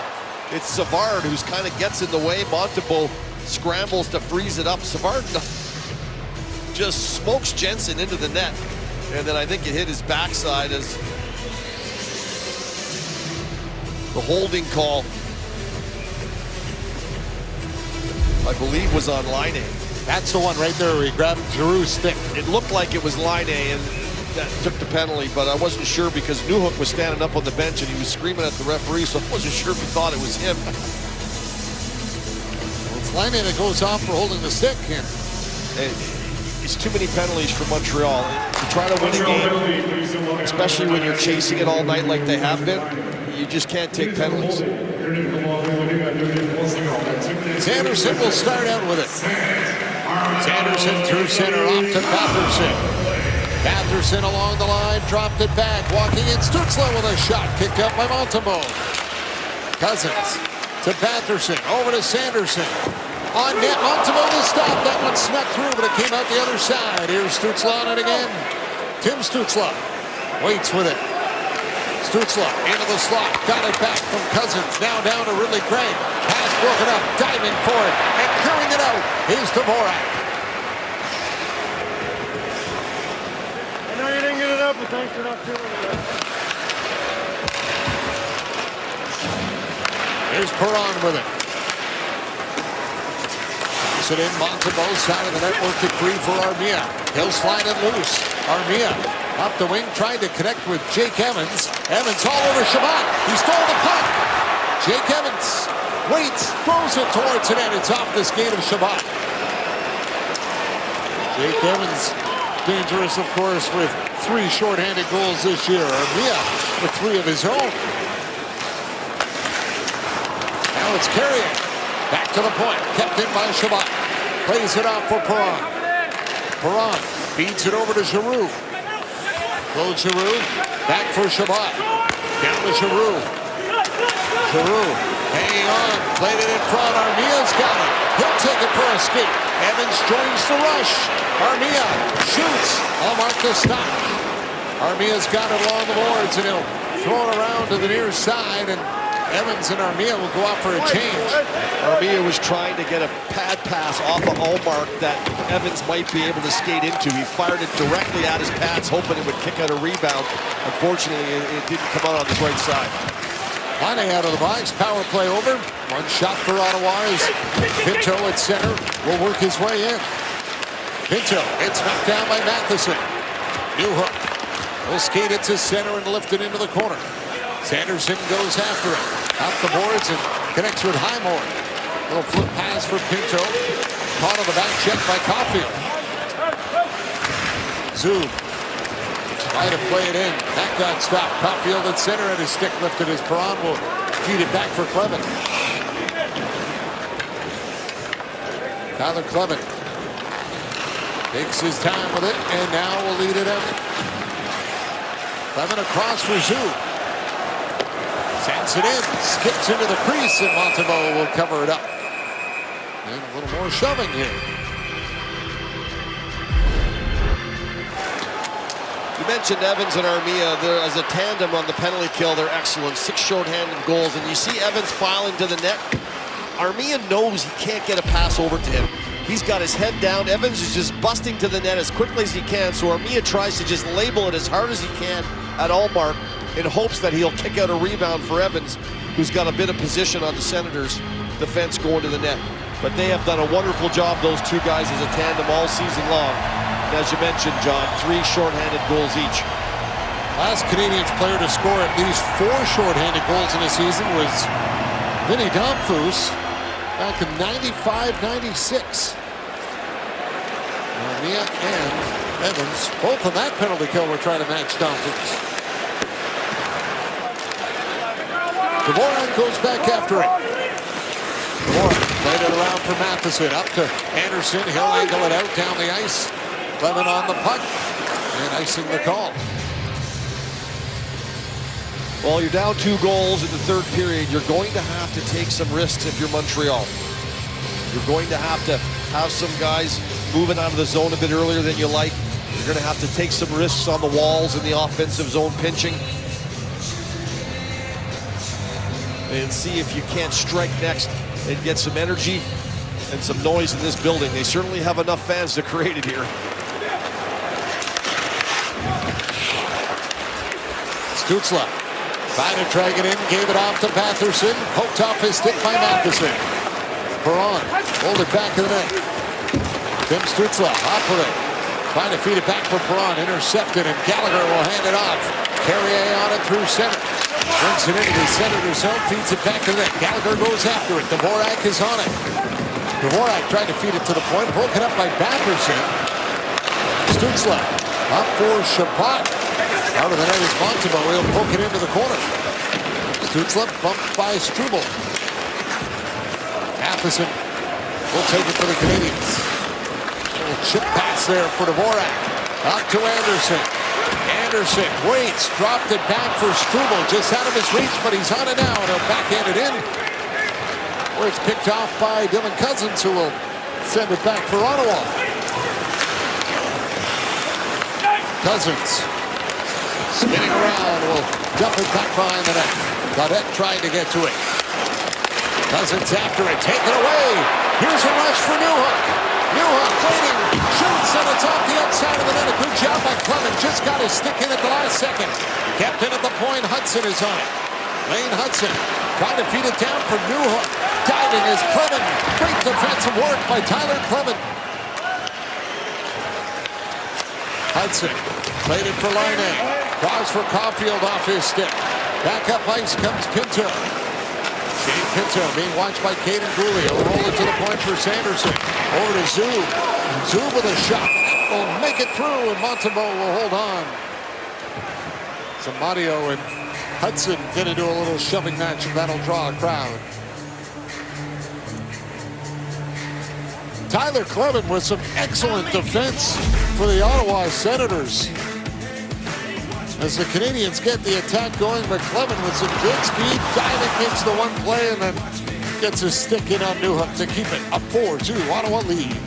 it's Savard who's kind of gets in the way. Montembeault scrambles to freeze it up. Savard just smokes Jensen into the net, and then I think it hit his backside as the holding call, I believe, was on Laine. That's the one right there where he grabbed Giroux's stick. It looked like it was Laine, and that took the penalty, but I wasn't sure because Newhook was standing up on the bench and he was screaming at the referee, so I wasn't sure if he thought it was him. Well, it's Laine that goes off for holding the stick. And it's too many penalties for Montreal. To try to win a game, especially when you're chasing it all night like they have been, you just can't take penalties. Sanderson will start out with it. Sanderson through center off to Batherson. Batherson along the line, dropped it back. Walking in, Stützle with a shot. Kicked up by Montembeault. Cousins to Batherson. Over to Sanderson. On net, Montembeault to stop. That one snuck through, but it came out the other side. Here's Stützle on it again. Tim Stützle waits with it. Stützle into the slot, got it back from Cousins, now down to Ridley Gregg. Pass broken up, diving for it, and clearing it out. Here's Dvorak. I know you didn't get it up, but thanks for not doing it. Here's Perron with it. Puts it in, Montembeault's side of the net, worked it free for Armia. He'll slide it loose. Armia up the wing, trying to connect with Jake Evans. Evans all over Shabbat. He stole the puck. Jake Evans waits, throws it towards the net. It's off the skate of Shabbat. Jake Evans, dangerous, of course, with 3 shorthanded goals this year. Armia with 3 of his own. Now it's Carrier. Back to the point. Kept in by Shabbat. Plays it out for Perron. Perron feeds it over to Giroux. Claude Giroux, back for Shabbat. Down to Giroux. Giroux hanging on, played it in front. Armia's got it. He'll take it for a skate. Evans joins the rush. Armia shoots. Allmark to stop. Armia's got it along the boards, and he'll throw it around to the near side, and Evans and Armia will go out for a change. Armia was trying to get a pad pass off of Allmark that Evans might be able to skate into. He fired it directly at his pads, hoping it would kick out a rebound. Unfortunately, it didn't come out on his right side. Laine out of the box, power play over. One shot for Ottawa is Pinto at center will work his way in. Pinto gets knocked down by Matheson. Newhook will skate it to center and lift it into the corner. Sanderson goes after it. Up the boards and connects with Highmore. Little flip pass for Pinto. Caught on the back check by Caulfield. Zoom. Try to play it in. That got stopped. Caulfield at center and his stick lifted as Perron will feed it back for Clevin. Tyler Clevin takes his time with it and now will lead it out. Clevin across for Zoom. Sends it in, skips into the crease, and Montembeault will cover it up. And a little more shoving here. You mentioned Evans and Armia. They're, as a tandem on the penalty kill, they're excellent. 6 shorthanded goals, and you see Evans filing to the net. Armia knows he can't get a pass over to him. He's got his head down. Evans is just busting to the net as quickly as he can, so Armia tries to just label it as hard as he can at Allmark, in hopes that he'll kick out a rebound for Evans, who's got a bit of position on the Senators' defense going to the net. But they have done a wonderful job, those two guys, as a tandem all season long. And as you mentioned, John, 3 shorthanded goals each. Last Canadiens player to score at least 4 shorthanded goals in a season was Vinny Domfus back in 95-96. Armia and Evans, both on that penalty kill, were trying to match Domfus. Dvorak goes back after it. Dvorak played it around for Matheson. Up to Anderson. He'll angle it out down the ice. Clevin on the puck. And icing the call. Well, you're down 2 goals in the third period. You're going to have to take some risks if you're Montreal. You're going to have some guys moving out of the zone a bit earlier than you like. You're going to have to take some risks on the walls in the offensive zone pinching. And see if you can't strike next and get some energy and some noise in this building. They certainly have enough fans to create it here. Stützle trying to drag it in, gave it off to Batherson. Poked off his stick by Matheson. Perron hold it back in the net. Tim Stützle operate. Trying to feed it back for Perron. Intercepted, and Gallagher will hand it off. Carrier on it through center. Brings it into the Senators' zone, feeds it back to the net. Gallagher goes after it. Dvorak is on it. Dvorak tried to feed it to the point, broken up by Batherson. Stützle up for Chabot. Out of the net is Montembeault. He'll poke it into the corner. Stützle bumped by Struble. Matheson will take it for the Canadiens. A little chip pass there for Dvorak. Up to Anderson. Anderson waits, dropped it back for Struble, just out of his reach, but he's on it now, and he'll backhand it in. Where it's picked off by Dylan Cousins, who will send it back for Ottawa. Cousins spinning around, will dump it back behind the net. Gaudette trying to get to it. Cousins after it, take it away. Here's a rush for Newhook. Newhook waiting, shoots, and it's off the outside of the net. A good job by Clevin. Just got his stick in at the last second. Kept in at the point. Hudson is on it. Lane Hudson trying to feed it down for Newhook. Diving is Clevin. Great defensive work by Tyler Clevin. Hudson played it for Laine. Draws for Caulfield off his stick. Back up ice comes Pinto. Dave Pinto being watched by Caden Gooley. He'll roll it to the point for Sanderson. Over to Zub. Zub with a shot. Will make it through, and Montembeault will hold on. So Mario and Hudson going to do a little shoving match, and that'll draw a crowd. Tyler Clevin with some excellent defense for the Ottawa Senators. As the Canadiens get the attack going, McClevin with some good speed, diving makes the one play and then gets his stick in on Newhook to keep it a 4-2 Ottawa lead.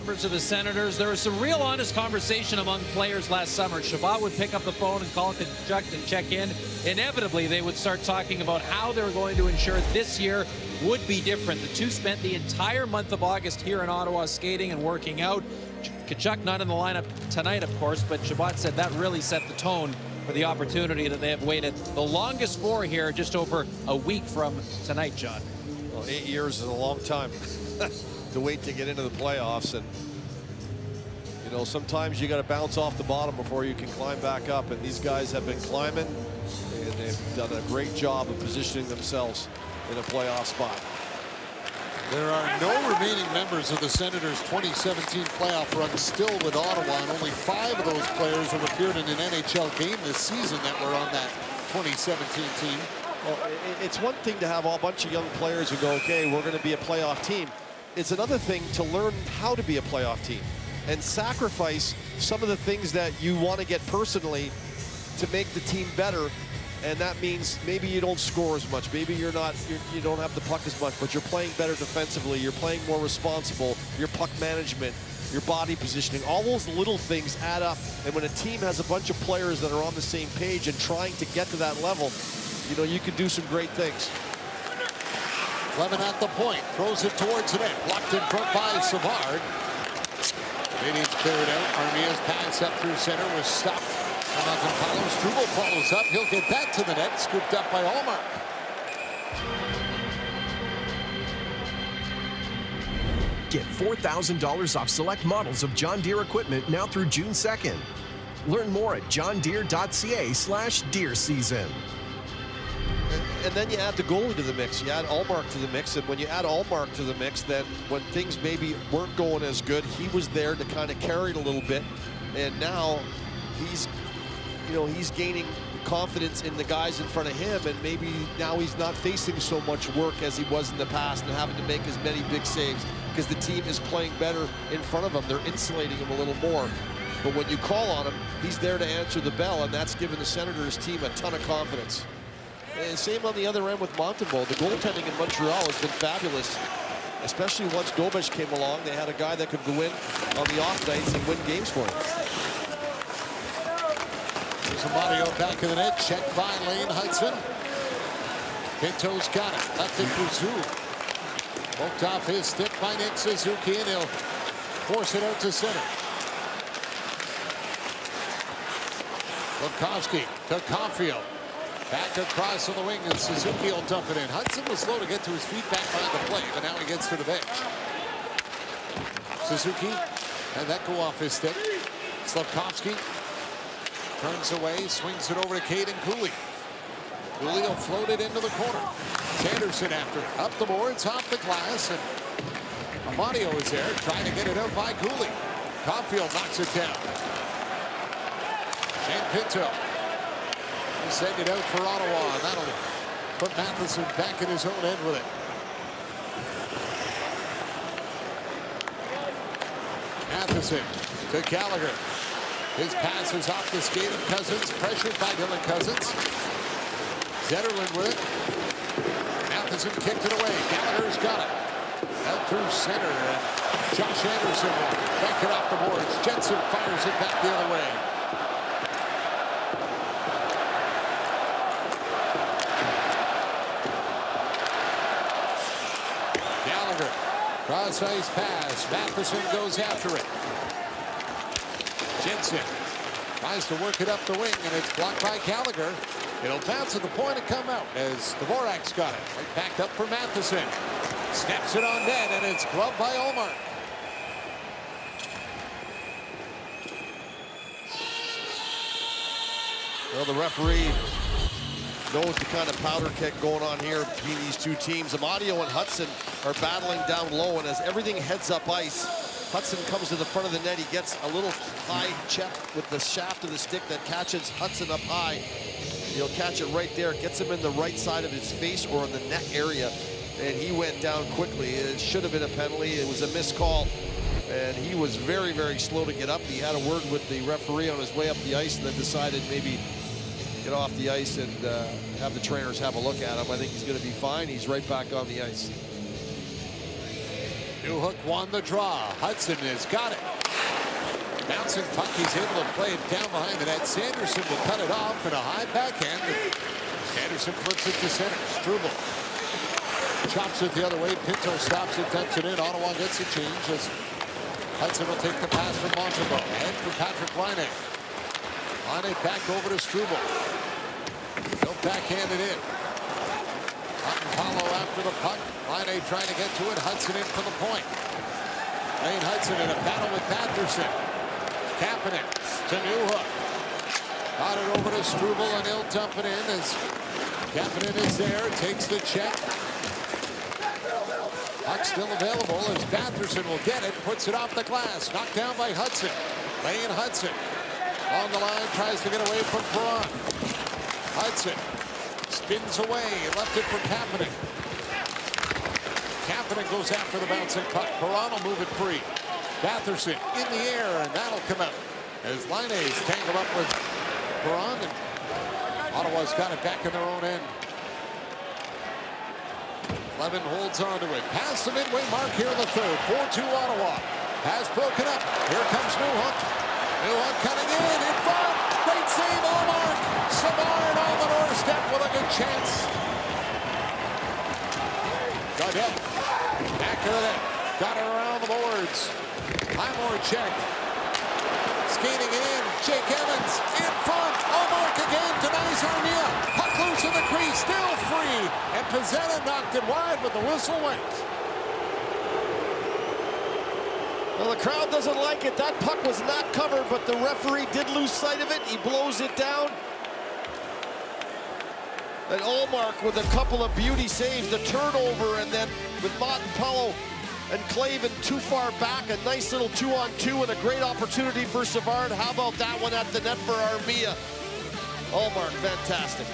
members of the Senators. There was some real honest conversation among players last summer. Chabot would pick up the phone and call Tkachuk to check in. Inevitably, they would start talking about how they were going to ensure this year would be different. The two spent the entire month of August here in Ottawa skating and working out. Tkachuk not in the lineup tonight, of course, but Chabot said that really set the tone for the opportunity that they have waited the longest for here, just over a week from tonight, John. Well, 8 years is a long time to wait to get into the playoffs, and you know, sometimes you got to bounce off the bottom before you can climb back up, and these guys have been climbing, and they've done a great job of positioning themselves in a playoff spot. There are no remaining members of the Senators' 2017 playoff run still with Ottawa, and only 5 of those players have appeared in an NHL game this season that were on that 2017 team. Well, it's one thing to have a bunch of young players who go, okay, we're going to be a playoff team. It's another thing to learn how to be a playoff team and sacrifice some of the things that you want to get personally to make the team better. And that means maybe you don't score as much. Maybe you don't have the puck as much, but you're playing better defensively. You're playing more responsible. Your puck management, your body positioning, all those little things add up. And when a team has a bunch of players that are on the same page and trying to get to that level, you know, you can do some great things. Levin at the point, throws it towards the net, blocked in front by Savard. Canadians clear it out. Armia's pass up through center was stopped. Struble follows up. He'll get that to the net. Scooped up by Allmark. Get $4,000 off select models of John Deere equipment now through June 2nd. Learn more at johndeere.ca/Deere season. And then you add the goalie to the mix. You add Allmark to the mix. And when you add Allmark to the mix, then when things maybe weren't going as good, he was there to kind of carry it a little bit. And now he's gaining confidence in the guys in front of him, and maybe now he's not facing so much work as he was in the past and having to make as many big saves because the team is playing better in front of him. They're insulating him a little more. But when you call on him, he's there to answer the bell, and that's given the Senators team a ton of confidence. And same on the other end with Montembeault. The goaltending in Montreal has been fabulous, especially once Dobish came along. They had a guy that could go in on the off nights and win games for him. Amadio back of the net, checked by Lane Hudson. Pinto's got it, left it for Zoo. Poked off his stick by Nick Suzuki, and he'll force it out to center. Lukowski to Caulfield. Back across on the wing, and Suzuki will dump it in. Hudson was slow to get to his feet back behind the play, but now he gets to the bench. Suzuki had that go off his stick. Slafkovsky turns away, swings it over to Caden Cooley. Cooley will float it into the corner. Sanderson after it. Up the boards, off the glass, and Amadio is there trying to get it out by Cooley. Caulfield knocks it down. Shane Pinto will send it out for Ottawa, and that'll put Matheson back in his own end with it. Matheson to Gallagher. His pass is off the skate of Cousins, pressured by Dylan Cousins. Zetterlund with it. Matheson kicked it away. Gallagher's got it. Out through center. And Josh Anderson will bank it off the boards. Jensen fires it back the other way. Gallagher. Cross ice pass. Matheson goes after it. Jensen tries to work it up the wing, and it's blocked by Gallagher. It'll bounce at the point and come out as Dvorak's got it. Right back up for Matheson. Snaps it on net, and it's gloved by Allmark. Well, the referee knows the kind of powder keg going on here between these two teams. Amadio and Hudson are battling down low, and as everything heads up ice, Hudson comes to the front of the net. He gets a little high check with the shaft of the stick that catches Hudson up high. He'll catch it right there, gets him in the right side of his face or in the neck area, and he went down quickly. It should have been a penalty. It was a missed call, and he was very, very slow to get up. He had a word with the referee on his way up the ice and then decided maybe get off the ice and have the trainers have a look at him. I think he's going to be fine. He's right back on the ice. Newhook won the draw. Hudson has got it. Bouncing puck, he's able to play it down behind the net. Sanderson will cut it off in a high backhand. Sanderson flips it to center. Struble chops it the other way. Pinto stops it, dumps it in. Ottawa gets a change as Hudson will take the pass from Montembeault. Ahead for Patrick Laine. Laine back over to Struble. He'll backhand it in. Paulo after the puck. Laine trying to get to it. Hudson in for the point. Lane Hudson in a battle with Batherson. Kapanen to Newhook. Got it over to Struble and he'll dump it in as Kapanen is there. Takes the check. Puck still available as Batherson will get it. Puts it off the glass. Knocked down by Hudson. Lane Hudson on the line. Tries to get away from Perron. Hudson spins away. Left it for Kapanen. Kapanen goes after the bouncing puck. Perron will move it free. Batherson in the air, and that'll come out as Laine's tangled up with Perron, and Ottawa's got it back in their own end. Levin holds on to it. Pass the midway mark here in the third. 4-2 Ottawa. Pass broken up. Here comes Newhook. Newhook cutting in front. Great save, Allmark. Savard on the doorstep with a good chance. Gaudette back to the net. Got it around the boards. Highmore checked. Skating it in. Jake Evans in front. Allmark again. Denies Armia. Puck loose in the crease. Still free. And Pezzetta knocked it wide, but the whistle went. Well, the crowd doesn't like it. That puck was not covered, but the referee did lose sight of it. He blows it down. And Allmark with a couple of beauty saves, the turnover, and then with Montembeault and Clavin too far back, a nice little 2-on-2 and a great opportunity for Savard. How about that one at the net for Armia? Allmark, fantastic.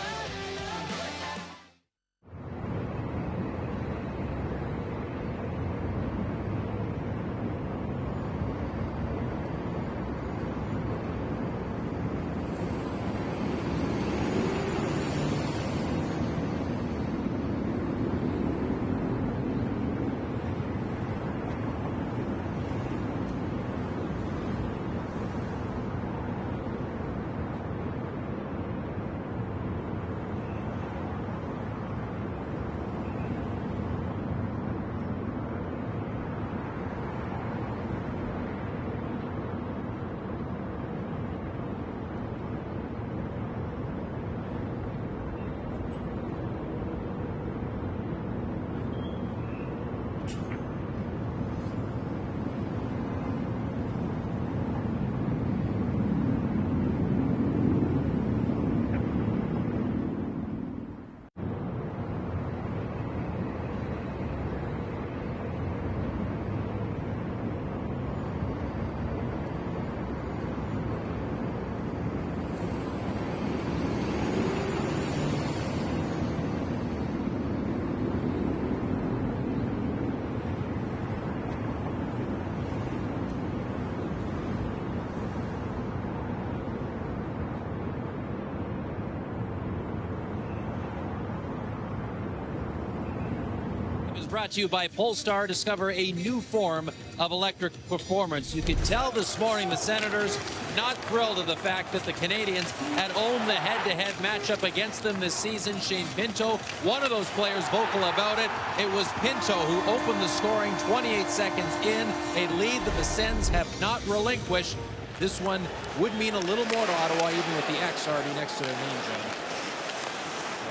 Brought to you by Polestar. Discover a new form of electric performance. You could tell this morning the Senators not thrilled at the fact that the Canadians had owned the head-to-head matchup against them this season. Shane Pinto, one of those players vocal about it. It was Pinto who opened the scoring 28 seconds in, a lead that the Sens have not relinquished. This one would mean a little more to Ottawa, even with the X already next to their name, John.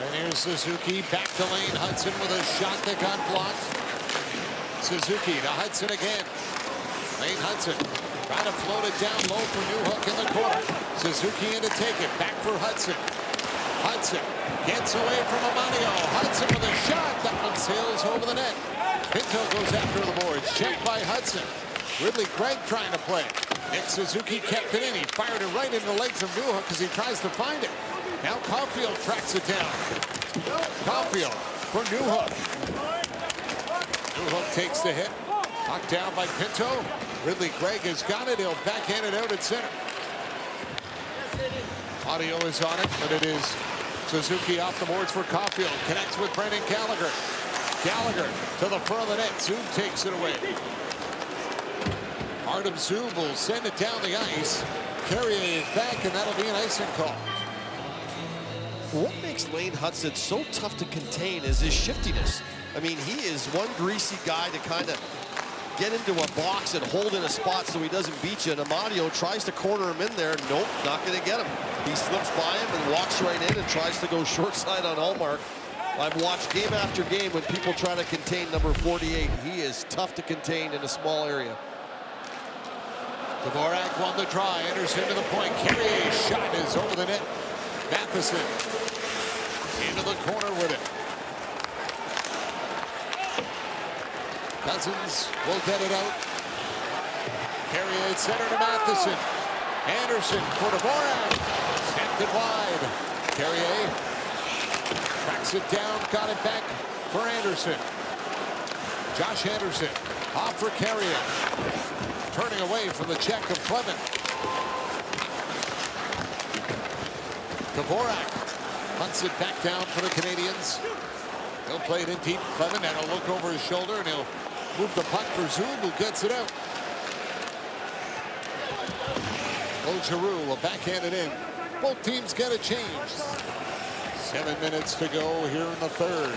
And here's Suzuki back to Lane Hudson with a shot that got blocked. Suzuki to Hudson again. Lane Hudson trying to float it down low for Newhook in the corner. Suzuki in to take it. Back for Hudson. Hudson gets away from Amadio. Hudson with a shot. That one sails over the net. Pinto goes after the boards. Checked by Hudson. Ridley Gregg trying to play. Nick Suzuki kept it in. He fired it right into the legs of Newhook as he tries to find it. Now Caulfield tracks it down. Caulfield for Newhook. Newhook takes the hit. Knocked down by Pinto. Ridley Gregg has got it. He'll backhand it out at center. Audio is on it, but it is Suzuki off the boards for Caulfield. Connects with Brendan Gallagher. Gallagher to the front of the net. Zub takes it away. Artem Zub will send it down the ice. Carrier is back, and that'll be an icing call. What makes Lane Hutson so tough to contain is his shiftiness. I mean, he is one greasy guy to kind of get into a box and hold in a spot so he doesn't beat you. And Amadio tries to corner him in there. Nope, not going to get him. He slips by him and walks right in and tries to go short side on Ullmark. I've watched game after game when people try to contain number 48. He is tough to contain in a small area. Dvorak won the draw. Anderson to the point. Carrier's shot is over the net. Matheson into the corner with it. Cousins will get it out. Carrier center to Matheson. Anderson for Dvorak. Snapped it wide. Carrier tracks it down. Got it back for Anderson. Josh Anderson off for Carrier. Turning away from the check of Clement. Dvorak hunts it back down for the Canadians. He'll play it in deep. Clement and he'll look over his shoulder and he'll move the puck for Zub, who gets it out. Giroux will backhand it in. Both teams get a change. 7 minutes to go here in the third.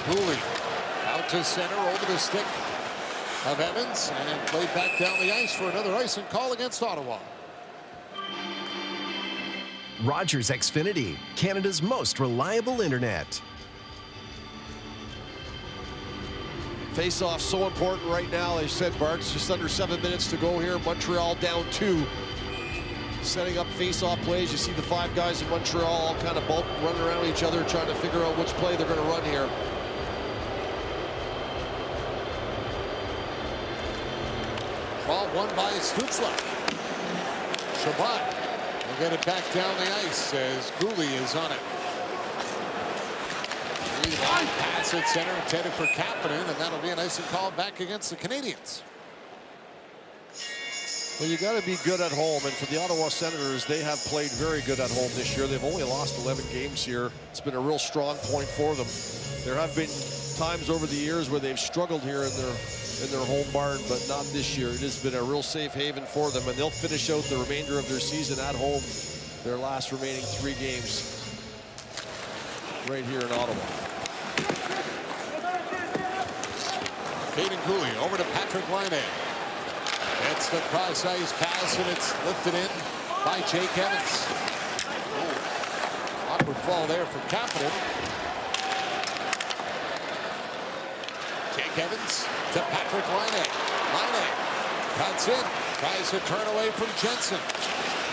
Cooley out to center over the stick of Evans and played back down the ice for another icing call against Ottawa. Rogers Xfinity, Canada's most reliable internet. Face-off so important right now. They said, Bart, it's just under 7 minutes to go here. Montreal down 2. Setting up face-off plays. You see the 5 guys in Montreal all kind of bulk running around each other trying to figure out which play they're going to run here. Ball won by Stützle. Shabbat will get it back down the ice as Cooley is on it. Long pass at center intended for Kapanen, and that'll be an icing call back against the Canadians. Well, you got to be good at home, and for the Ottawa Senators, they have played very good at home this year. They've only lost 11 games here. It's been a real strong point for them. There have been times over the years where they've struggled here in their home barn, but not this year. It has been a real safe haven for them, and they'll finish out the remainder of their season at home, their last remaining 3 games right here in Ottawa. Caden Cooley over to Patrick Laine. It's the cross ice pass, and it's lifted in by Jake Evans. Oh, awkward fall there for Kapanen. Jake Evans to Patrick Laine. Laine cuts in, tries to turn away from Jensen.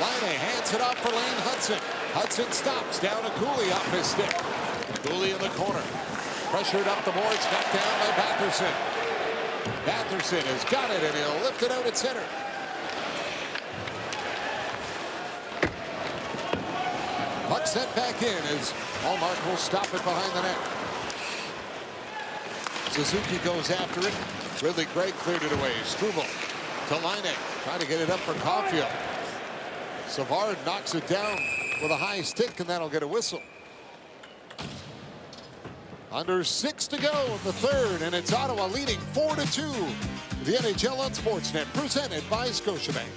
Laine hands it off for Lane Hutson. Hutson stops down to Cooley off his stick. Cooley in the corner. Pressured up the boards, knocked down by Batherson. Batherson has got it, and he'll lift it out at center. Puck sent back in as Ullmark will stop it behind the net. Suzuki goes after it. Ridley Gregg cleared it away. Struble to Laine, trying to get it up for Caulfield. Savard knocks it down with a high stick, and that'll get a whistle. Under 6 to go in the third, and it's Ottawa leading 4-2. The NHL on Sportsnet, presented by Scotiabank.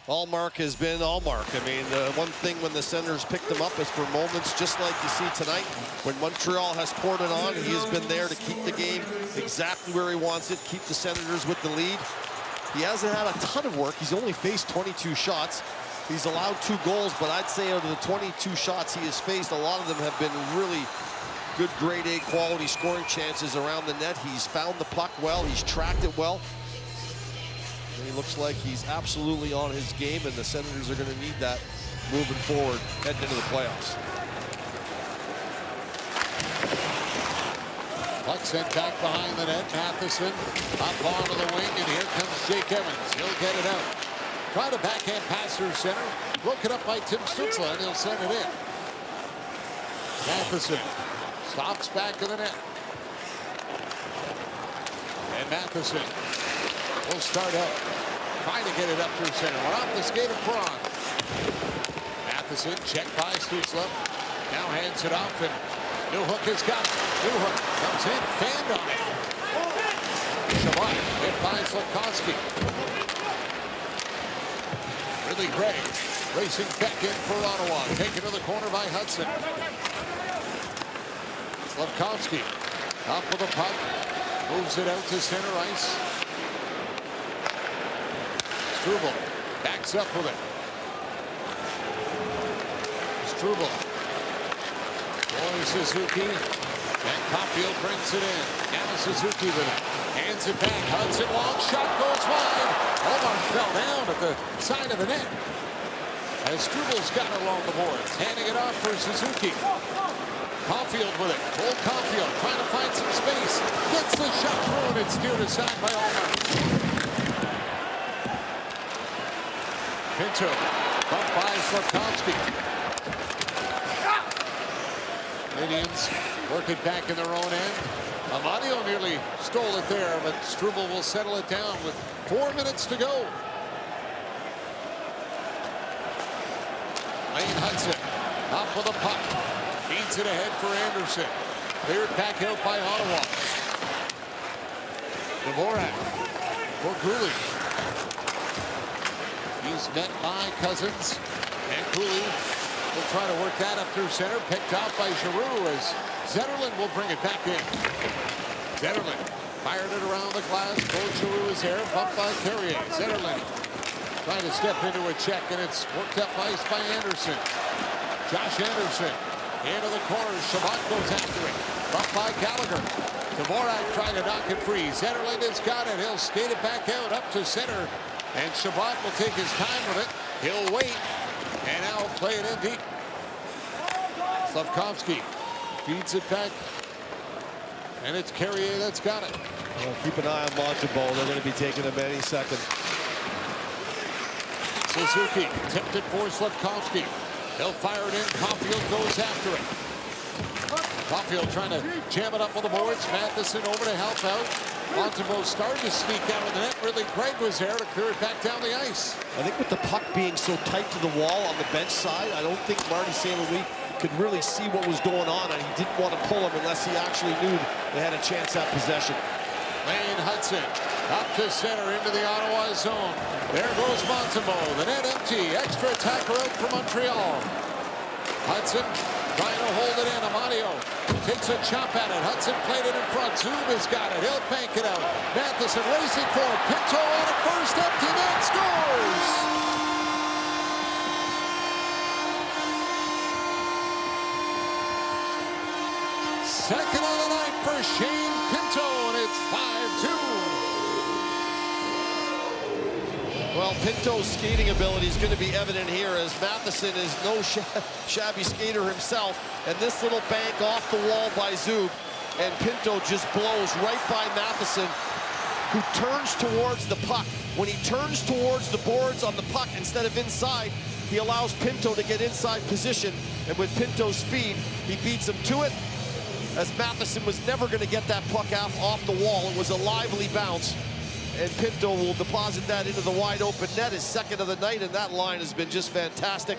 Allmark has been Allmark. I mean, one thing when the Senators picked him up is for moments just like you see tonight. When Montreal has poured it on, he has been there to keep the game exactly where he wants it, keep the Senators with the lead. He hasn't had a ton of work. He's only faced 22 shots. He's allowed 2 goals, but I'd say out of the 22 shots he has faced, a lot of them have been really good grade A quality scoring chances around the net. He's found the puck well, he's tracked it well. And he looks like he's absolutely on his game, and the Senators are going to need that moving forward, heading into the playoffs. Puck sent back behind the net. Matheson up onto the wing, and here comes Jake Evans. He'll get it out. Try to backhand pass through center. Broken up by Tim Stützle, and he'll send it in. Matheson stops back of the net. And Matheson will start out. Trying to get it up through center. We're off the skate of Perron. Matheson checked by Stützle. Now hands it off, and Newhook has got it. Newhook comes in, fanned on it. Chabot hit by Slafkovsky. Ridley Gray racing back in for Ottawa. Taken to the corner by Hudson. Slafkovsky up with the puck. Moves it out to center ice. Struble backs up with it. Struble. Boy Suzuki. And Caulfield brings it in. Now Suzuki with it. Hands it back. Hudson, long shot goes wide. Omar fell down at the side of the net. As Struble's got it along the boards. Handing it off for Suzuki. Caulfield with it. Old Caulfield trying to find some space. Gets the shot through, and it's steered aside by Omar. Pinto. Bumped by Slafkovsky. Canadians work it back in their own end. Amadio nearly stole it there, but Struble will settle it down with 4 minutes to go. Lane Hudson up with a puck. Feeds it ahead for Anderson. Cleared back out by Ottawa. Dvorak for Cooley. He's met by Cousins. And Cooley will try to work that up through center. Picked off by Giroux as Zetterlund will bring it back in. Zetterlund fired it around the glass. Claude Giroux is there. Bumped by Carrier. Zetterlund trying to step into a check, and it's worked up ice by Anderson. Josh Anderson into the corner. Chabot goes after it. Bumped by Gallagher. Dvorak trying to knock it free. Zetterlund has got it. He'll skate it back out up to center. And Chabot will take his time with it. He'll wait. And now play it in deep. Slafkovsky feeds it back. And it's Carrier that's got it. Well, keep an eye on Montembeault. They're going to be taking him any second. Suzuki tipped it for Slafkovsky. He'll fire it in. Caulfield goes after it. Caulfield trying to jam it up on the boards. Matheson over to help out. Montembeault started to sneak out of the net. Really, Greg was there to clear it back down the ice. I think with the puck being so tight to the wall on the bench side, I don't think Marty St. Louis could really see what was going on, and he didn't want to pull him unless he actually knew they had a chance at possession. Lane Hudson up to center into the Ottawa zone. There goes Montembeault. The net empty. Extra attacker out for Montreal. Hudson trying to hold it in. Amadio takes a chop at it. Hudson played it in front. Zoom has got it. He'll bank it out. Matheson racing for it. Pinto on it first. Empty net. Scores! Second on the night for Shane Pinto, and it's 5-2. Well, Pinto's skating ability is going to be evident here as Matheson is no shabby skater himself. And this little bank off the wall by Zub, and Pinto just blows right by Matheson, who turns towards the puck. When he turns towards the boards on the puck instead of inside, he allows Pinto to get inside position. And with Pinto's speed, he beats him to it, as Matheson was never going to get that puck off the wall. It was a lively bounce. And Pinto will deposit that into the wide open net, his second of the night, and that line has been just fantastic.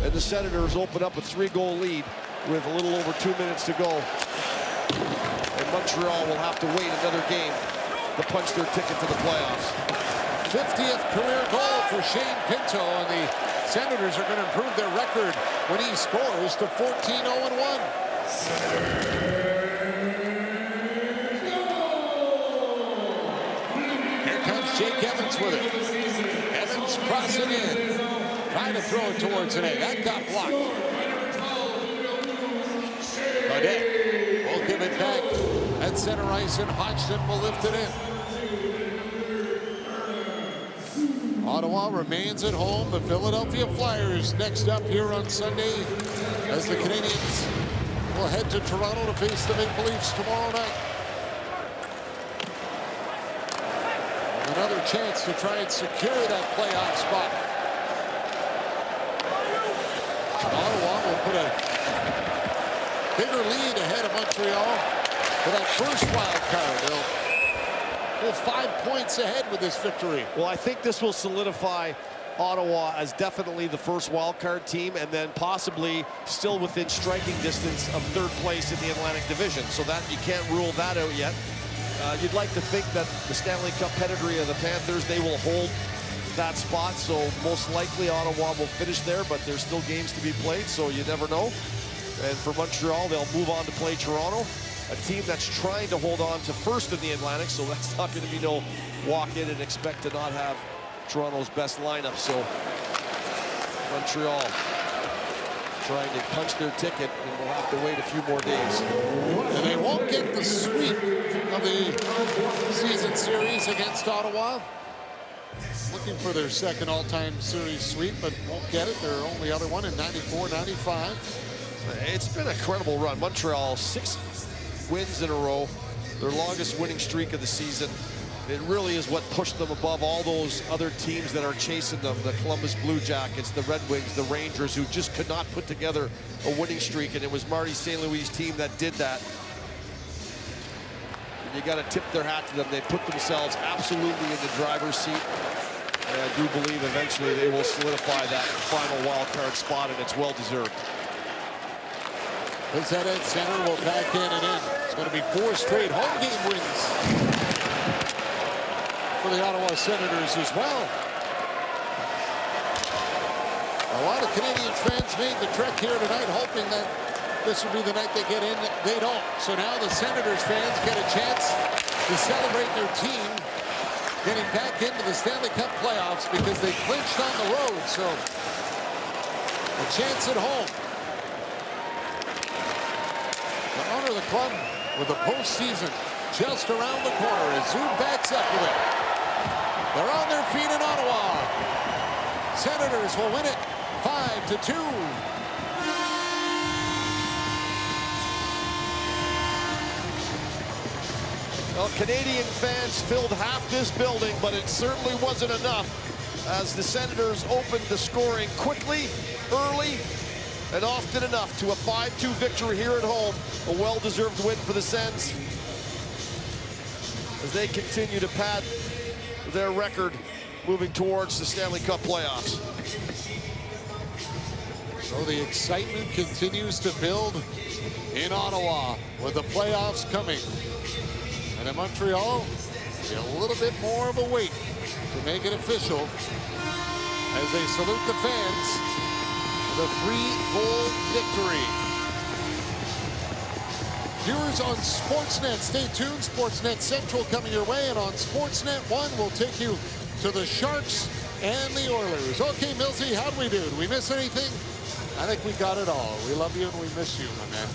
And the Senators open up a 3-goal lead with a little over 2 minutes to go. And Montreal will have to wait another game to punch their ticket to the playoffs. 50th career goal for Shane Pinto, and the Senators are going to improve their record when he scores to 14-0-1. Here comes Jake Evans with it. Evans crossing in. Trying to throw it towards the net. That got blocked. Gaudette will give it back at center ice, and Hodgson will lift it in. Ottawa remains at home. The Philadelphia Flyers next up here on Sunday as the Canadiens will head to Toronto to face the Maple Leafs tomorrow night. Another chance to try and secure that playoff spot. Ottawa will put a bigger lead ahead of Montreal for that first wild card. They'll 5 points ahead with this victory. Well, I think this will solidify Ottawa as definitely the first wild card team, and then possibly still within striking distance of third place in the Atlantic Division. So that you can't rule that out yet. You'd like to think that the Stanley Cup pedigree of the Panthers, they will hold that spot. So most likely Ottawa will finish there, but there's still games to be played, so you never know. And for Montreal, they'll move on to play Toronto, a team that's trying to hold on to first in the Atlantic, so that's not going to be no walk in and expect to not have Toronto's best lineup. So Montreal trying to punch their ticket, and we'll have to wait a few more days. And they won't get the sweep of the season series against Ottawa. Looking for their second all-time series sweep, but won't get it. Their only other one in 94-95. It's been a incredible run. Montreal, 6 wins in a row, their longest winning streak of the season. It really is what pushed them above all those other teams that are chasing them, the Columbus Blue Jackets, the Red Wings, the Rangers, who just could not put together a winning streak, and it was Marty St. Louis' team that did that. And you got to tip their hat to them. They put themselves absolutely in the driver's seat, and I do believe eventually they will solidify that final wild card spot, and it's well-deserved. Pizzetta at center will back in and in. It's going to be 4 straight home game wins for the Ottawa Senators as well. A lot of Canadian fans made the trek here tonight hoping that this would be the night they get in. They don't. So now the Senators fans get a chance to celebrate their team getting back into the Stanley Cup playoffs because they clinched on the road. So a chance at home to honor the club with the postseason just around the corner as Zoom backs up with it. They're on their feet in Ottawa. Senators will win it 5-2. Well, Canadian fans filled half this building, but it certainly wasn't enough as the Senators opened the scoring quickly, early, and often enough to a 5-2 victory here at home. A well-deserved win for the Sens as they continue to pad their record moving towards the Stanley Cup playoffs. So the excitement continues to build in Ottawa with the playoffs coming. And in Montreal, a little bit more of a wait to make it official as they salute the fans with a 3-goal victory. Viewers on Sportsnet, stay tuned. Sportsnet Central coming your way, and on Sportsnet 1, we'll take you to the Sharks and the Oilers. Okay, Millsy, how'd we do? Did we miss anything? I think we got it all. We love you and we miss you, my man.